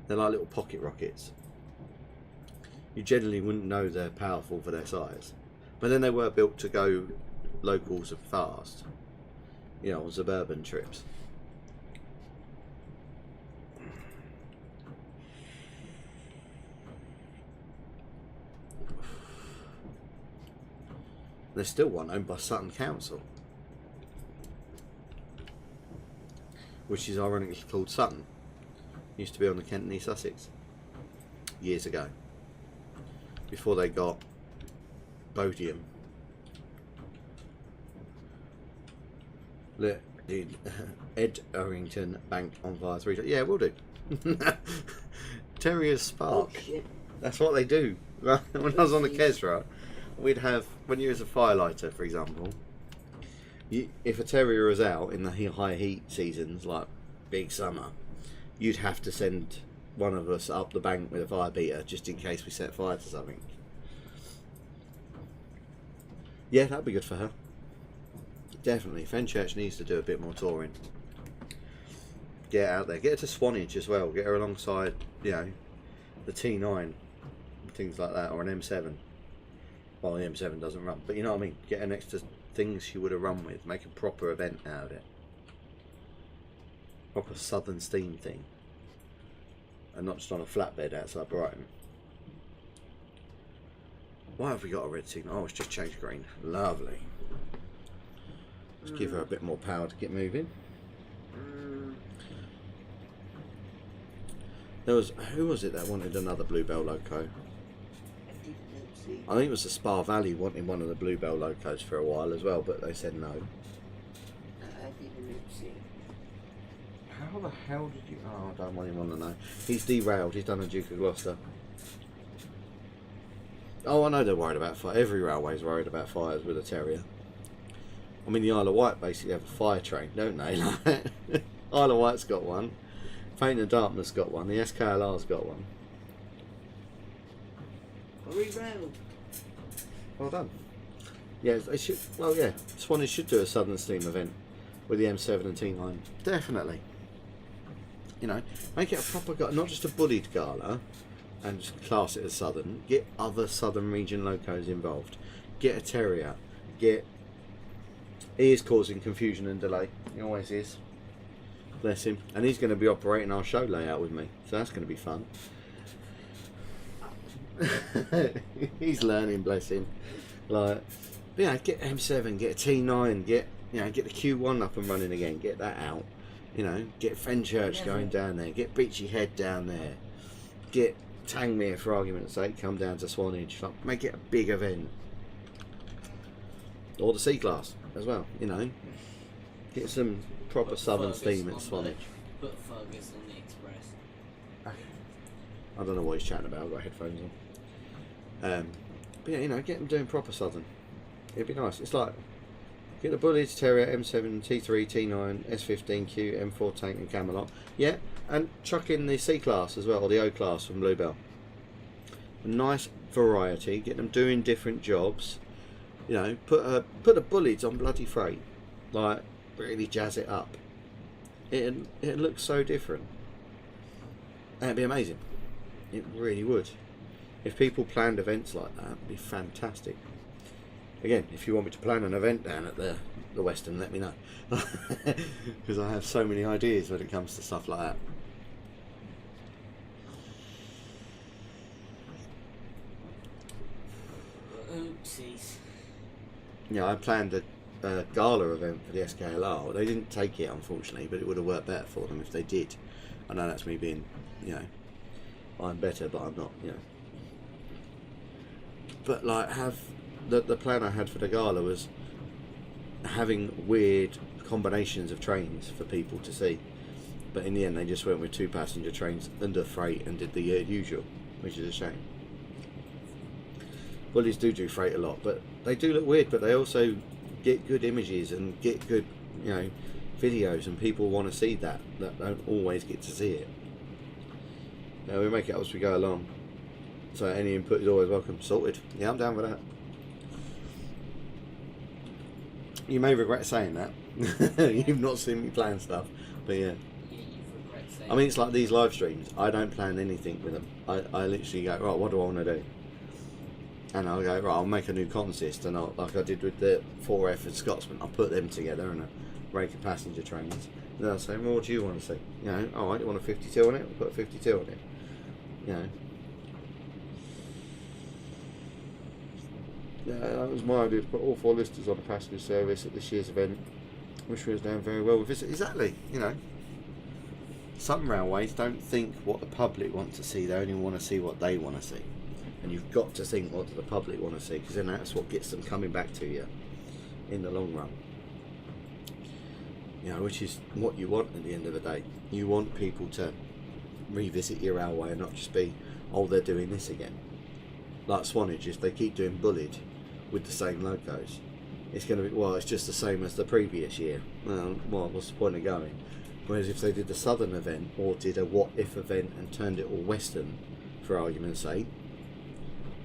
They're like little pocket rockets. You generally wouldn't know they're powerful for their size, but then they were built to go locals and fast, you know, on suburban trips. There's still one owned by Sutton Council, which is ironically called Sutton. Used to be on the Kent and East Sussex years ago, before they got Bodiam. Look, dude, Ed Errington Bank on fire 3. Yeah, we'll do. Terrier Spark. Oh shit. That's what they do. When I was on the Kesra, we'd have, when you was a firelighter, for example, if a terrier was out in the high heat seasons, like big summer, you'd have to send one of us up the bank with a fire beater just in case we set fire to something. Yeah, that'd be good for her. Definitely. Fenchurch needs to do a bit more touring. Get out there. Get her to Swanage as well. Get her alongside, you know, the T9. Things like that. Or an M7. Well, the M7 doesn't run. But you know what I mean? Get her next to things she would have run with. Make a proper event out of it. Proper Southern Steam thing. And not just on a flatbed outside Brighton. Why have we got a red signal? Oh, it's just changed green. Lovely. Just give her a bit more power to get moving. There was, who was it that wanted another Bluebell loco? I think it was the Spa Valley wanting one of the Bluebell locos for a while as well, but they said no. How the hell did you... Oh, I don't even want to know. He's derailed. He's done a Duke of Gloucester. Oh, I know they're worried about fire. Every railway's worried about fires with a terrier. I mean, the Isle of Wight basically have a fire train, don't they? Isle of Wight's got one. Fane and Dartmouth's got one. The SKLR's got one. Re-railed. Well done. Yeah, they should. Well, yeah, Swanage should do a Southern Steam event with the M7 and T9. Definitely. You know, make it a proper, not just a bullied gala, and just class it as Southern. Get other Southern region locos involved. Get a terrier. Get. He is causing confusion and delay. He always is. Bless him. And he's going to be operating our show layout with me, so that's going to be fun. He's learning, bless him. Like, yeah, get M7, get a T9, get the Q1 up and running again, get that out. You know, get Fenchurch going down there, get Beachy Head down there, get Tangmere, for argument's sake, come down to Swanage. Like, make it a big event. Or the C-Class as well, you know. Get some proper Southern Steam at Swanage. Put Fergus on the Express. I don't know what he's chatting about. I've got headphones on. But yeah, you know, get them doing proper Southern. It'd be nice. It's like, get the Bullies, Terrier, M7, T3, T9, S15Q, M4 Tank and Camelot. Yeah, and chuck in the C-Class as well, or the O-Class from Bluebell. A nice variety. Get them doing different jobs. You know, put the Bullies on bloody freight. Like, really jazz it up. It looks so different. And it'd be amazing. It really would. If people planned events like that, it'd be fantastic. Again, if you want me to plan an event down at the Western, let me know. Because I have so many ideas when it comes to stuff like that. Oopsies. Yeah, I planned a gala event for the SKLR. They didn't take it, unfortunately, but it would have worked better for them if they did. I know that's me being, you know, I'm better, but I'm not, you know. But like, have the plan I had for the gala was having weird combinations of trains for people to see. But in the end, they just went with 2 passenger trains and a freight and did the usual, which is a shame. Bullies do freight a lot, but they do look weird. But they also get good images and get good, you know, videos, and people want to see that don't always get to see it. Now we make it up as we go along. So any input is always welcome. Sorted. Yeah, I'm down with that. You may regret saying that. You've not seen me plan stuff, but yeah. I mean, it's like these live streams. I don't plan anything with them. I literally go, right, what do I want to do? And I'll go, right, I'll make a new consist, and like I did with the 4F and Scotsman, I'll put them together in a rake of passenger trains. Then I'll say, well, what do you want to see? You know, oh, I want a 52 on it, we'll put a 52 on it. You know. Yeah, that was my idea to put all 4 listers on a passenger service at this year's event, which was doing very well with it. Exactly, you know. Some railways don't think what the public want to see, they only want to see what they want to see. And you've got to think what the public want to see, because then that's what gets them coming back to you in the long run. You know, which is what you want at the end of the day. You want people to revisit your railway and not just be, oh, they're doing this again. Like Swanage, if they keep doing Bullied with the same logos, it's going to be, well, it's just the same as the previous year. Well, what's the point of going? Whereas if they did the Southern event, or did a what if event and turned it all Western, for argument's sake,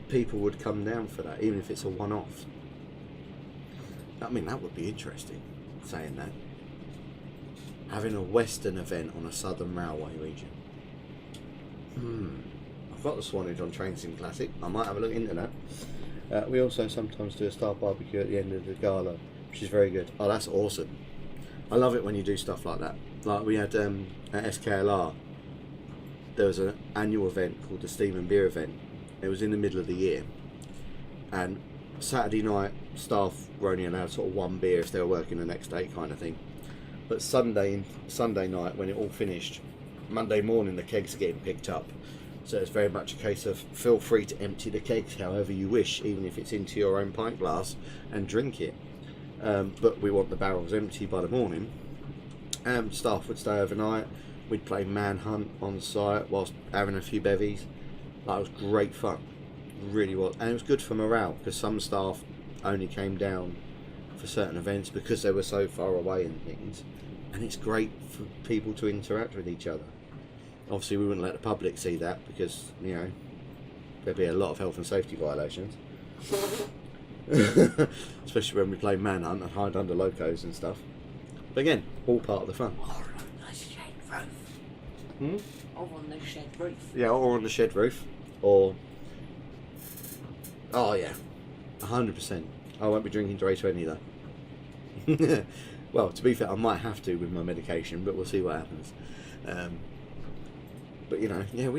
people would come down for that, even if it's a one-off. I mean, that would be interesting, saying that. Having a Western event on a Southern railway region. I've got the Swanage on Train Sim Classic. I might have a look into that. We also sometimes do a staff barbecue at the end of the gala, which is very good. Oh, that's awesome. I love it when you do stuff like that. Like we had at SKLR, there was an annual event called the Steam and Beer event. It was in the middle of the year, and Saturday night staff were only allowed sort of 1 beer if they were working the next day, kind of thing. But Sunday night, when it all finished, Monday morning the kegs are getting picked up. So it's very much a case of feel free to empty the kegs however you wish, even if it's into your own pint glass, and drink it. But we want the barrels empty by the morning. Staff would stay overnight. We'd play Manhunt on site whilst having a few bevies. That was great fun, it really was. And it was good for morale, because some staff only came down for certain events because they were so far away and things. And it's great for people to interact with each other. Obviously we wouldn't let the public see that, because, you know, there'd be a lot of health and safety violations. Especially when we play Manhunt and hide under locos and stuff. But again, all part of the fun. Or on the shed roof. Or on the shed roof. Yeah, or on the shed roof. Or... oh yeah, 100%. I won't be drinking Dray 20 though. Well, to be fair, I might have to with my medication, but we'll see what happens. But you know, yeah,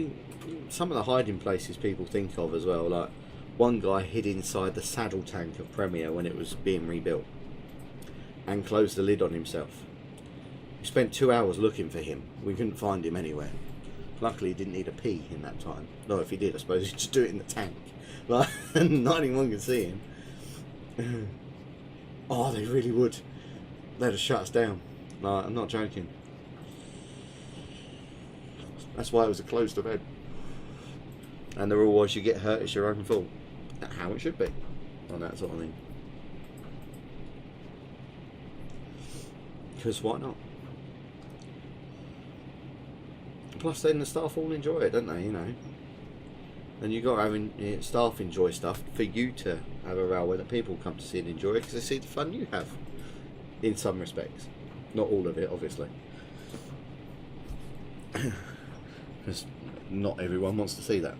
some of the hiding places people think of as well, like one guy hid inside the saddle tank of Premier when it was being rebuilt and closed the lid on himself. We spent 2 hours looking for him. We couldn't find him anywhere. Luckily he didn't need a pee in that time. No, if he did, I suppose he'd just do it in the tank. Like, not anyone could see him. Oh, they really would. They'd have shut us down. No, I'm not joking. That's why it was a closed event. And they're always, you get hurt, it's your own fault. That's how it should be. On that sort of thing. Because why not? Plus then the staff all enjoy it, don't they, you know? And you got to have staff enjoy stuff for you to have a railway that people come to see and enjoy it, because they see the fun you have. In some respects. Not all of it, obviously. Because not everyone wants to see that.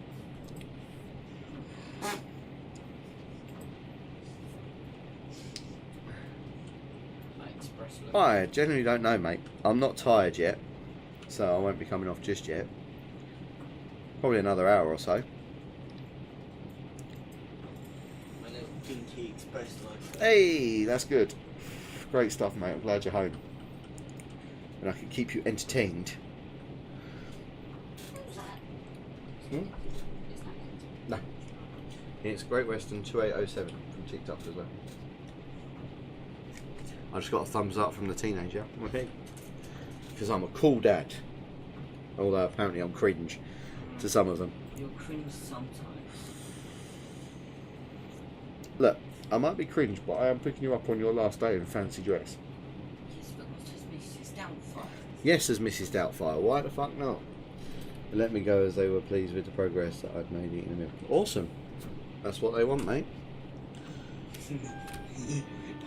I generally don't know, mate. I'm not tired yet, so I won't be coming off just yet. Probably another hour or so. My little dinky express life. Hey, that's good. Great stuff, mate. I'm glad you're home. And I can keep you entertained. What was that? Hmm? Is that it? No. It's Great Western 2807 from TikTok as well. I just got a thumbs up from the teenager. Okay. Because I'm a cool dad. Although apparently I'm cringe to some of them. You're cringe sometimes. Look, I might be cringe, but I am picking you up on your last day in a fancy dress. Yes, but not as Mrs. Doubtfire. Yes, as Mrs. Doubtfire. Why the fuck not? Let me go as they were pleased with the progress that I'd made eating the milk. Awesome. That's what they want, mate.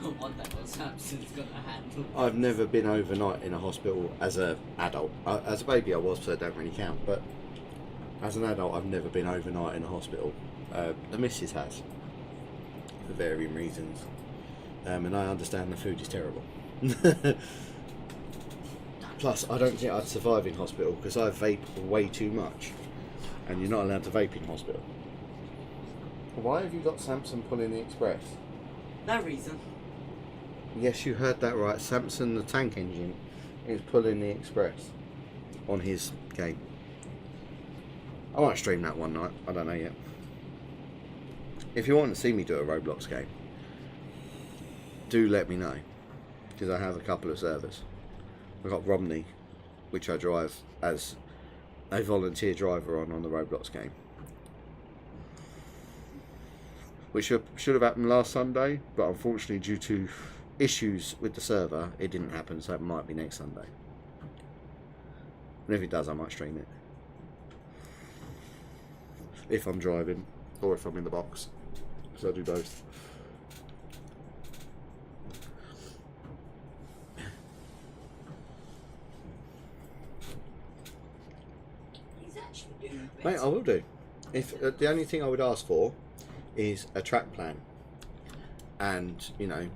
Not one that was Samson's gonna handle. I've never been overnight in a hospital as an adult. As a baby I was, so it don't really count. But as an adult, I've never been overnight in a hospital. The missus has, for varying reasons. And I understand the food is terrible. Plus, I don't think I'd survive in hospital because I vape way too much. And you're not allowed to vape in hospital. Why have you got Samson pulling the Express? No reason. Yes, you heard that right. Samson, the tank engine, is pulling the Express on his game. I might stream that one night. I don't know yet. If you want to see me do a Roblox game, do let me know, because I have a couple of servers. I've got Romney, which I drive as a volunteer driver on the Roblox game, which should have happened last Sunday, but unfortunately due to issues with the server it didn't happen, so it might be next Sunday. And if it does, I might stream it if I'm driving or if I'm in the box, so I do both. He's actually doing Mate, better. I will do. If the only thing I would ask for is a track plan, and you know,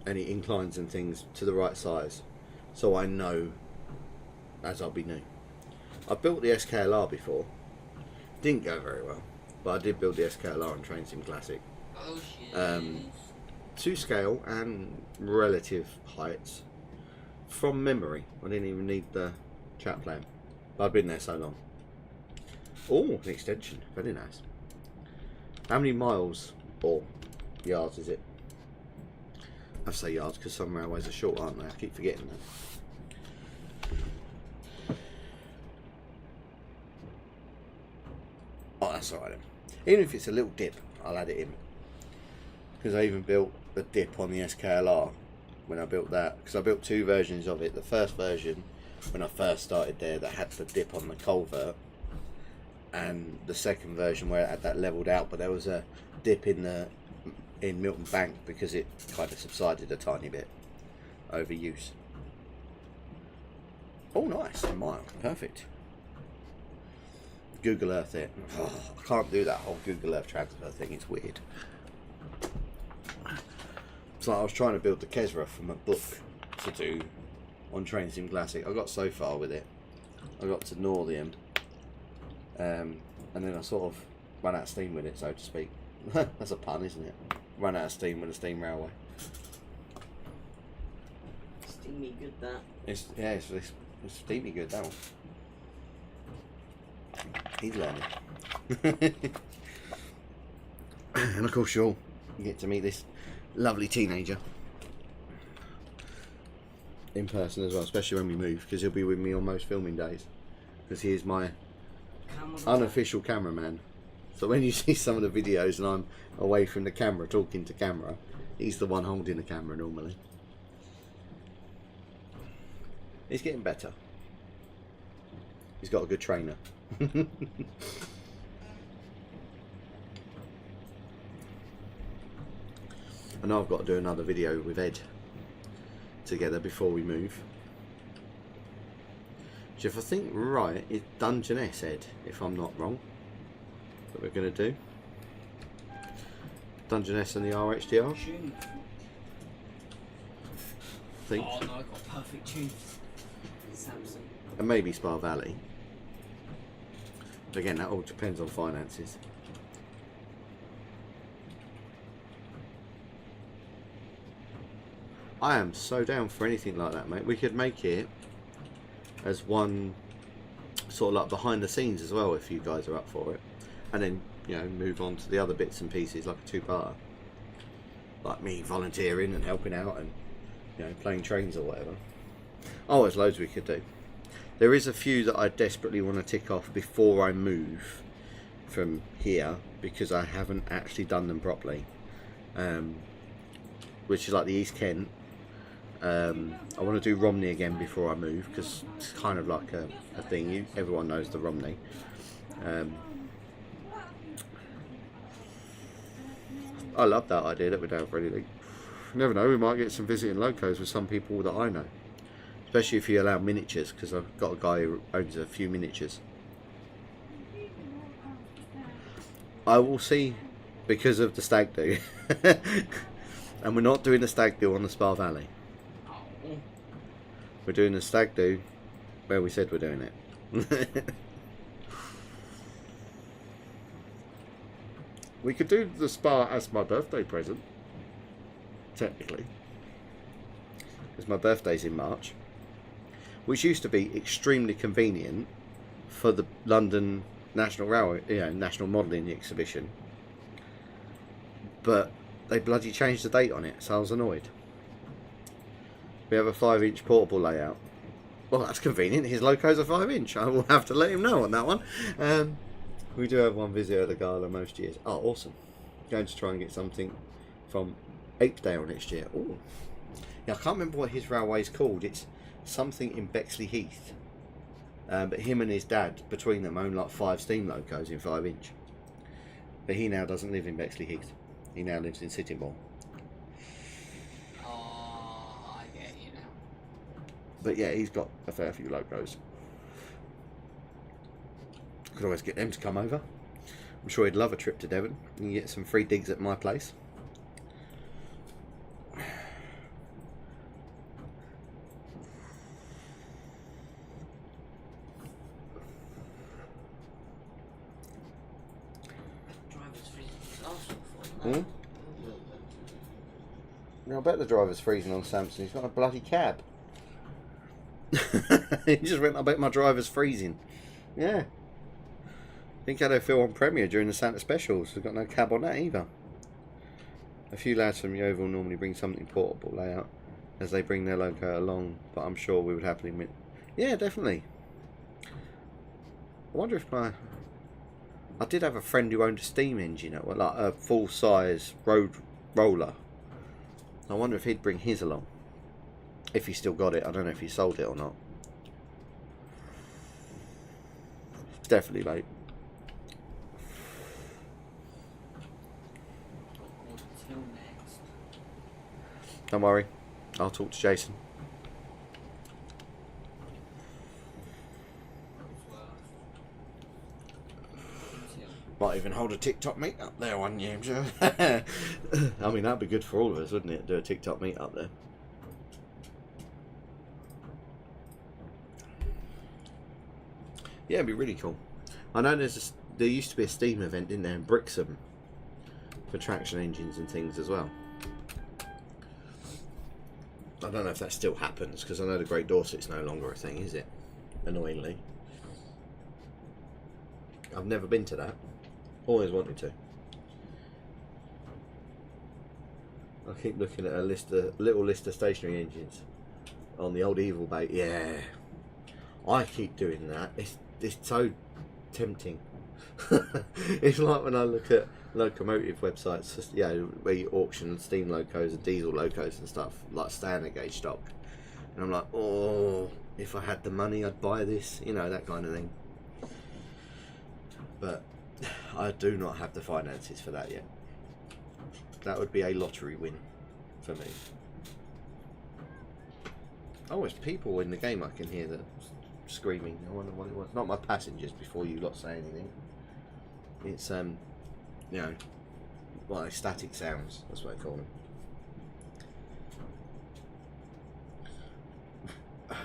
any inclines and things to the right size, so I know as I'll be new. I've built the SKLR before. Didn't go very well, but I did build the SKLR on Train Sim Classic. Oh shit. To scale and relative heights from memory. I didn't even need the track plan. But I've been there so long. Oh, an extension. Very nice. How many miles or yards is it? I say yards because some railways are short, aren't they? I keep forgetting that. Oh, that's alright then. Even if it's a little dip, I'll add it in. Because I even built the dip on the SKLR when I built that. Because I built two versions of it. The first version, when I first started there, that had the dip on the culvert. And the second version where it had that levelled out, but there was a dip in Milton Bank because it kind of subsided a tiny bit over use. Oh, nice. A mile. Perfect. Google Earth it. Oh, I can't do that whole Google Earth transfer thing. It's weird. It's like I was trying to build the Kesra from a book to do on Train Sim Classic. I got so far with it. I got to Northium. And then I sort of ran out of steam with it, so to speak. That's a pun, isn't it? Run out of steam with a steam railway. Steamy good that. It's steamy good, that one. He's learning. And of course you get to meet this lovely teenager in person as well, especially when we move, because he'll be with me on most filming days, because he is my unofficial cameraman. So when you see some of the videos and I'm away from the camera talking to camera, he's the one holding the camera normally. He's getting better. He's got a good trainer. I know I've got to do another video with Ed together before we move. Which, if I think right, is Dungeness, Ed, if I'm not wrong, that we're going to do. Dungeness and the RHDR, Tune. I think. Oh no, I got a perfect tune. Samson. And maybe Spa Valley. But again, that all depends on finances. I am so down for anything like that, mate. We could make it as one sort of like behind the scenes as well, if you guys are up for it, and then, you know, move on to the other bits and pieces, like a two-parter, like me volunteering and helping out and, you know, playing trains or whatever. Oh, there's loads we could do. There is a few that I desperately want to tick off before I move from here, because I haven't actually done them properly, which is like the East Kent. I want to do Romney again before I move, because it's kind of like a thing. Everyone knows the Romney. I love that idea that we're down for anything. You never know, we might get some visiting locos with some people that I know. Especially if you allow miniatures, because I've got a guy who owns a few miniatures. I will see, because of the stag do. And we're not doing the stag do on the Spa Valley. We're doing the stag do where we said we're doing it. We could do the Spa as my birthday present, technically, because my birthday's in March, which used to be extremely convenient for the London National Railway, National Modelling Exhibition. But they bloody changed the date on it, so I was annoyed. We have a 5-inch portable layout. Well, that's convenient. His loco's a 5-inch. I will have to let him know on that one. We do have one visitor at the gala most years. Oh, awesome. Going to try and get something from Apedale next year. Oh, yeah, I can't remember what his railway's called. It's something in Bexley Heath. But him and his dad, between them, own like 5 steam locos in 5-inch. But he now doesn't live in Bexley Heath. He now lives in Sittingbourne. Oh, I get you now. But yeah, he's got a fair few locos. Could always get them to come over. I'm sure he'd love a trip to Devon. You can get some free digs at my place. Driver's freezing Arsenal for Hmm? I bet the driver's freezing on Samson. He's got a bloody cab. He just went, I bet my driver's freezing. Yeah. Think how they feel on Premier during the Santa specials. We've got no cab on that either. A few lads from Yeovil normally bring something portable layout as they bring their loco along, but I'm sure we would happily admit. Yeah, definitely. I wonder if I did have a friend who owned a steam engine, like a full-size road roller. I wonder if he'd bring his along. If he still got it. I don't know if he sold it or not. Definitely, mate. Until next. Don't worry. I'll talk to Jason. Might even hold a TikTok meetup there one year. I mean, that'd be good for all of us, wouldn't it? Do a TikTok meetup there. Yeah, it'd be really cool. I know there used to be a Steam event, didn't there, in Brixham for traction engines and things as well. I don't know if that still happens, because I know the Great Dorset's no longer a thing, is it? Annoyingly. I've never been to that. Always wanted to. I keep looking at a little list of stationary engines on the old Evil Bay. Yeah, I keep doing that. It's so tempting. It's like when I look at locomotive websites, just, where you auction steam locos and diesel locos and stuff, like standard gauge stock, and I'm like, oh, if I had the money, I'd buy this, that kind of thing. But I do not have the finances for that yet. That would be a lottery win for me. Oh, there's people in the game I can hear that screaming. I wonder what it was. Not my passengers before you lot say anything. It's static sounds. That's what I call them.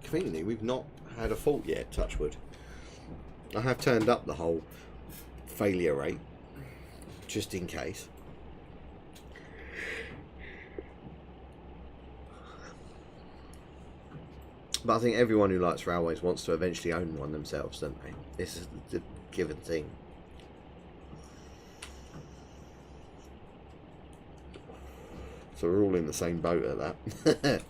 Conveniently, we've not had a fault yet, touch wood. I have turned up the whole failure rate just in case. But I think everyone who likes railways wants to eventually own one themselves, don't they? This is the given thing. So we're all in the same boat at that.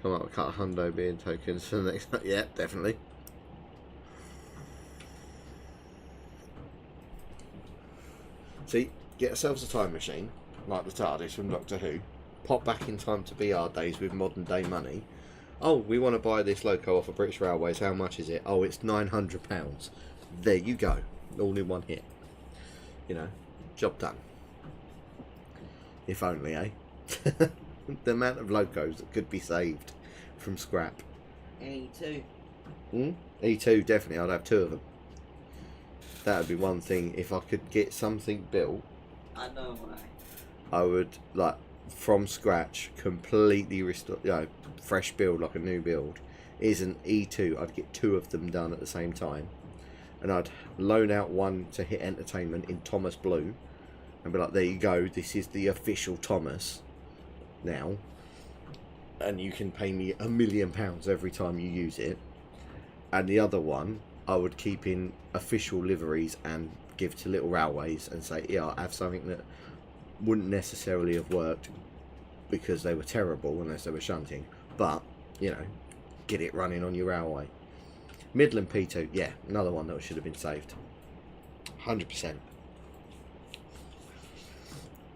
Come up with cut a hundo being tokens for the next. Yeah, definitely. See, get ourselves a time machine, like the TARDIS from Doctor Who, pop back in time to BR days with modern day money. Oh, we want to buy this loco off of British Railways, how much is it? Oh, it's £900. There you go, all in one hit. Job done. If only, eh? The amount of locos that could be saved from scrap. E2. E2, definitely, I'd have 2 of them. That would be one thing. If I could get something built, I know why. I would, from scratch, completely restored, fresh build, like a new build, is an E2. I'd get 2 of them done at the same time, and I'd loan out one to Hit Entertainment in Thomas Blue and be like, there you go, this is the official Thomas now, and you can pay me £1 million every time you use it. And the other one I would keep in official liveries and give to Little Railways and say, yeah, I have something that wouldn't necessarily have worked because they were terrible unless they were shunting, but get it running on your railway. Midland P2, yeah, another one that should have been saved, 100%.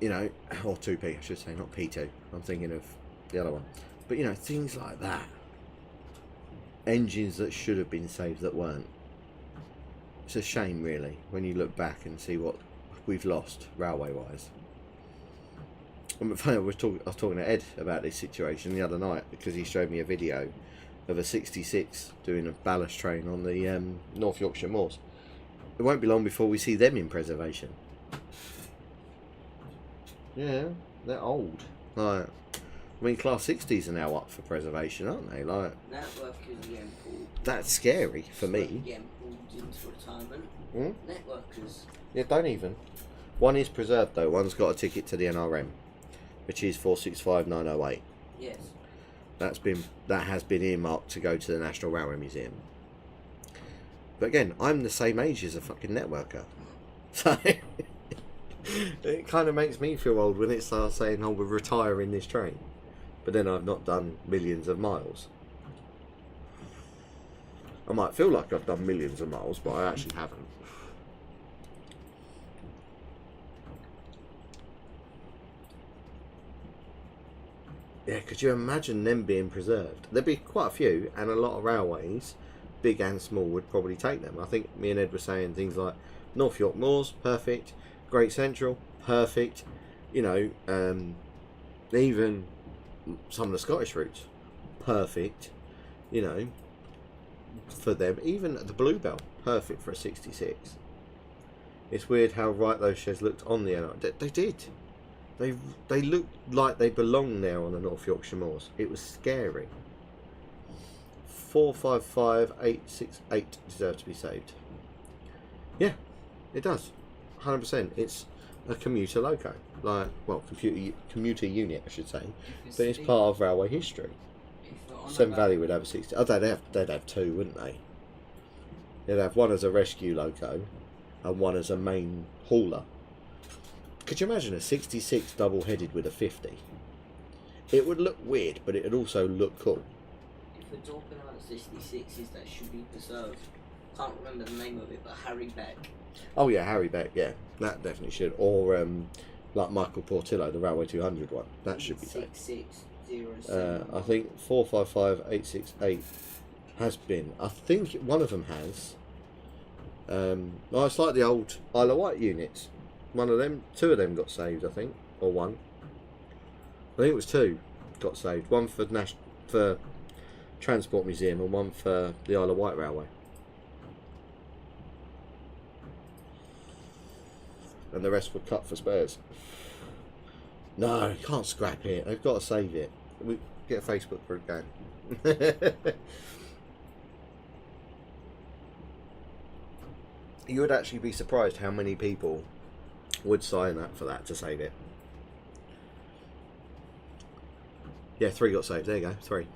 Or 2P I should say, not P2. I'm thinking of the other one. But things like that, engines that should have been saved that weren't. It's a shame really when you look back and see what we've lost railway wise. I was talking to Ed about this situation the other night because he showed me a video of a 66 doing a ballast train on the North Yorkshire Moors. It won't be long before we see them in preservation. Yeah, they're old. Class 60s are now up for preservation, aren't they? Network is getting pulled. That's scary for me. Getting pulled into retirement. Networkers. Yeah, don't even. One is preserved though. One's got a ticket to the NRM, which is 465908. Yes. That has been earmarked to go to the National Railway Museum. But again, I'm the same age as a fucking networker, so it kind of makes me feel old when it starts saying, "Oh, we're retiring this train," but then I've not done millions of miles. I might feel like I've done millions of miles, but I actually haven't. Yeah, could you imagine them being preserved? There'd be quite a few, and a lot of railways, big and small, would probably take them. I think me and Ed were saying things like North York Moors, perfect. Great Central, perfect. Even some of the Scottish routes, perfect. For them. Even the Bluebell, perfect for a 66. It's weird how right those sheds looked on the NRM. They did. They looked like they belonged there on the North Yorkshire Moors. It was scary. 455868 deserves to be saved. Yeah, it does. 100%. It's a commuter loco, commuter unit, I should say. But it's part of railway history. Severn Valley would have a 60. Oh, they'd have 2, wouldn't they? They'd have one as a rescue loco and one as a main hauler. Could you imagine a 66 double-headed with a 50? It would look weird, but it would also look cool. If we're talking about 66s that should be preserved, can't remember the name of it, but Harry Beck. Oh yeah, Harry Beck, yeah. That definitely should. Or like Michael Portillo, the Railway 200 one. That should be saved. 6607. I think 455868 has been. I think one of them has. It's like the old Isle of Wight units. 2 of them got saved, I think, or one. I think it was 2 got saved. One for Transport Museum and one for the Isle of Wight Railway. And the rest were cut for spares. No, you can't scrap it. They've got to save it. We get a Facebook group going. You would actually be surprised how many people would sign up for that to save it. Yeah, 3 got saved. There you go, 3.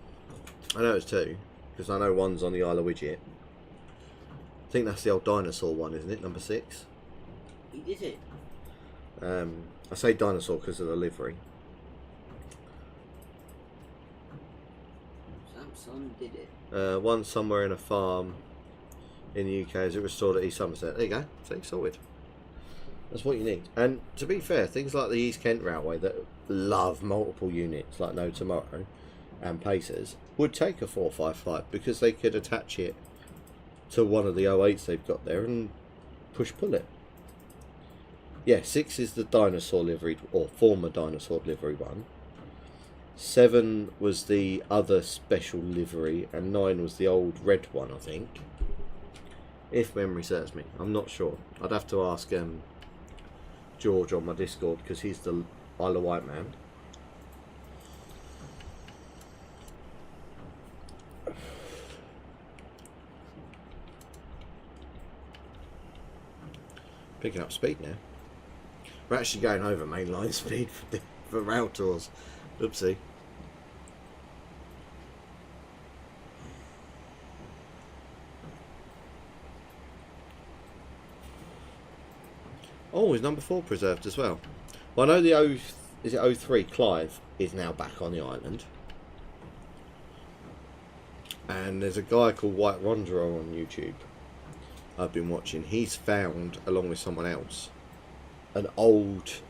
I know it's 2 because I know one's on the Isle of Widget. I think that's the old dinosaur one, isn't it? Number 6. He did it. I say dinosaur because of the livery. Samson did it. One somewhere in a farm in the UK as it restored at East Somerset. There you go. See, sorted. That's what you need. And to be fair, things like the East Kent Railway that love multiple units like No Tomorrow and Pacers would take a 455 because they could attach it to one of the 08s they've got there and pull it. Yeah, 6 is the dinosaur livery, or former dinosaur livery one. 7 was the other special livery, and 9 was the old red one, I think. If memory serves me. I'm not sure. I'd have to ask George on my Discord, because he's the Isle of Wight man. Picking up speed now. We're actually going over mainline speed for rail tours. Oopsie. Oh, is number 4 preserved as well? Well, I know the is it 03 Clive is now back on the island. And there's a guy called White Wanderer on YouTube I've been watching. He's found, along with someone else, an old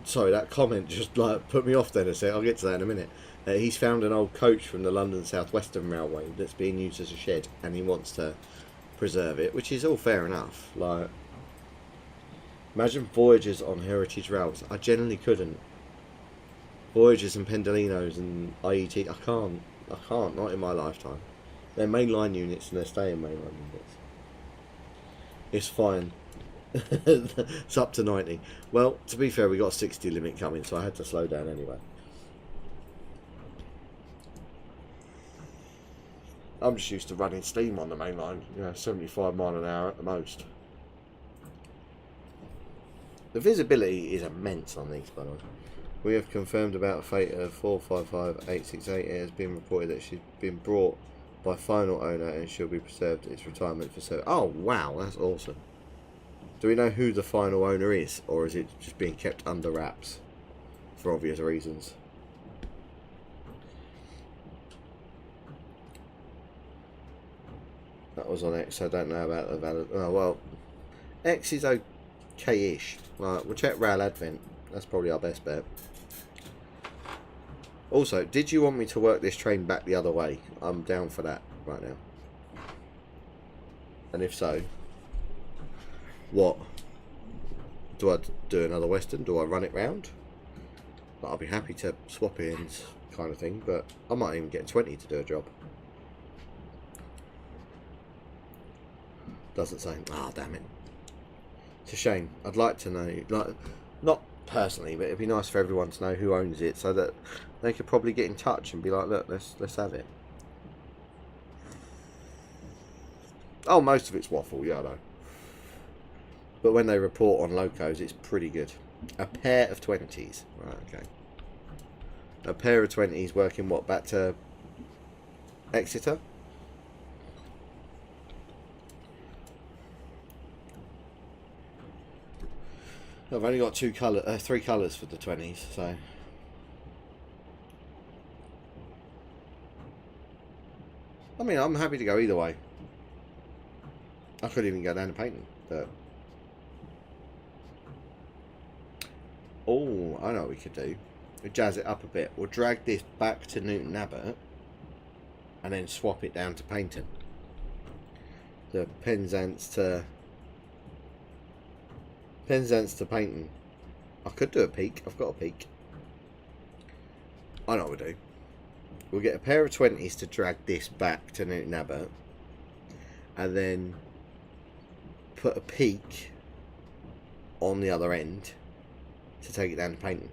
sorry, that comment just like put me off then a sec. I'll get to that in a minute. He's found an old coach from the London South Western Railway that's being used as a shed, and he wants to preserve it, which is all fair enough. Like, imagine Voyagers on heritage rails. I generally couldn't. Voyagers and Pendolinos and IET, I can't, not in my lifetime. They're mainline units and they're staying mainline units. It's fine. It's up to 90. Well, to be fair, we got a 60 limit coming, so I had to slow down anyway. I'm just used to running steam on the main line, 75 mile an hour at the most. The visibility is immense on these, by the way. We have confirmed about the fate of 455868. It has been reported that she's been brought by final owner and she'll be preserved its retirement for service. Oh wow, that's awesome. Do we know who the final owner is, or is it just being kept under wraps for obvious reasons? That was on X. I don't know about the valid. Oh well, X is okay-ish. Right, we'll check Rail Advent. That's probably our best bet. Also, did you want me to work this train back the other way? I'm down for that right now. And if so, what? Do I do another Western? Do I run it round? But I'll be happy to swap ends kind of thing, but I might even get 20 to do a job. Doesn't say. Ah, damn it. It's a shame. I'd like to know, like, not personally, but it'd be nice for everyone to know who owns it, so that they could probably get in touch and be like, look, let's have it. Oh, most of it's waffle, yeah, I know. But when they report on locos, it's pretty good. A pair of 20s. Right, okay. A pair of 20s working, what, back to Exeter? I've only got three colours for the 20s, so. I mean, I'm happy to go either way. I could even go down to painting, but. Oh, I know what we could do. We'll jazz it up a bit. We'll drag this back to Newton Abbot and then swap it down to Paynton. The Penzance to Paynton. I could do a peak. I've got a peak. I know what we'll do. We'll get a pair of 20s to drag this back to Newton Abbot and then put a peak on the other end to take it down to Paynton.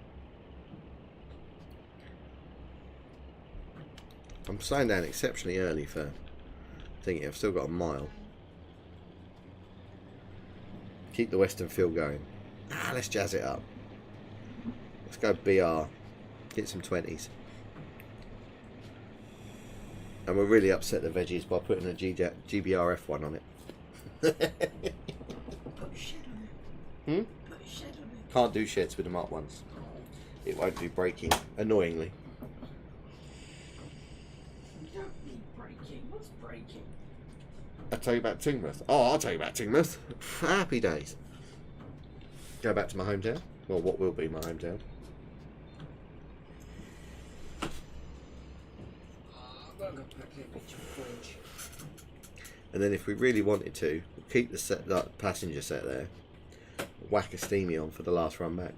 I'm slowing down exceptionally early for thinking. I've still got a mile. Keep the Western field going. Let's jazz it up. Let's go BR. Get some 20s. And we'll really upset the veggies by putting a GBRF one on it. Put a shed on it. Put a shed on it. Can't do sheds with the Mark ones. It won't do braking, annoyingly. You don't need braking. What's braking? I'll tell you about Tingmouth. Oh, I'll tell you about Tingmouth. Happy days. Go back to my hometown. Well, what will be my hometown. And then if we really wanted to, we'll keep the set, that passenger set there. Whack a steamy on for the last run back.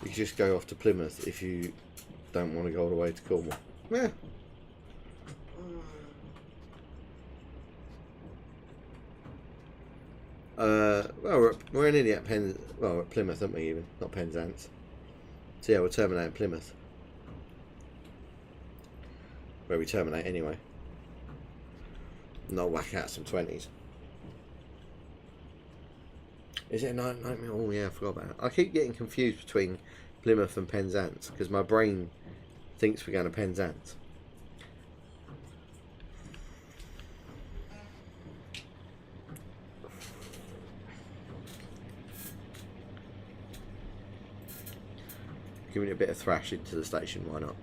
You can just go off to Plymouth if you don't want to go all the way to Cornwall. Yeah. Well, we're nearly at we're at Plymouth, aren't we? Even not Penzance. So yeah, we'll terminate in Plymouth, where we terminate anyway. Not whack out some 20s. Is it a 9mm? Oh yeah, I forgot about it. I keep getting confused between Plymouth and Penzance because my brain thinks we're going to Penzance. Giving it a bit of thrash into the station, why not?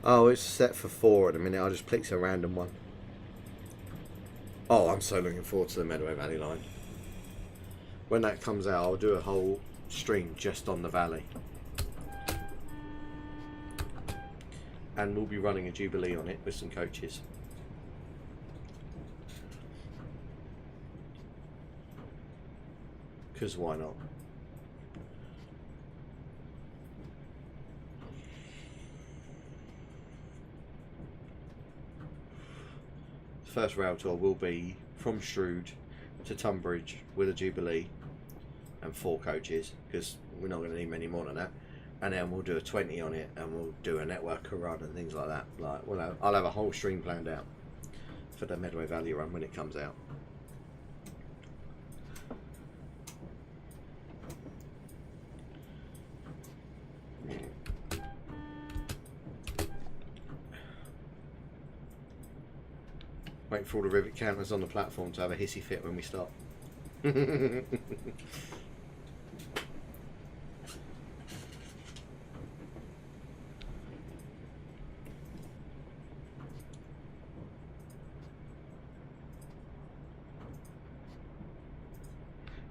Oh, it's set for 4 in a minute. I'll just pick a random one. Oh, I'm so looking forward to the Medway Valley line. When that comes out, I'll do a whole stream just on the valley. And we'll be running a Jubilee on it with some coaches. Because why not? The first rail tour will be from Shrewd to Tunbridge with a Jubilee and 4 coaches, because we're not going to need many more than that. And then we'll do a 20 on it, and we'll do a network run and things like that. Like, well, I'll have a whole stream planned out for the Medway Valley run when it comes out. Wait for all the rivet counters on the platform to have a hissy fit when we start.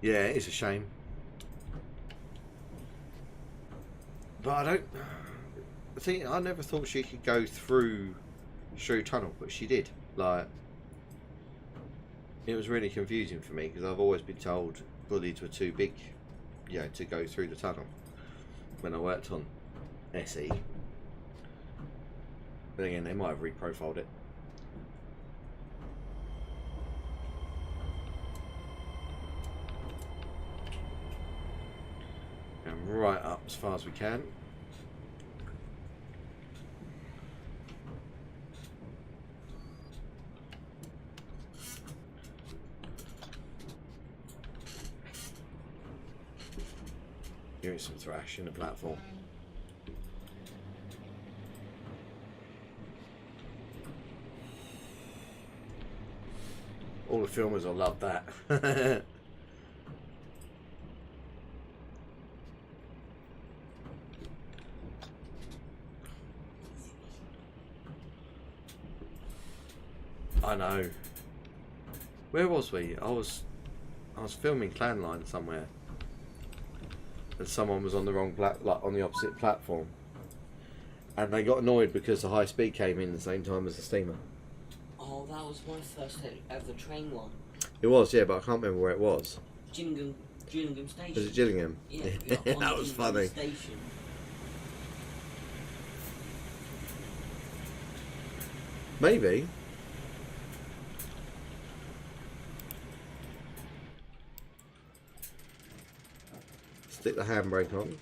Yeah, it's a shame. But I don't... I never thought she could go through Shrew Tunnel, but she did. Like, it was really confusing for me because I've always been told bullies were too big, you know, to go through the tunnel when I worked on SE. But again, they might have reprofiled it. And right up as far as we can. Give it some thrash in the platform. All the filmers will love that. I know. Where was we? I was filming Clanline somewhere, and someone was on the wrong on the opposite platform, and they got annoyed because the high speed came in the same time as the steamer. Oh, that was my first ever train one. It was, yeah, but I can't remember where it was. Gillingham Station. Was it Gillingham? Yeah, on that the was Gillingham funny. Station. Maybe. Stick the handbrake on.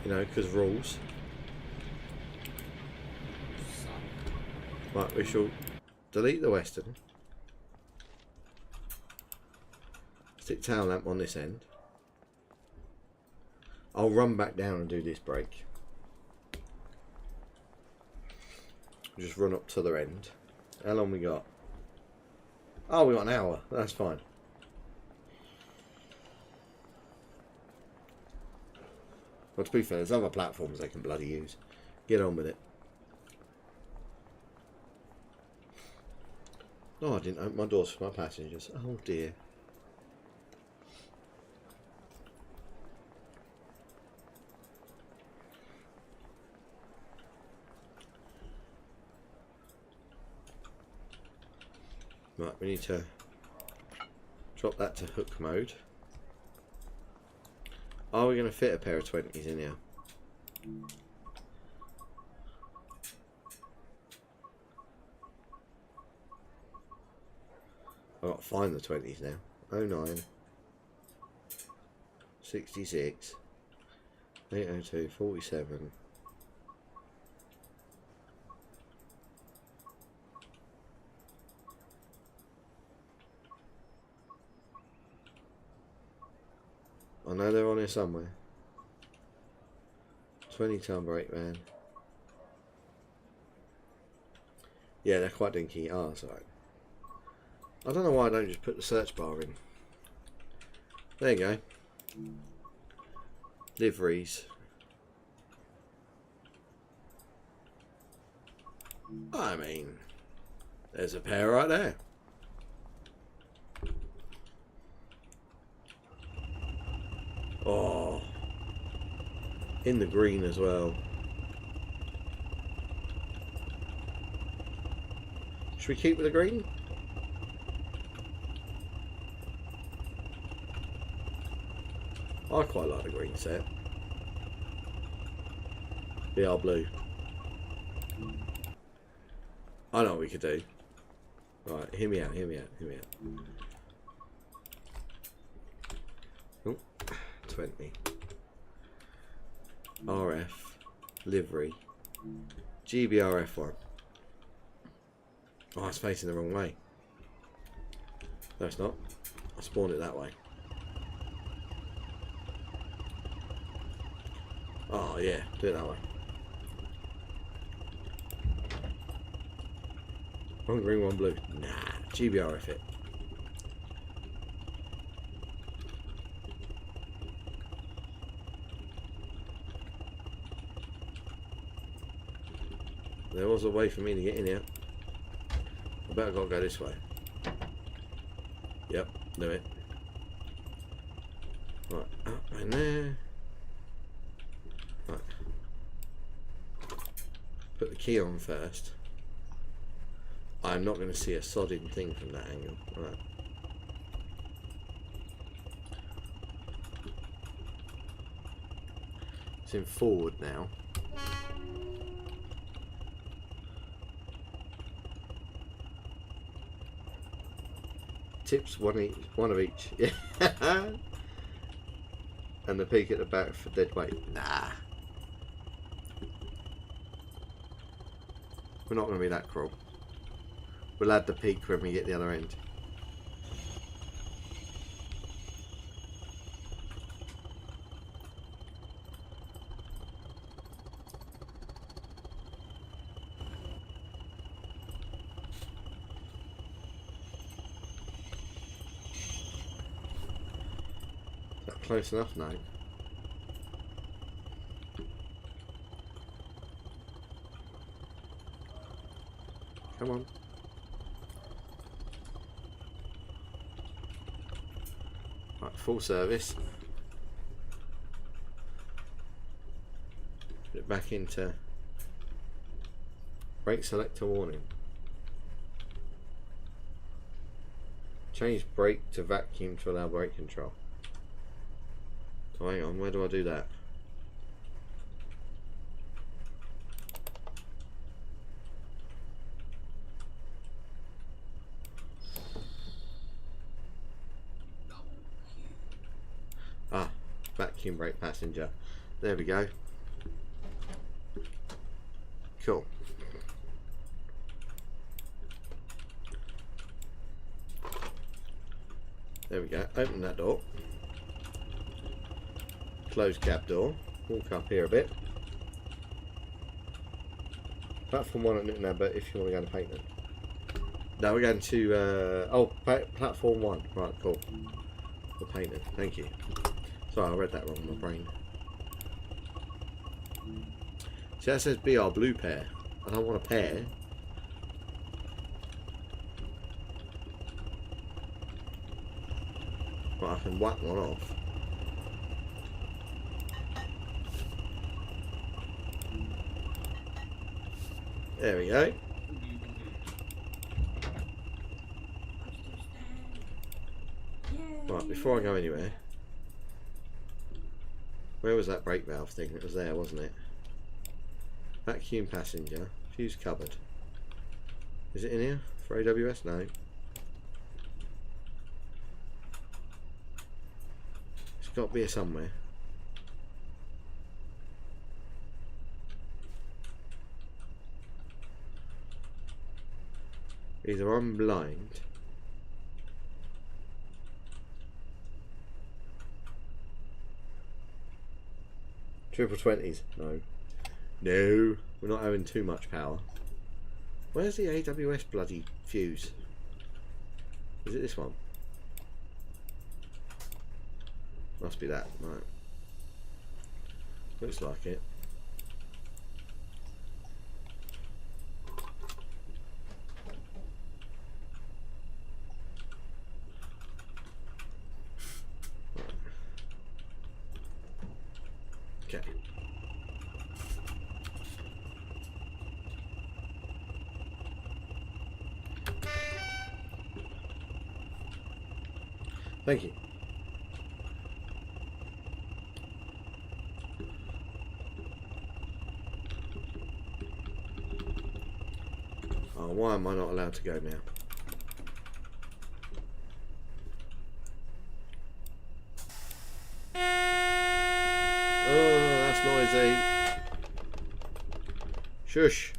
You know, because rules. Right, we shall delete the Western. Stick tail lamp on this end. I'll run back down and do this brake. Just run up to the end. How long we got? Oh, we got an hour. That's fine. Well, to be fair, there's other platforms they can bloody use. Get on with it. Oh, I didn't open my doors for my passengers. Oh dear. Right, we need to drop that to hook mode. Are we going to fit a pair of 20s in here? I've got to find the 20s now. 09, 66, 802, 47. I know they're on here somewhere. 20-ton brake van. Yeah, they're quite dinky. Oh, that's alright. I don't know why I don't just put the search bar in. There you go. Liveries. I mean, there's a pair right there. Oh, in the green as well. Should we keep with the green? I quite like the green set. BR blue. I know what we could do. Right, hear me out, hear me out, hear me out. Oh, 20. RF. Livery. GBRF1. Oh, it's facing the wrong way. No, it's not. I spawned it that way. Oh, yeah. Do it that way. One green, one blue. Nah. GBRF it. There was a way for me to get in here. I bet I gotta go this way. Yep, do it. Right, up in there. Right. Put the key on first. I'm not going to see a sodding thing from that angle. Right. It's in forward now. Tips one of each. Yeah. And the peak at the back for dead weight. Nah. We're not going to be that cruel. We'll add the peak when we get the other end. Is that close enough now? Come on. Right, full service. Put it back into brake selector warning. Change brake to vacuum to allow brake control. So hang on, where do I do that? Ah, vacuum brake passenger. There we go. Cool. There we go. Open that door. Close cab door. Walk up here a bit. Platform 1 at Newton Abbot if you want to go to Payton. No, we're going to platform 1. Right, cool. For Payton. Thank you. Sorry, I read that wrong in my brain. See, that says BR blue pair. I don't want a pair. But I can whack one off. There we go. Right, before I go anywhere, where was that brake valve thing? It was there, wasn't it? Vacuum passenger, fuse cupboard. Is it in here for AWS? No. got to be here somewhere. Either I'm blind. Triple 20s. No. No. We're not having too much power. Where's the AWS bloody fuse? Is it this one? Must be that. Right. Looks like it. Okay. Thank you. Oh, why am I not allowed to go now? Oh, that's noisy. Shush.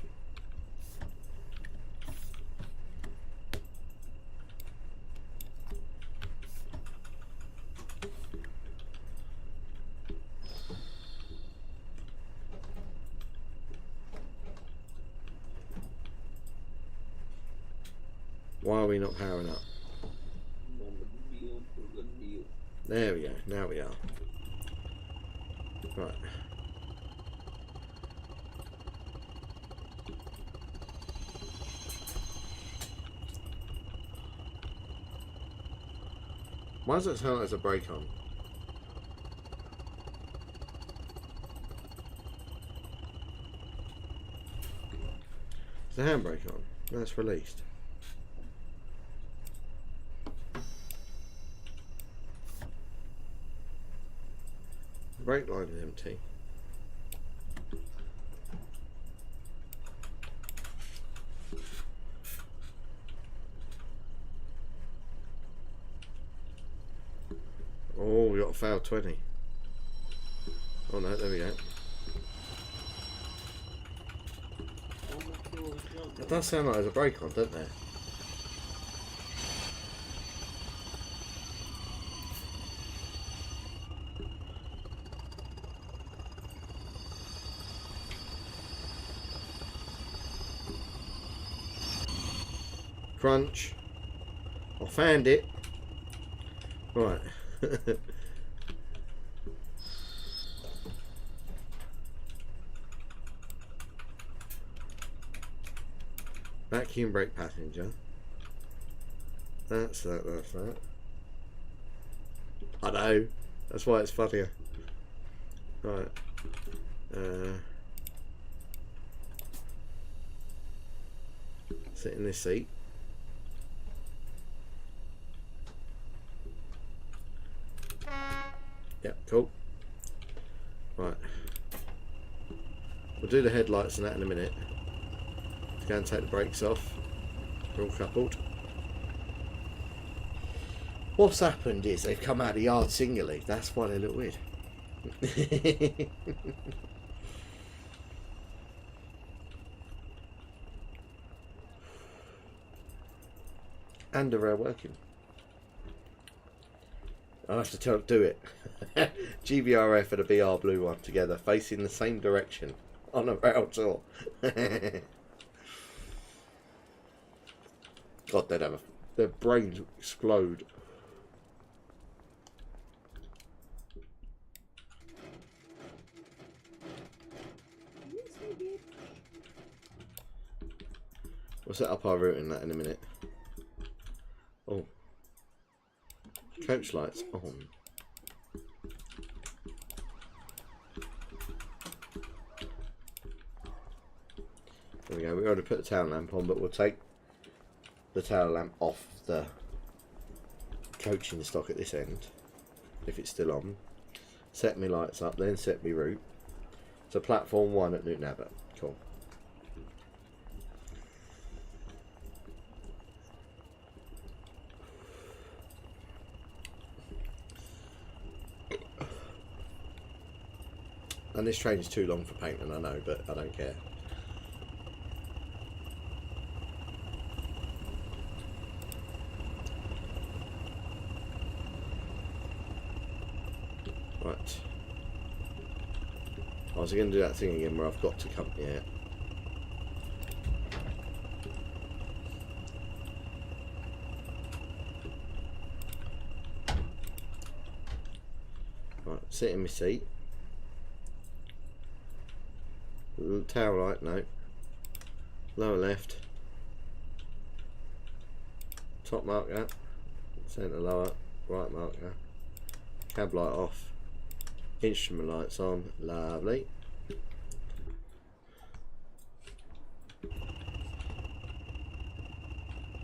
Why are we not powering up? There we go. Now we are. Right. Why does it sound like there's a brake on? Is the handbrake on? No, it's released. The brake line is empty. Oh, we got a failed 20. Oh no, there we go. It does sound like there's a brake on, doesn't there? Crunch. I found it. Right. Vacuum brake passenger. That's that, that's that. I know. That's why it's funnier. Right. Sit in this seat. Yep, cool. Right. We'll do the headlights and that in a minute. Let's go and take the brakes off. They're all coupled. What's happened is they've come out of the yard singly. That's why they look weird. And the rail working. I'll have to do it. GBRF and a BR blue one together, facing the same direction on a rail tour. God, they'd have their brains explode. We'll set up our routing that in a minute. Oh. Coach lights on. There we go. We already put the tail lamp on, but we'll take the tail lamp off the coaching stock at this end, if it's still on. Set me lights up, then set me route. So platform 1 at Newton Abbot. Cool. And this train is too long for painting, I know, but I don't care. Right. I was going to do that thing again where I've got to come. Yeah. Right, sit in my seat. Tail light, no. Lower left. Top marker. Centre lower. Right marker. Cab light off. Instrument lights on. Lovely.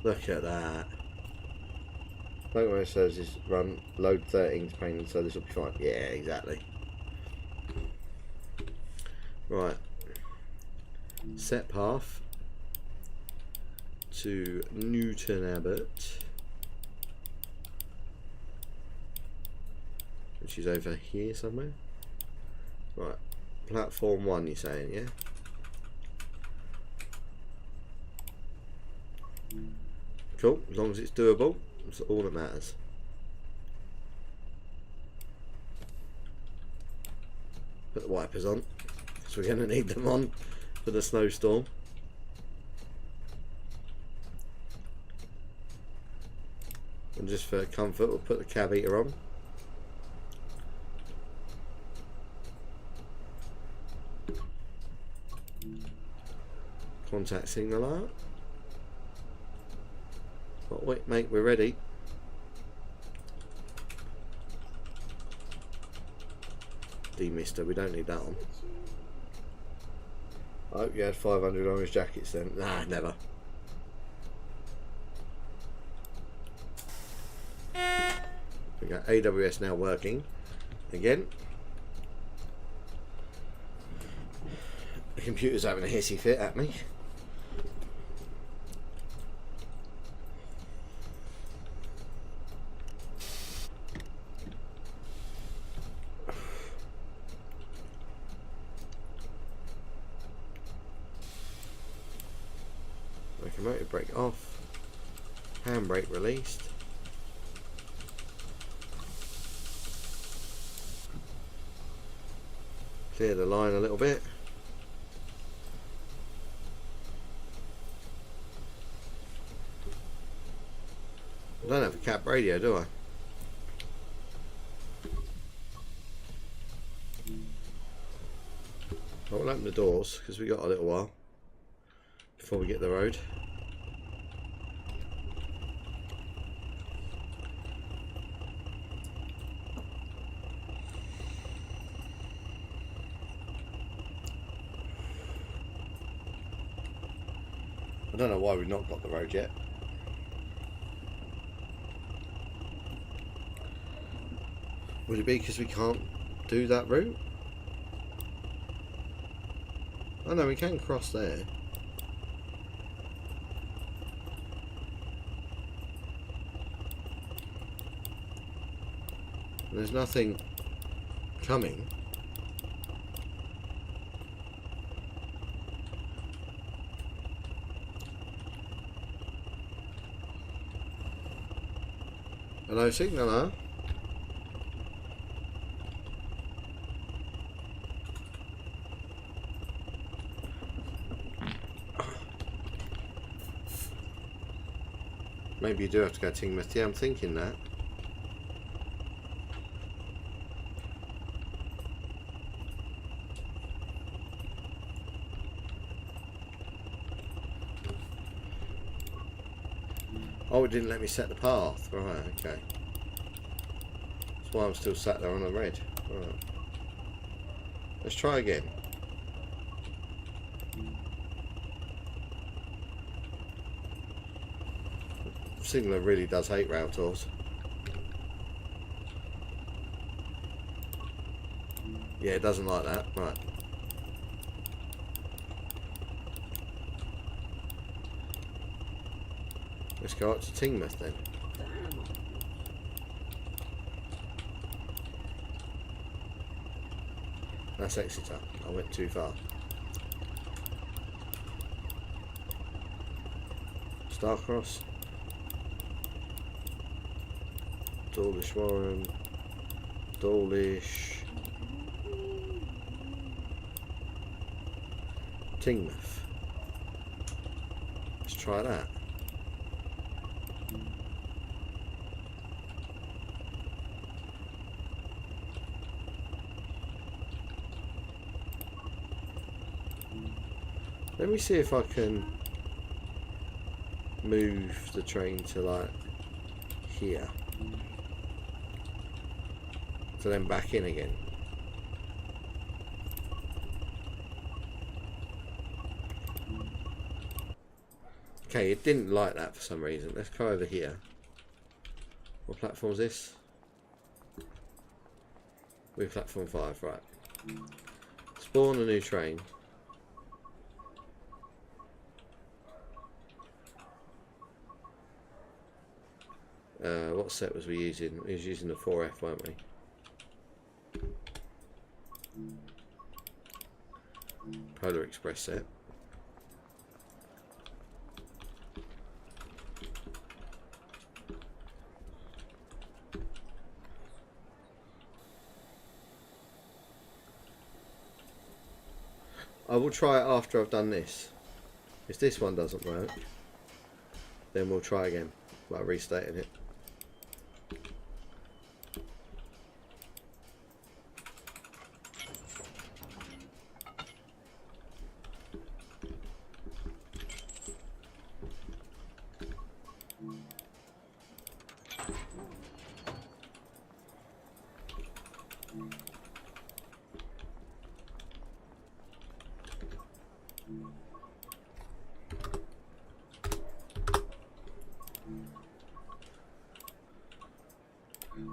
Look at that. Motorway services run load 13 to painting, so this will be fine. Yeah, exactly. Right. Set path to Newton Abbot, which is over here somewhere. Right. Platform 1, you're saying, yeah? Cool, as long as it's doable, that's all that matters. Put the wipers on, because we're going to need them on for the snowstorm. And just for comfort, we'll put the cab heater on. Contact signal out. But wait, mate, we're ready. Demister, we don't need that on. I hope you had 500 orange jackets then. Nah, never. We got AWS now working again. The computer's having a hissy fit at me. Motor brake off, handbrake released. Clear the line a little bit. I don't have a cab radio, do I? I will open the doors because we got a little while before we get the road. I don't know why we've not got the road yet. Would it be because we can't do that route? Oh no, we can cross there. There's nothing coming. Hello, signaller. Maybe you do have to go to Tingmouth. Yeah, I'm thinking that. Oh, it didn't let me set the path. Right, okay. That's why I'm still sat there on a red. Right. Let's try again. Signaller really does hate route tours. Yeah, it doesn't like that. Right. Let's go up to Tingmouth then. That's Exeter. I went too far. Starcross. Dawlish Warren. Dawlish. Tingmouth. Let's try that. Let me see if I can move the train to like here. So then back in again. Okay, it didn't like that for some reason. Let's go over here. What platform is this? We're platform 5, right. Spawn a new train. What set was we using? We was using the 4F, weren't we? Polar Express set. I will try it after I've done this. If this one doesn't work, then we'll try again by restating it.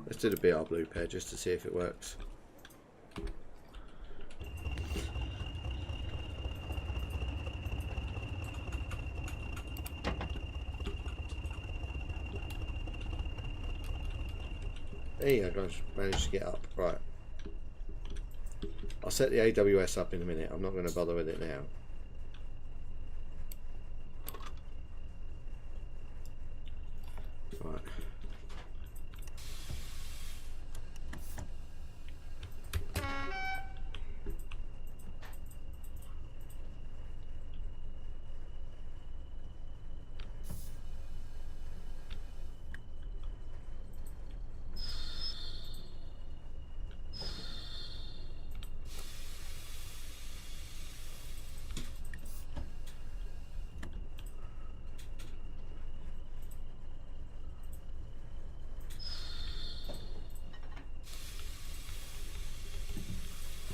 Let's do the BR blue pair just to see if it works. There you go, guys. Managed to get up. Right. I'll set the AWS up in a minute. I'm not going to bother with it now. Right.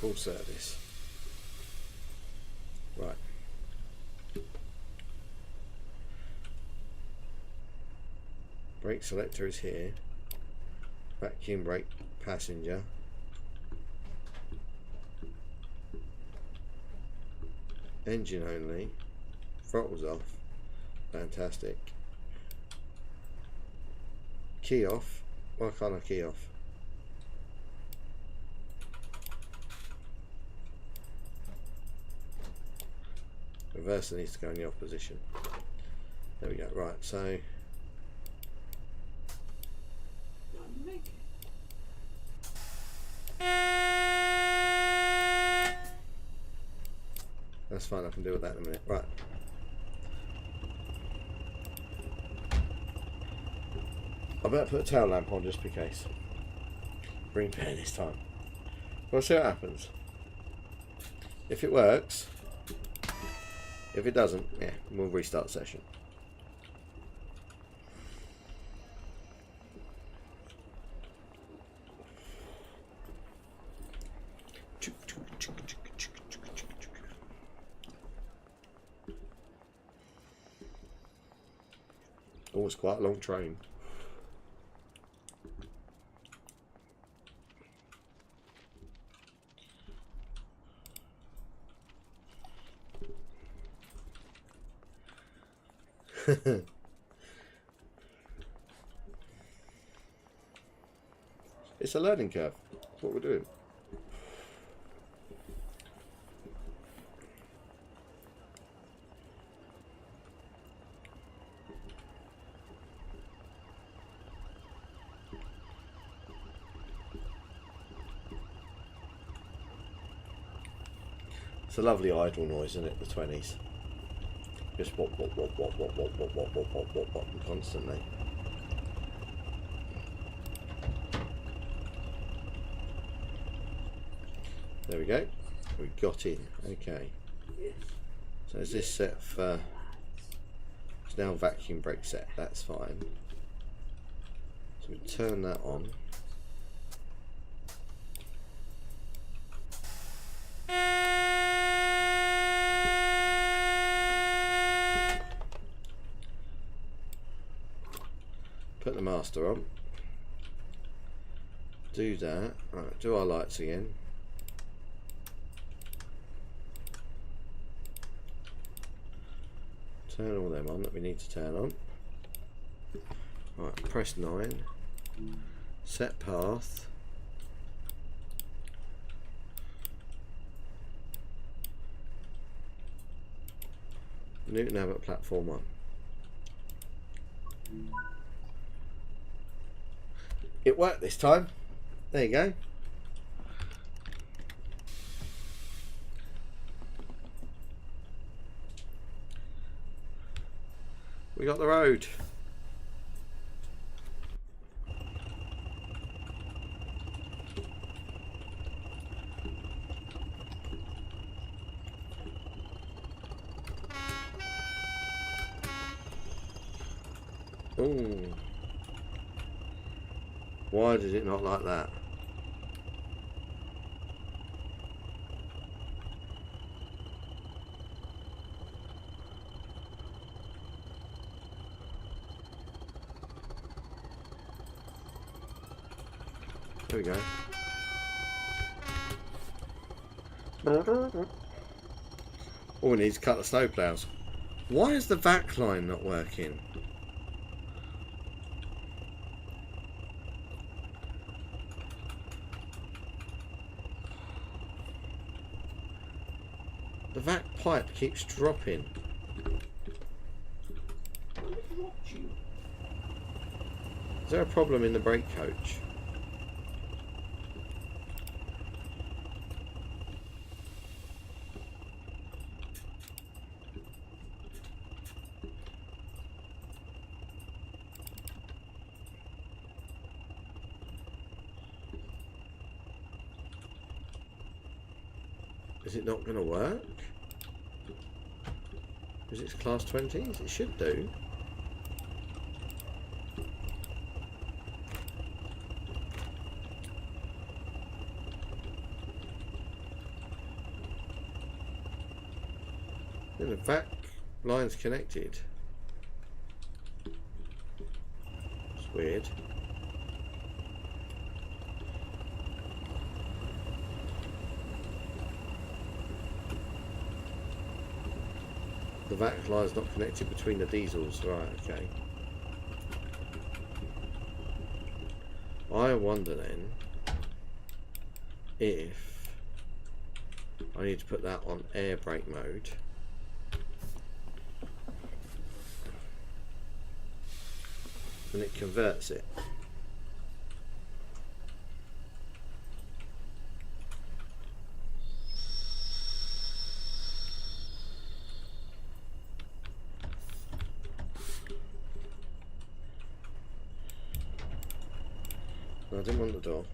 Full service. Right. Brake selector is here. Vacuum brake passenger. Engine only. Throttle's off. Fantastic. Key off. Why can't I key off? Reverser needs to go in the off position. There we go. Right, so that's fine, I can deal with that in a minute. Right. I better put a tail lamp on just in case. Green pair this time. We'll see what happens. If it works, if it doesn't, yeah, we'll restart the session. Oh, it's quite a long train. It's a learning curve. That's what we're doing. It's a lovely idle noise, isn't it? The 20s. Just wop wop wop wop wop wop wop wop wop wop wop wop constantly. There we go. We got in. Okay. So is this set for? It's now vacuum brake set. That's fine. So we turn that on. Put the master on. Do that. Right, do our lights again. Turn all them on that we need to turn on. Right, press 9. Set path. Newton Abbot platform 1. It worked this time. There you go. We got the road. Ooh. Why did it not like that? There we go. All we need is cut the snow ploughs. Why is the vac line not working? The vac pipe keeps dropping. Is there a problem in the brake coach? Is it not going to work? Is it class 20s? It should do. Yeah, the vac line's connected. It's weird. The vac line's not connected between the diesels, right, okay. I wonder then if I need to put that on air brake mode. And it converts it. I didn't want the door.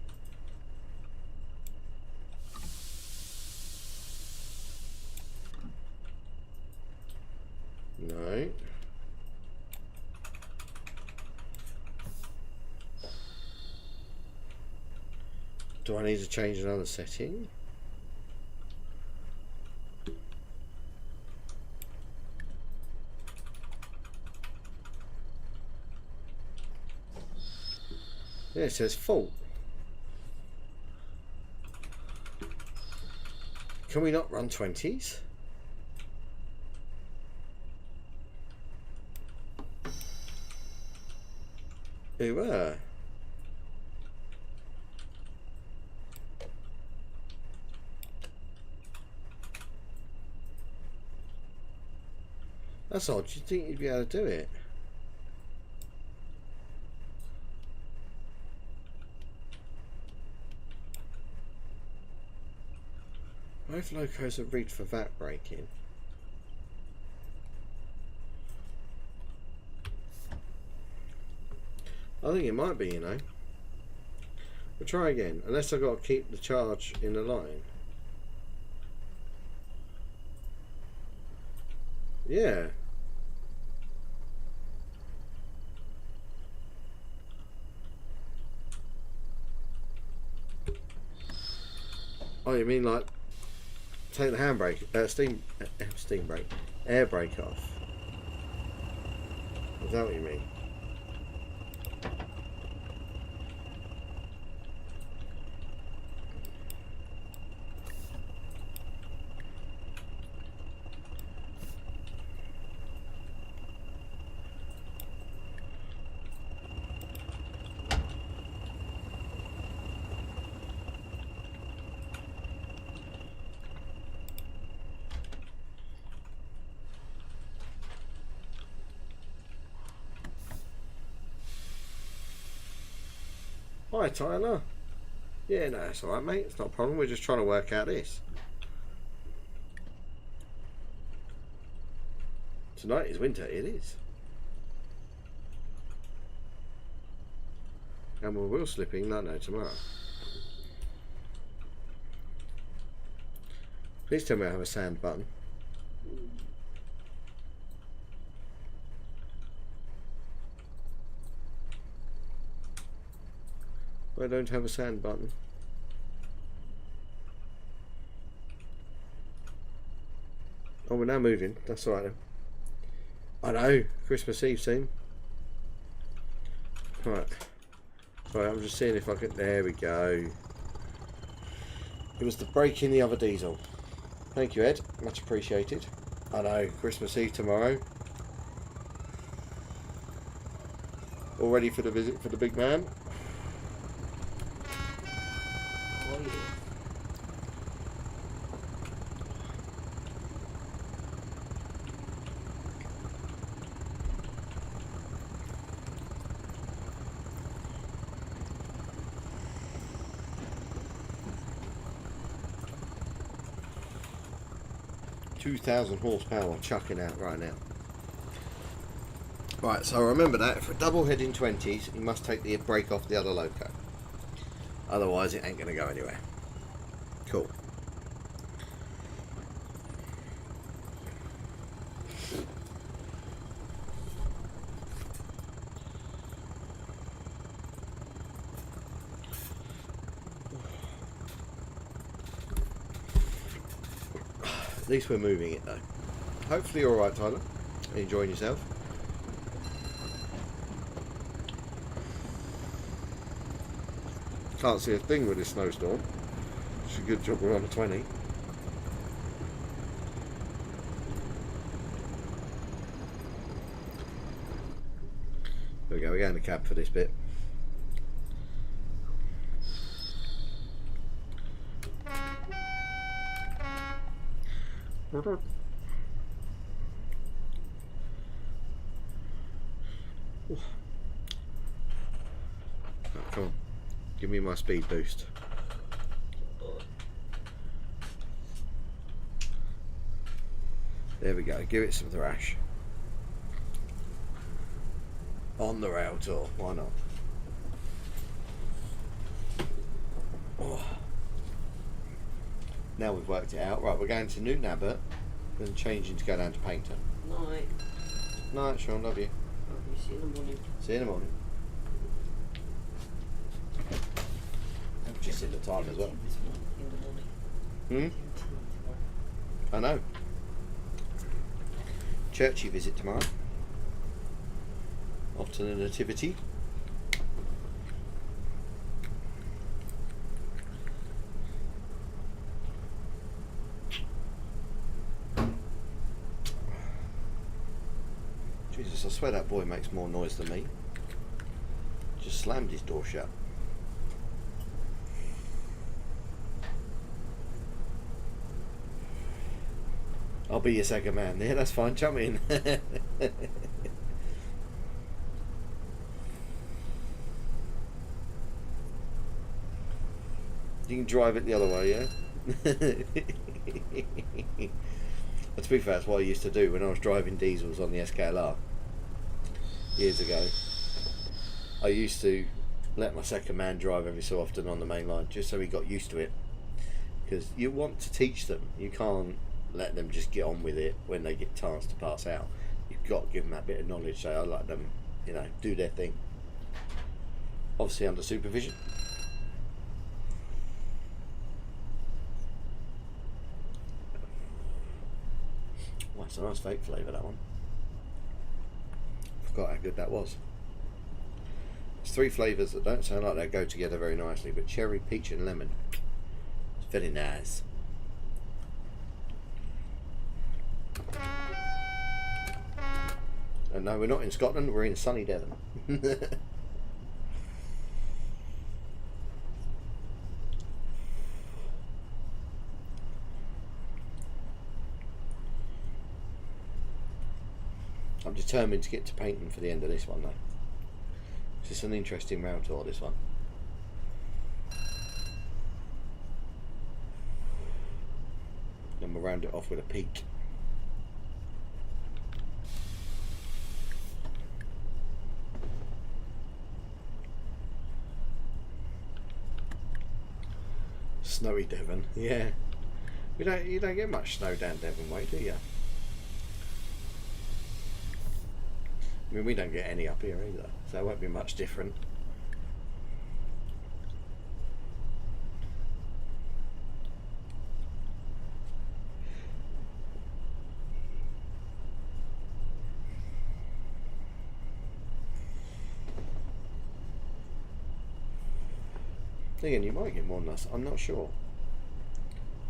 No. Do I need to change another setting? Yeah, it says fault. Can we not run 20s? They were. That's odd. Do you think you'd be able to do it? Both locos are rigged for VAT braking. I think it might be, you know. We'll try again, unless I've got to keep the charge in the line. Yeah. Oh, you mean like take the handbrake, steam brake, air brake off? Is that what you mean? Hi Tyler. Yeah, no, it's alright mate, it's not a problem, we're just trying to work out this. Tonight is winter, it is. And we're wheel slipping, no, tomorrow. Please tell me I have a sand button. I don't have a sand button. Oh, we're now moving. That's all right then. I know. Christmas Eve soon. Right. Sorry, I'm just seeing if I can... There we go. It was the break in the other diesel. Thank you, Ed. Much appreciated. I know. Christmas Eve tomorrow. All ready for the visit for the big man. Oh, yeah. $2,000 horsepower chucking out right now. Right, so remember that for double heading 20s, you must take the brake off the other loco. Otherwise, it ain't going to go anywhere. Cool. At least we're moving it though. Hopefully you're alright, Tyler. Enjoying yourself. Can't see a thing with this snowstorm. It's a good job we're on a 20. There we go, we're going to cab for this bit. Oh, come on, give me my speed boost. There we go, give it some thrash. On the rail tour, why not? Oh. Now we've worked it out. Right, we're going to Newton Abbot, then changing to go down to Paynton. Night. Night, Sean, love you. See you in the morning. See you in the morning. I've just hit the time as well. In the morning. I know. Churchy visit tomorrow. Off to the Nativity. Jesus, I swear that boy makes more noise than me. Just slammed his door shut. I'll be your second man. Yeah, that's fine. Jump in. You can drive it the other way, yeah? To be fair, that's what I used to do when I was driving diesels on the SKLR years ago. I used to let my second man drive every so often on the main line, just so he got used to it. Because you want to teach them. You can't let them just get on with it when they get chance to pass out. You've got to give them that bit of knowledge, so I let them, you know, do their thing. Obviously under supervision. Well, it's a nice vape flavour, that one. Forgot how good that was. There's 3 flavours that don't sound like they go together very nicely, but cherry, peach and lemon. It's very nice. And no, we're not in Scotland, we're in sunny Devon. I'm determined to get to painting for the end of this one though. It's just an interesting round tour, this one. Then we'll round it off with a peak. Snowy Devon, yeah. You don't get much snow down Devon way, do you? I mean, we don't get any up here either, so it won't be much different. Again, you might get more than us, I'm not sure.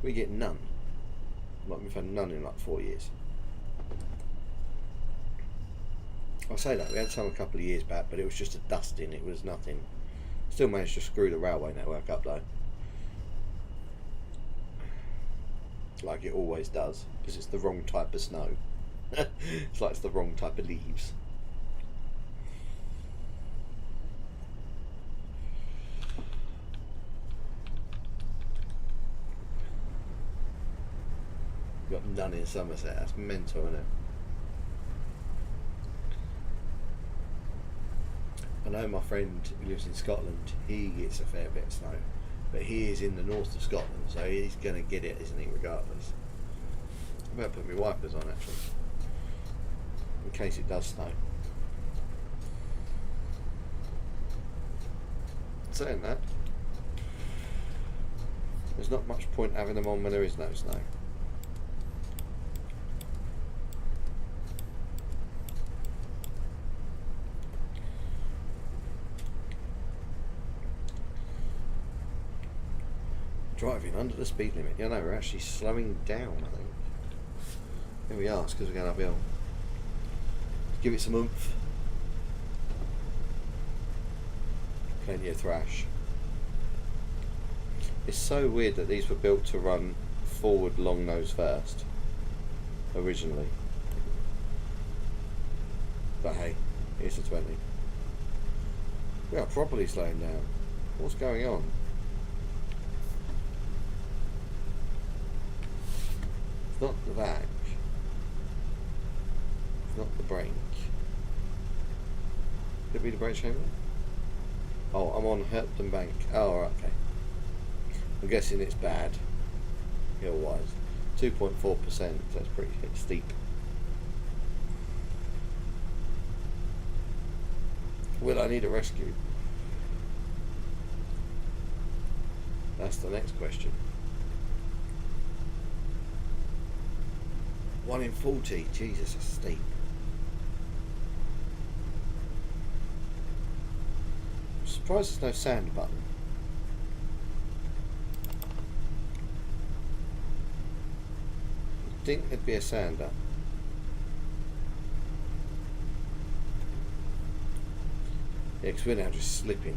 We get none. Like, we've had none in like 4 years. I'll say that, we had some a couple of years back, but it was just a dusting, it was nothing. Still managed to screw the railway network up though. Like it always does, because it's the wrong type of snow. It's like it's the wrong type of leaves. Got none in Somerset, that's mental, isn't it? I know my friend who lives in Scotland, he gets a fair bit of snow, but he is in the north of Scotland, so he's going to get it, isn't he, regardless. I better put my wipers on actually, in case it does snow. Saying that, there's not much point having them on when there is no snow. Driving under the speed limit. Yeah, no, we're actually slowing down, I think. Here we are, it's because we're going uphill. Give it some oomph. Plenty of thrash. It's so weird that these were built to run forward long nose first, originally. But hey, here's the 20. We are properly slowing down. What's going on? Not the back, not the brake. Could it be the brake chamber? Oh, I'm on Herpton Bank. Oh, right, okay. I'm guessing it's bad, hill-wise. 2.4%, that's pretty steep. Will I need a rescue? That's the next question. 1 in 40, Jesus, that's steep. I'm surprised there's no sand button. You'd think there'd be a sander. Yeah, because we're now just slipping.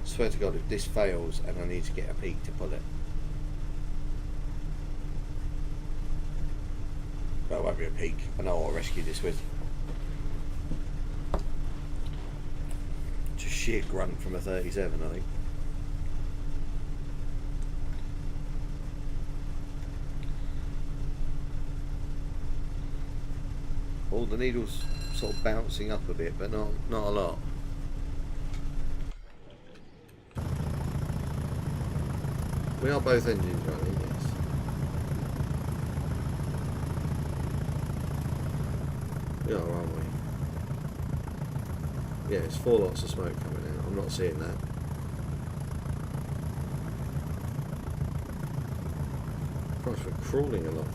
I swear to God, if this fails and I need to get a peak to pull it. That won't be a peak. I know what I'll rescue this with. Just sheer grunt from a 37, I think. Oh, the needle's sort of bouncing up a bit, but not a lot. We are both engines running, yes. We are, aren't we? Yeah, it's 4 lots of smoke coming out. I'm not seeing that. Gosh, we're crawling along.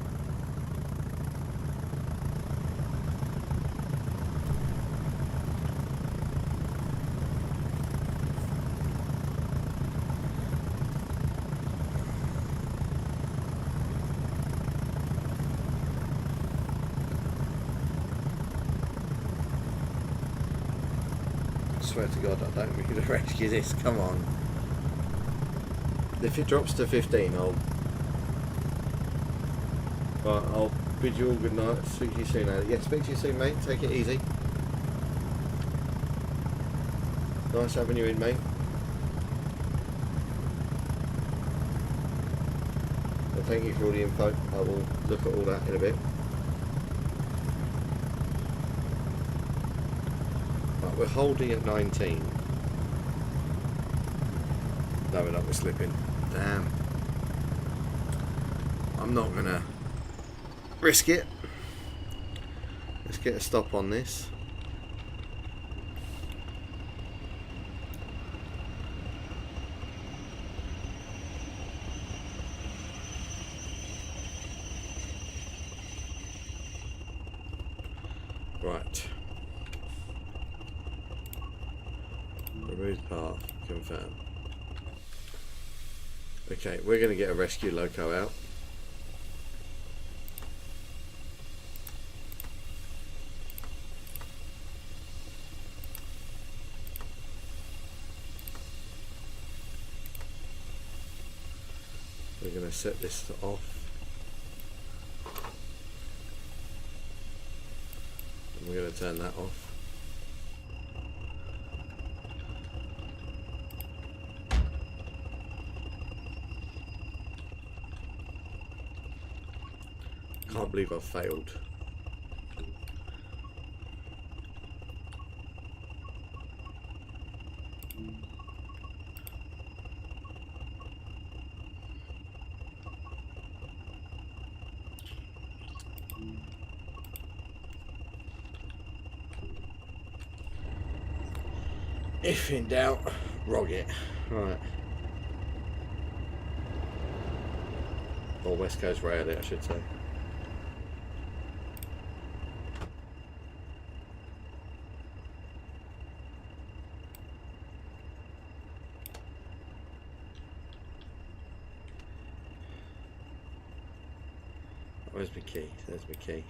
I swear to God, I don't mean to rescue this. Come on. If it drops to 15, I'll bid you all good night. Speak to you soon, Alex. Yeah, speak to you soon, mate. Take it easy. Nice having you in, mate. Well, thank you for all the info. I will look at all that in a bit. Right, we're holding at 19. No, we're not. We're slipping. Damn. I'm not gonna risk it. Let's get a stop on this. Right. Remove path. Confirm. Okay, we're going to get a rescue loco out. We're going to set this off. And we're going to turn that off. Can't believe I've failed. If in doubt, rog it. Right. Or West Coast Rail it, I should say. Where's my key? There's my key.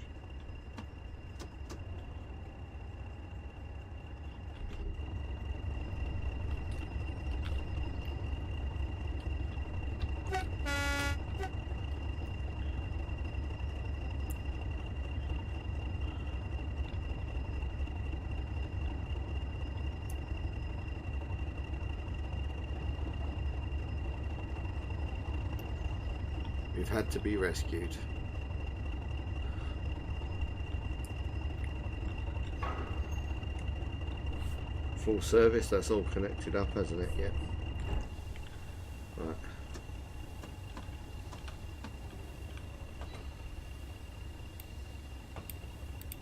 We've had to be rescued. Full service, that's all connected up, hasn't it? Yet. Right.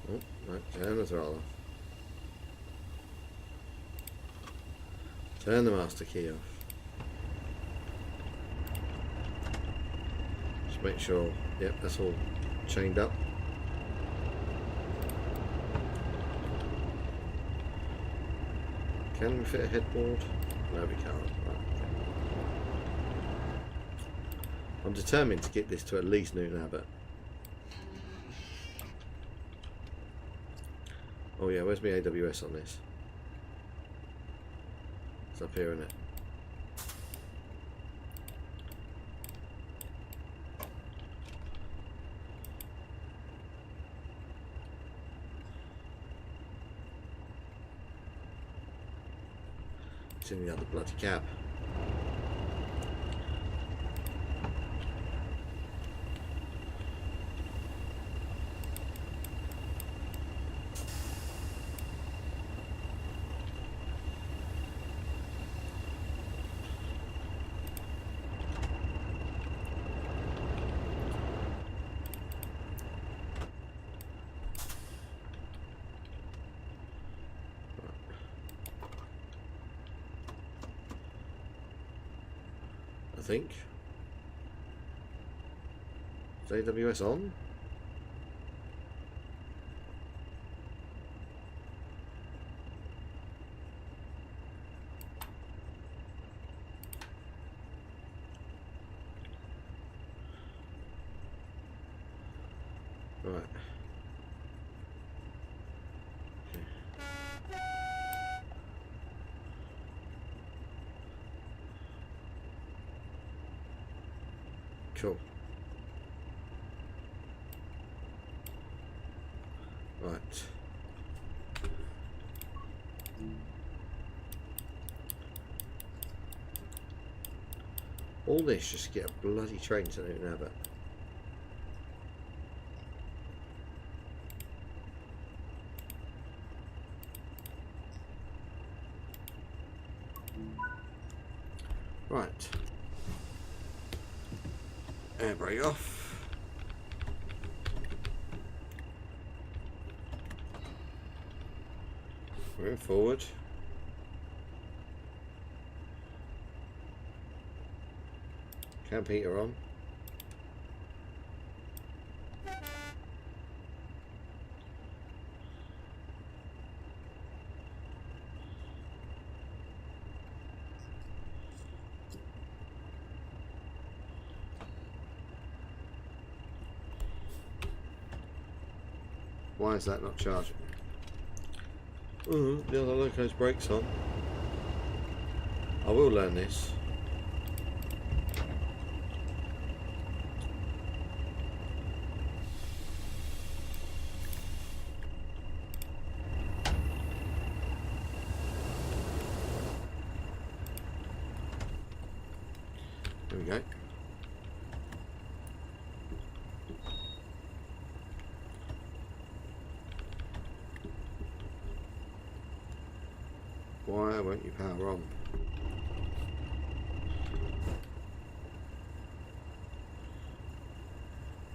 Oh, right, turn the throttle off. Turn the master key off. Just make sure, yep, that's all chained up. Can we fit a headboard? No, we can't. Right, okay. I'm determined to get this to at least Newton Abbot. Oh yeah, where's my AWS on this? It's up here, isn't it? It's in the other bloody cab. I think. Is AWS on? Right. Cool. Right. All this just to get a bloody train to Newton Abbot. Right. Air brake off. Moving forward. Camp heater on. Why is that not charging? The other loco's brakes on. I will learn this. There we go. Why won't you power on?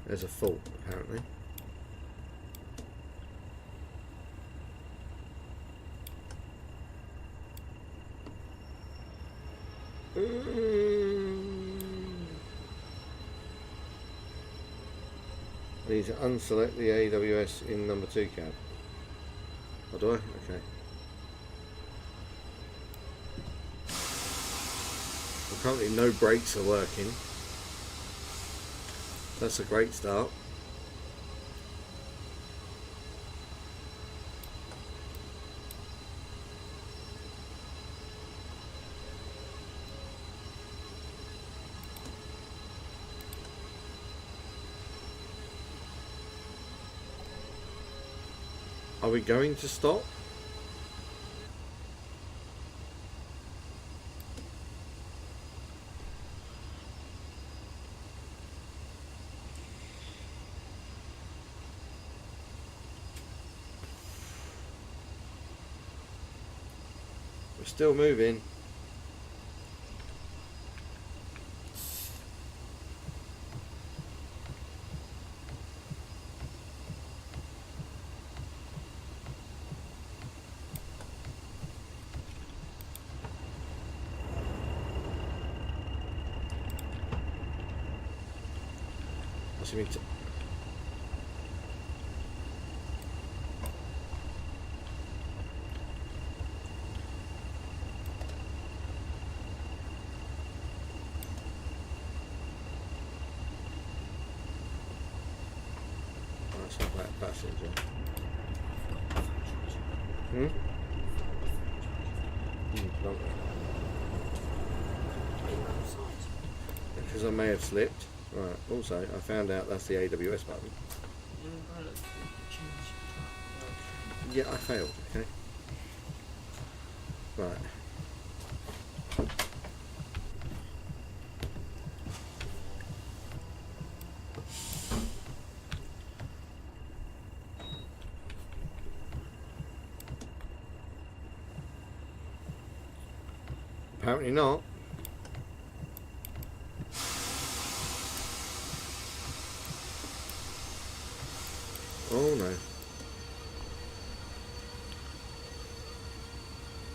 There's a fault, apparently. I need to unselect the AWS in number 2 cab. Oh, do I? Okay. Currently no brakes are working. That's a great start. Are we going to stop? We're still moving. What's it mean to? That's not that passenger. No. Because I may have slipped. Right, also I found out that's the AWS button. Yeah, I failed, okay. Right. Apparently not. Oh no.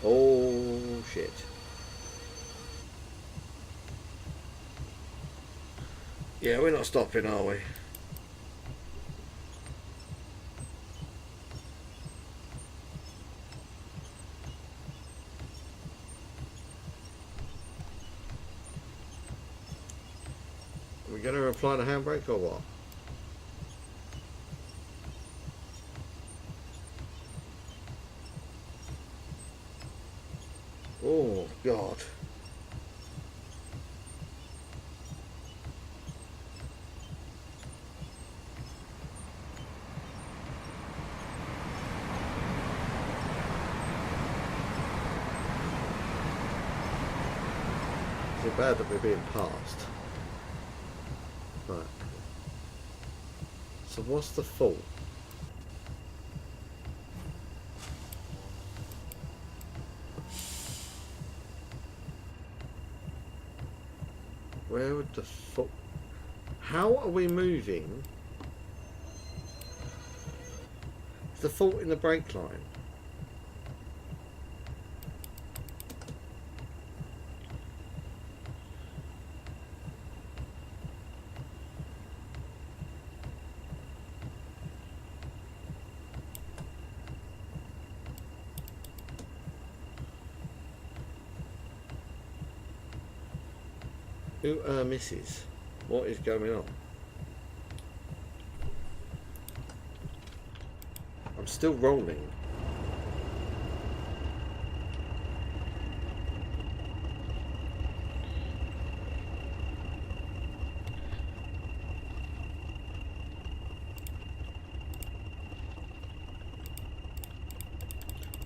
Oh shit. Yeah, we're not stopping, are we? Are we going to apply the handbrake or what? Oh, God. Is it bad that we're being passed? Right. So what's the fault? Where would the fault... How are we moving? Is the fault in the brake line? Who misses? What is going on? I'm still rolling.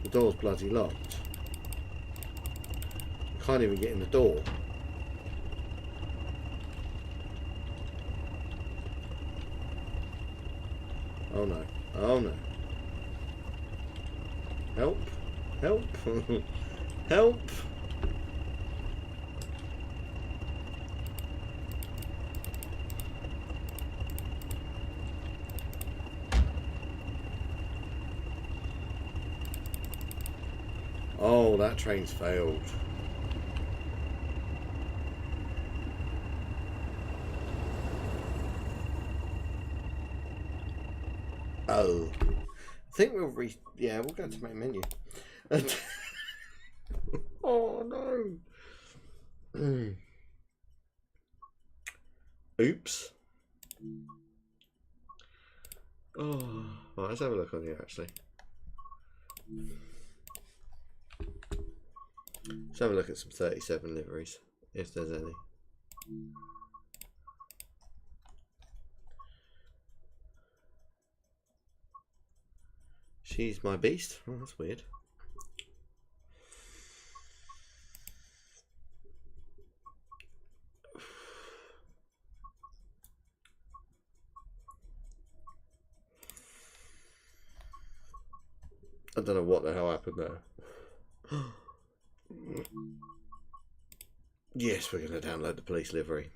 The door's bloody locked. Can't even get in the door. Oh no. Oh no. Help. Help. Help. Oh, that train's failed. Oh. I think we'll we'll go to main menu. Oh no. Oops. Oh, right, let's have a look on here actually. Let's have a look at some 37 liveries, if there's any. She's my beast. Oh, that's weird. I don't know what the hell happened there. Yes, we're going to download the police livery.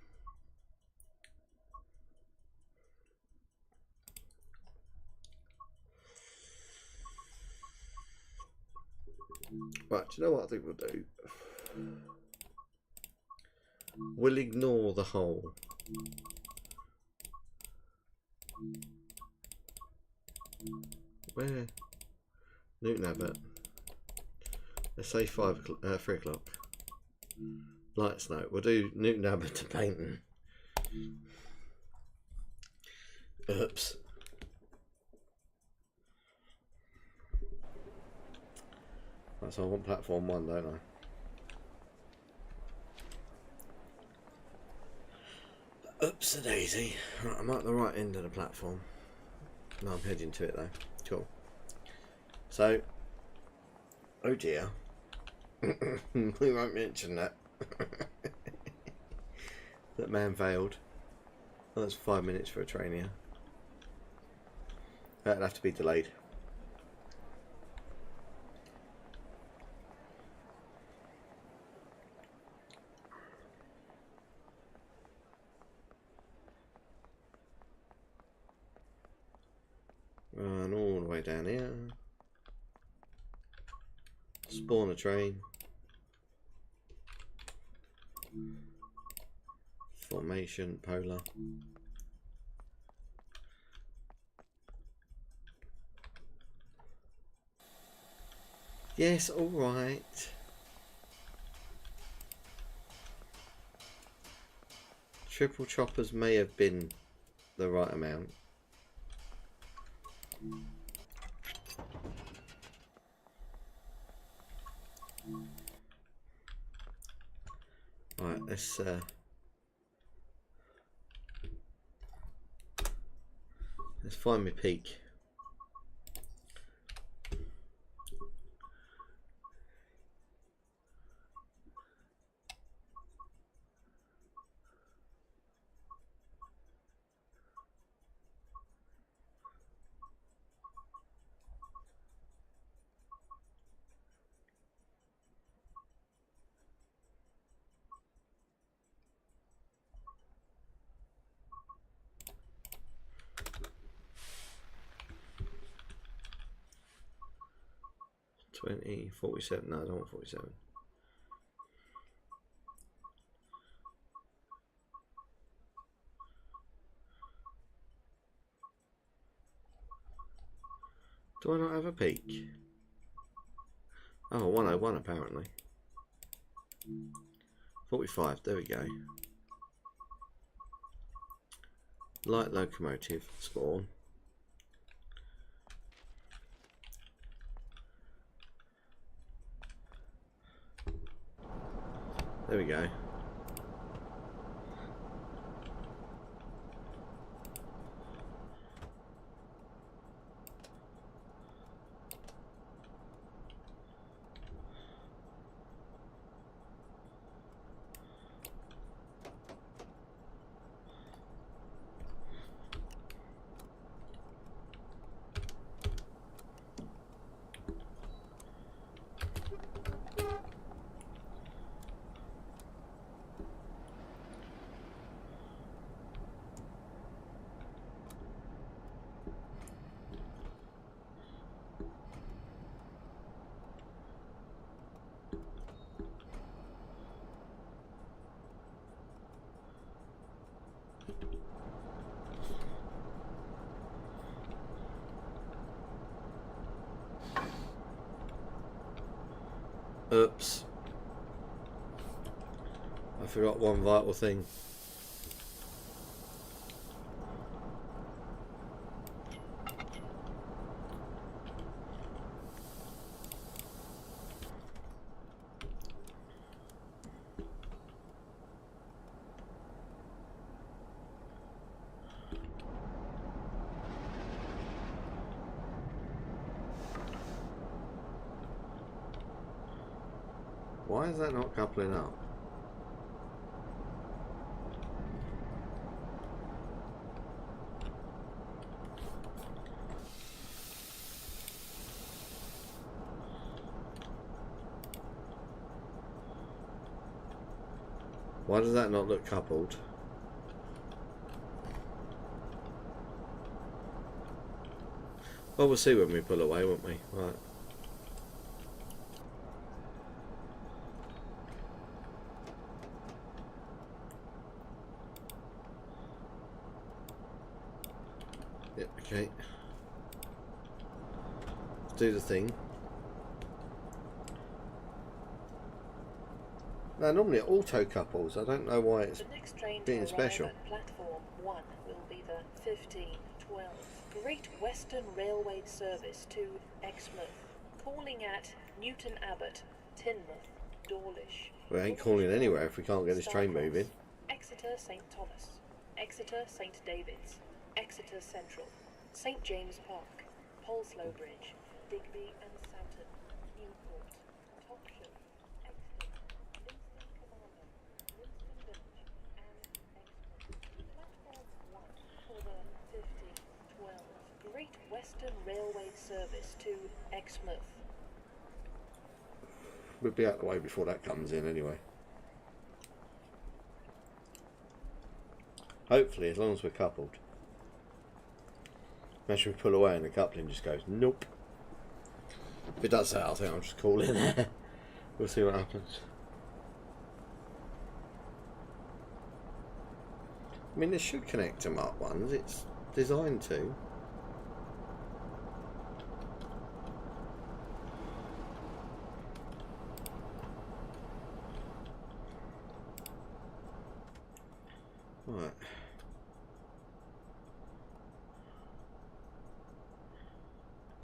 Right, do you know what I think we'll do? We'll ignore the whole. Where? Newton Abbott. Let's say 3 o'clock. Lights note. We'll do Newton Abbott to Paynton. Oops. Right, so I want platform 1, don't I? Oops a daisy. Right, I'm at the right end of the platform. No, I'm heading to it though. Cool. So, oh dear. We won't mention that. That man failed. Well, that's 5 minutes for a train here. That'll have to be delayed. Run all the way down here. Spawn a train. Formation, polar. Yes, alright. Triple choppers may have been the right amount. Right, let's find my peak. $20, $47. No, I don't want 47. Do I not have a peak? Oh, 101 apparently. 45, there we go. Light locomotive spawn. There we go. Oops. I forgot one vital thing. Why is that not coupling up? Why does that not look coupled? Well, we'll see when we pull away, won't we? Right. Yep, okay. Let's do the thing. Now, normally it auto couples. I don't know why it's The next train being to special. arrive at platform 1 will be the 1512 Great Western Railway service to Exmouth, calling at Newton Abbot, Teignmouth, Dawlish. We ain't calling anywhere if we can't get this train Starcross, moving. Exeter St Thomas, Exeter St David's, Exeter Central, St James Park, Poleslow Bridge, Digby and Santon, Newport, Topsham, Exton, Winston Commander, Winston Village, and Exmouth. Platform 1 for the 1512 Great Western Railway service to Exmouth. We'll be out of the way before that comes in anyway. Hopefully, as long as we're coupled. Imagine we pull away and the coupling just goes, nope. If it does that, I think I'll just call in there. We'll see what happens. I mean, this should connect to Mark 1s. It's designed to. Right.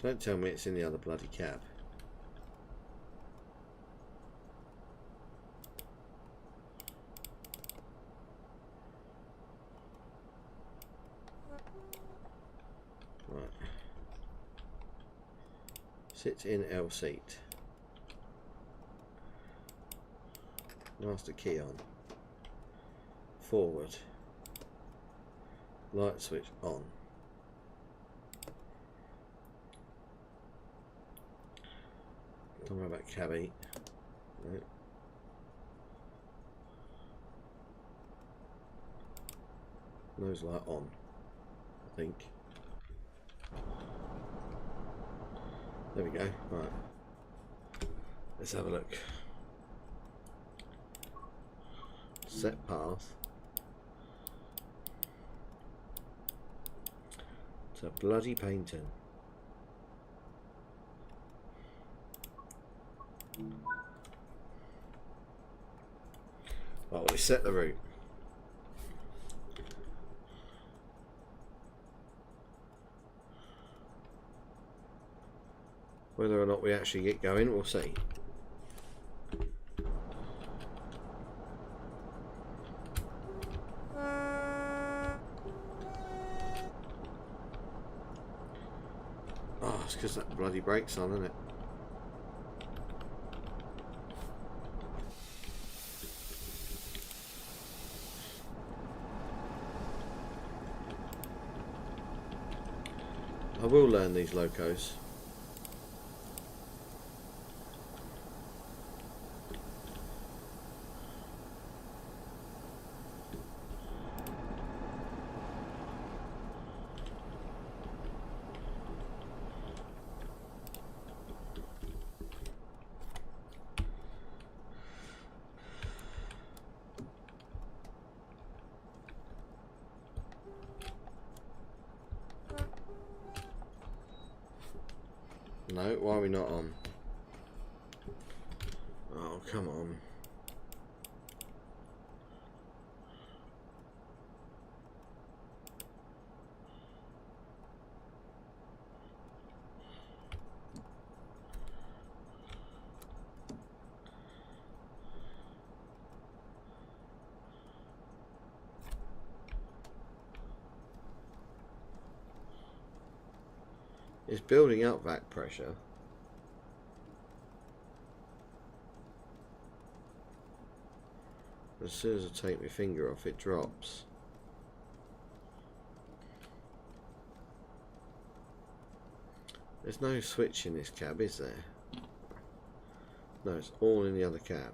Don't tell me it's in the other bloody cab. Right. Sit in L seat. Master key on. Forward. Light switch on. Don't worry about cab 8. No. Nose light on, I think. There we go. Right. Let's have a look. Set path to bloody painting. Well, we set the route. Whether or not we actually get going, we'll see. Oh, it's because that bloody brake's on, isn't it? I will learn these locos. No, why are we not on? Oh, come on. It's building up back pressure. As soon as I take my finger off, it drops. There's no switch in this cab, is there? No, it's all in the other cab.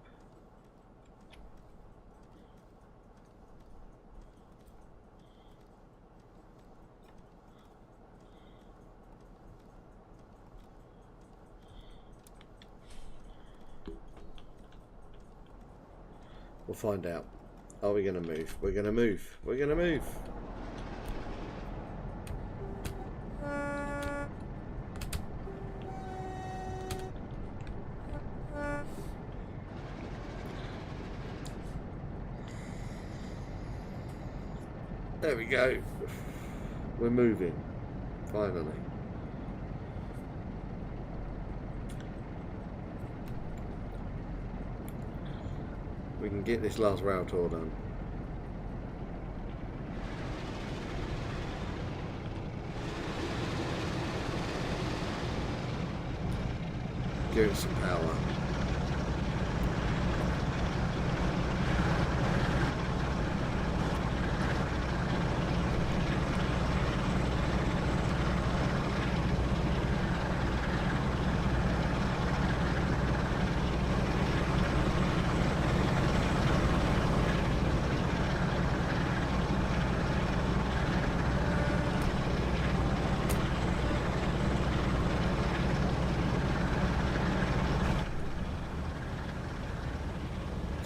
We'll find out. Are we going to move? We're going to move. We're going to move. There we go. We're moving. Finally. We can get this last rail tour done. Give it some power.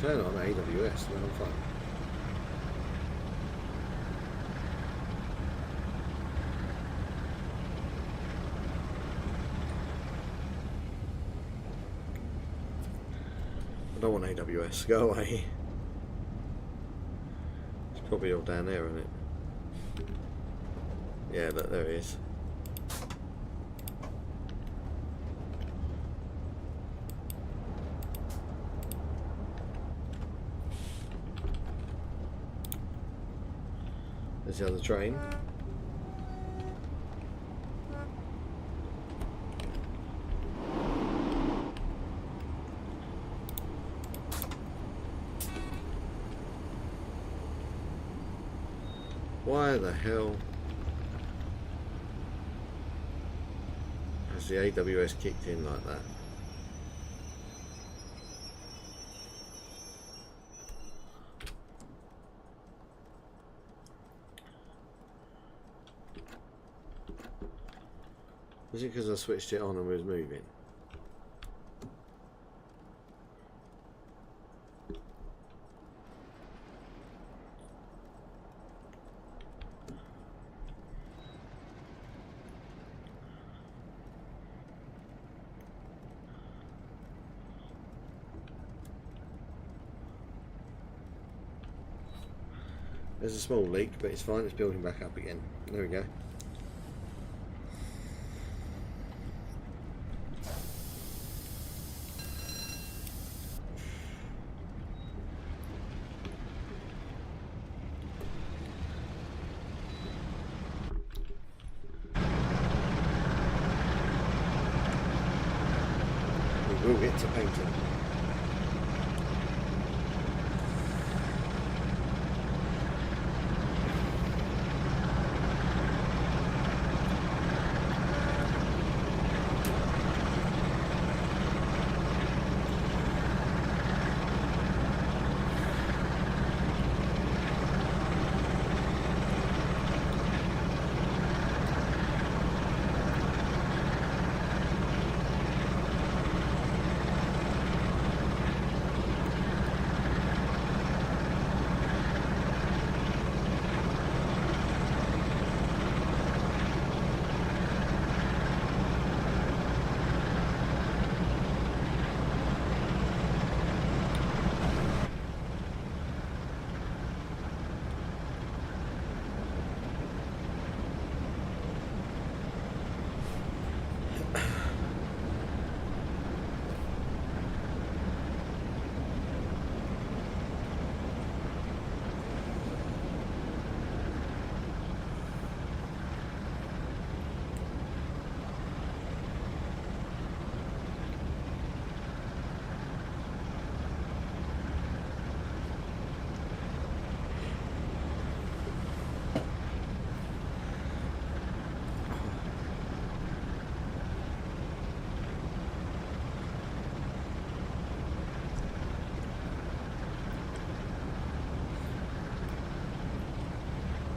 Turn on AWS, no fun. don't want AWS. Go away. It's probably all down there, isn't it? Yeah, look, there it is. There's the other train. Why the hell has the AWS kicked in like that? Was it because I switched it on and was moving? There's a small leak, but it's fine, it's building back up again. There we go. We will get to painting.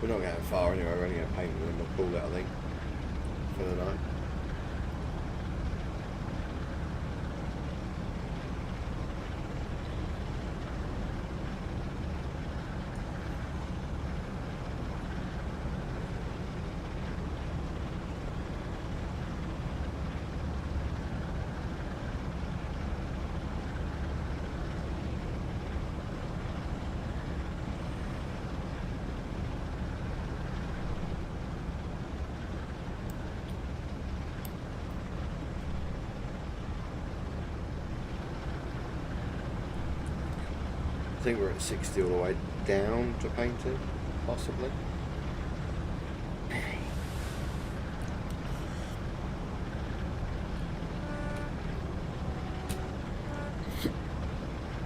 We're not going far anyway, we're only going to paint and we'll call it, I think, for the night. I think we're at 60 all the way down to painting, possibly.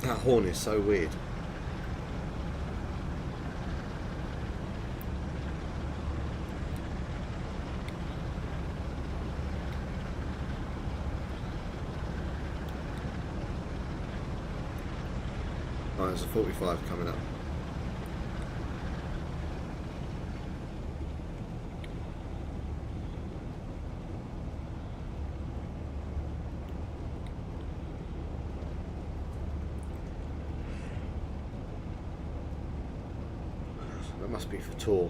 That horn is so weird. Right, there's a 45 coming up. That must be for Tor.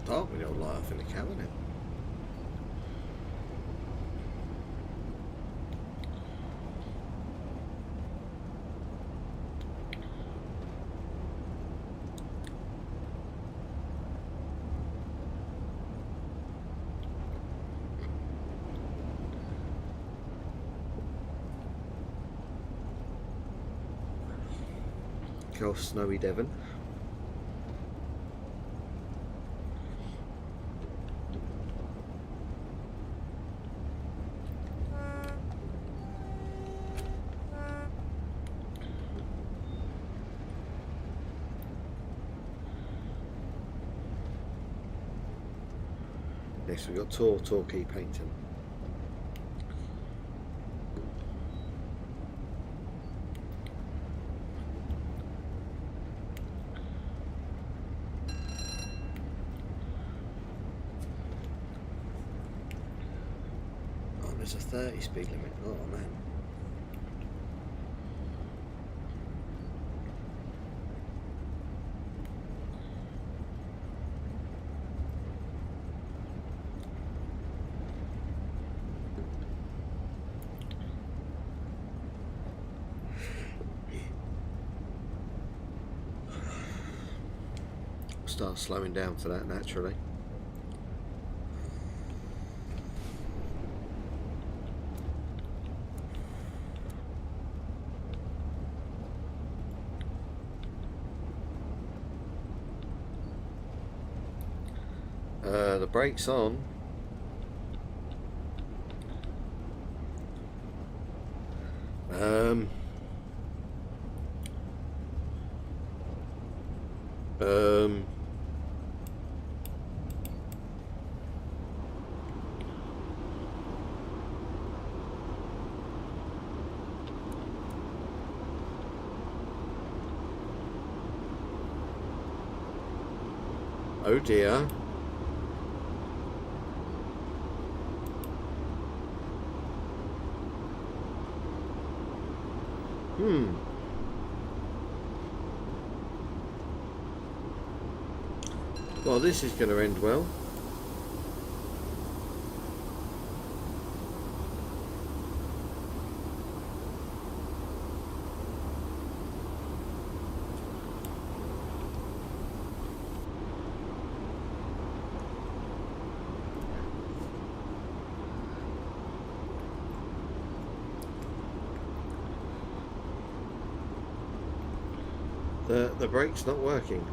dark with the old light off in the cab, isn't it? Go snowy Devon. Next we've got Torquay Painting. Oh, there's a 30 speed limit. Oh man. Start slowing down for that naturally. The brakes on. Oh dear. Well, this is going to end well. The brake's not working.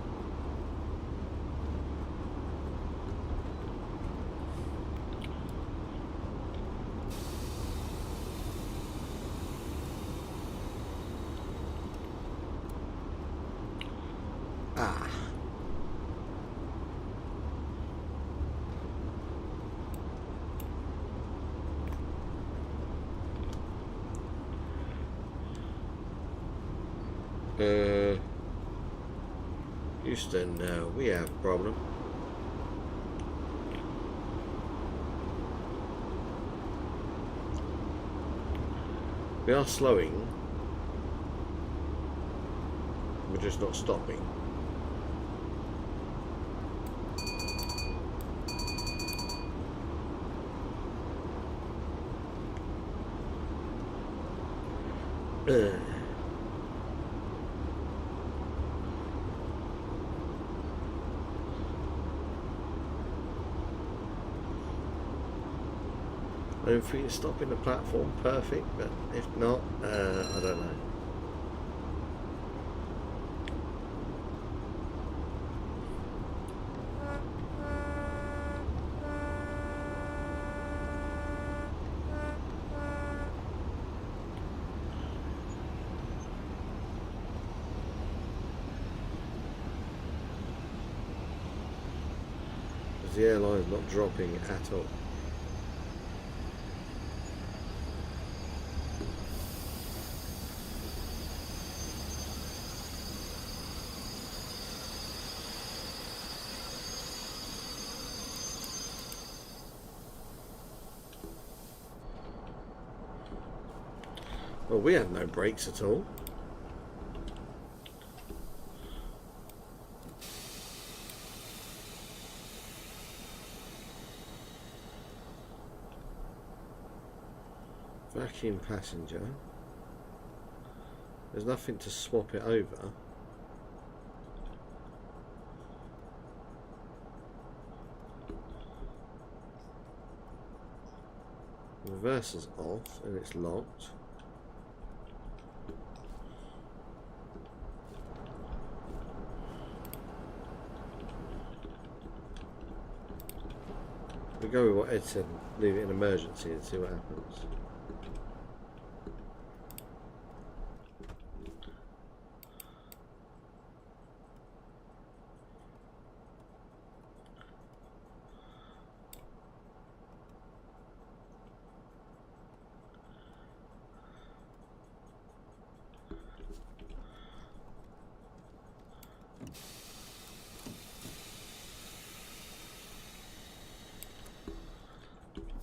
Ah. Houston, we have a problem. We are slowing. We're just not stopping. If we stop in the platform, perfect, but if not, I don't know. Because the airline's not dropping at all. Well, we had no brakes at all. Vacuum passenger. There's nothing to swap it over. Reverse is off and it's locked. We go with what Ed said, leave it in emergency and see what happens.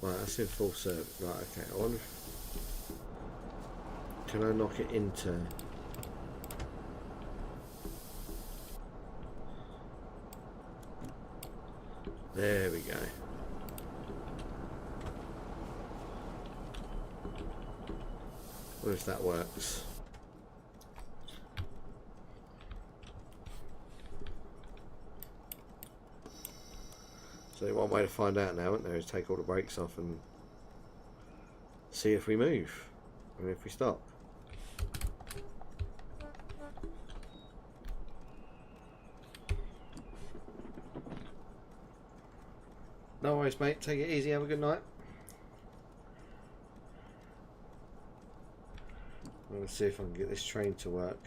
Right, that's in full service. Right, okay. I wonder if, can I knock it into? There we go. What if that works? So one way to find out now, isn't there, is take all the brakes off and see if we move and if we stop. No worries, mate. Take it easy. Have a good night. I'm going to see if I can get this train to work.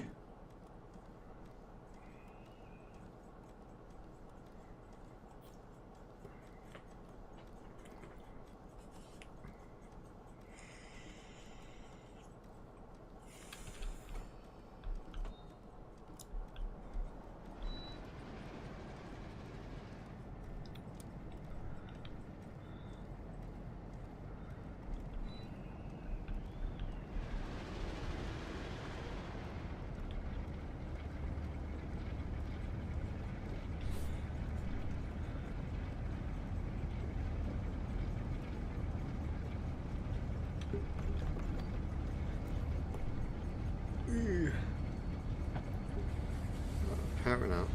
Power now.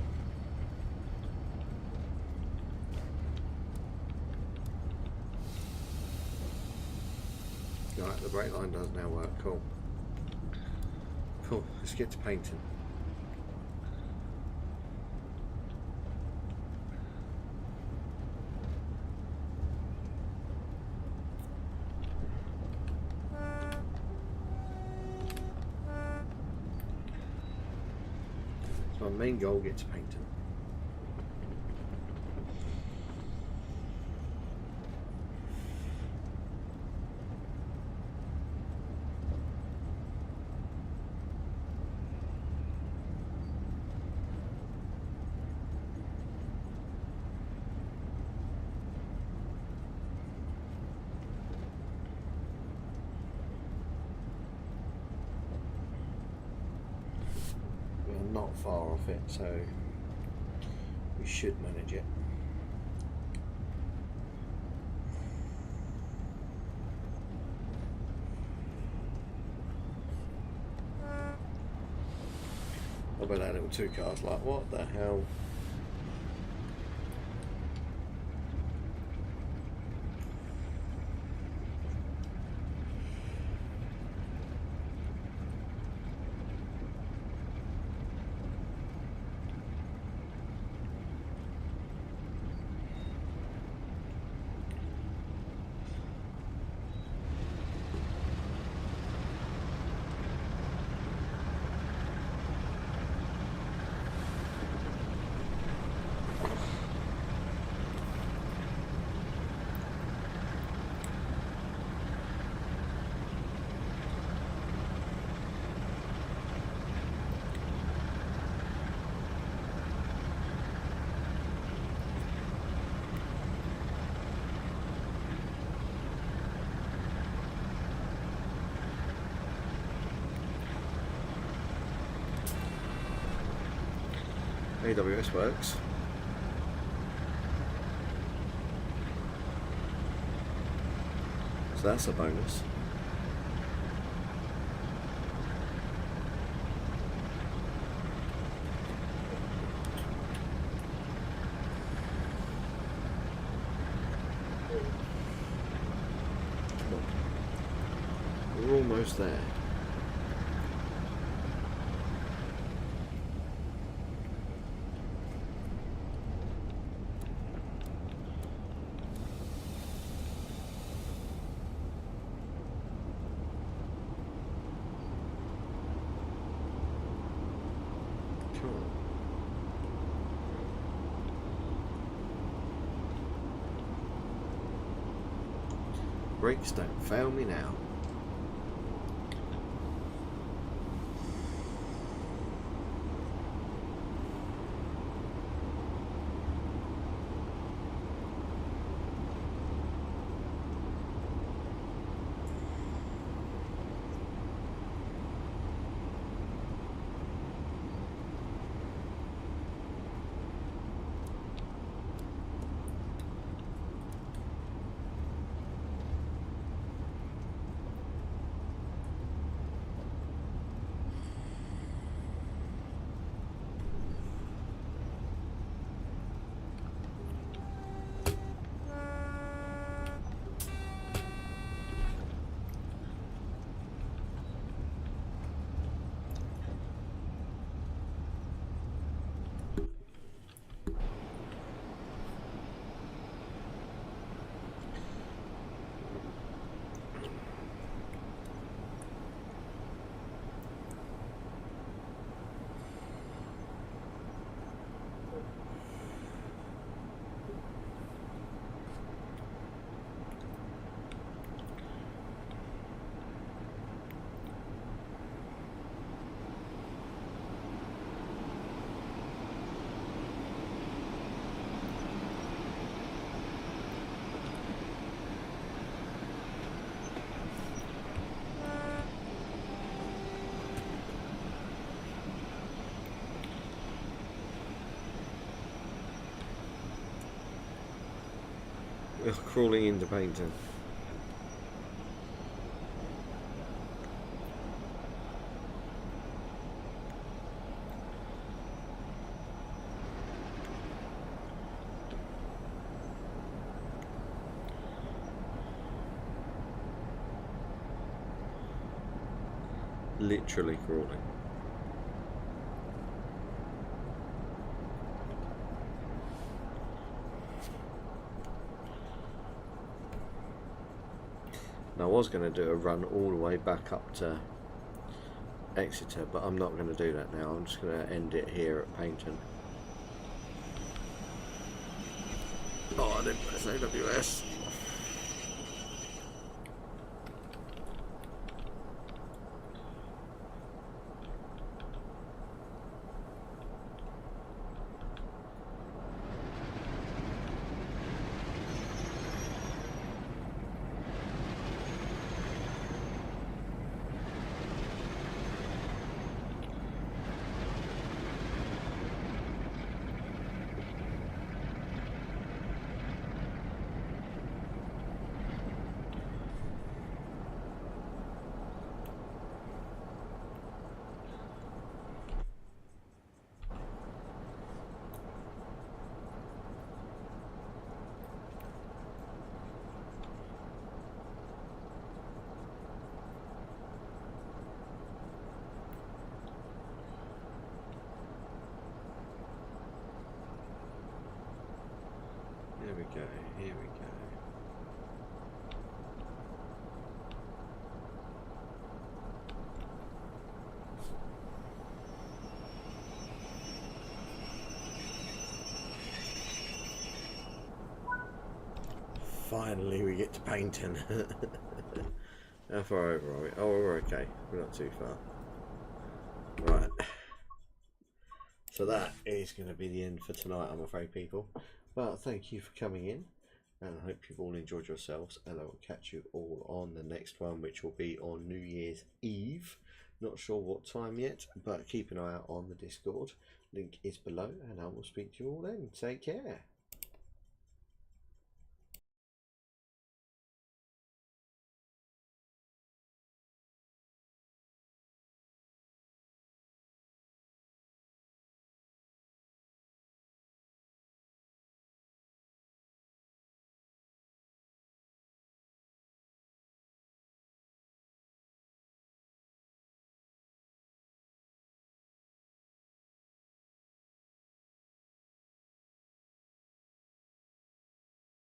Right, the brake line does now work. Cool. Cool. Let's get to painting. My main goal, get to painting. We're not far off it, so we should manage it. I bet that little two cars like, what the hell? AWS works. So that's a bonus. almost there. Cool. Brakes don't fail me now. We're crawling into Paynton. Literally crawling. Now, I was going to do a run all the way back up to Exeter, but I'm not going to do that now. I'm just going to end it here at Paynton. Oh, I didn't press AWS. Here we go, here we go. Finally we get to Paynton. How far over are we? Oh, we're okay. We're not too far. Right. So that is going to be the end for tonight, I'm afraid, people. But thank you for coming in, and I hope you've all enjoyed yourselves, and I will catch you all on the next one, which will be on New Year's Eve. Not sure what time yet, but keep an eye out on the Discord. Link is below, and I will speak to you all then. Take care.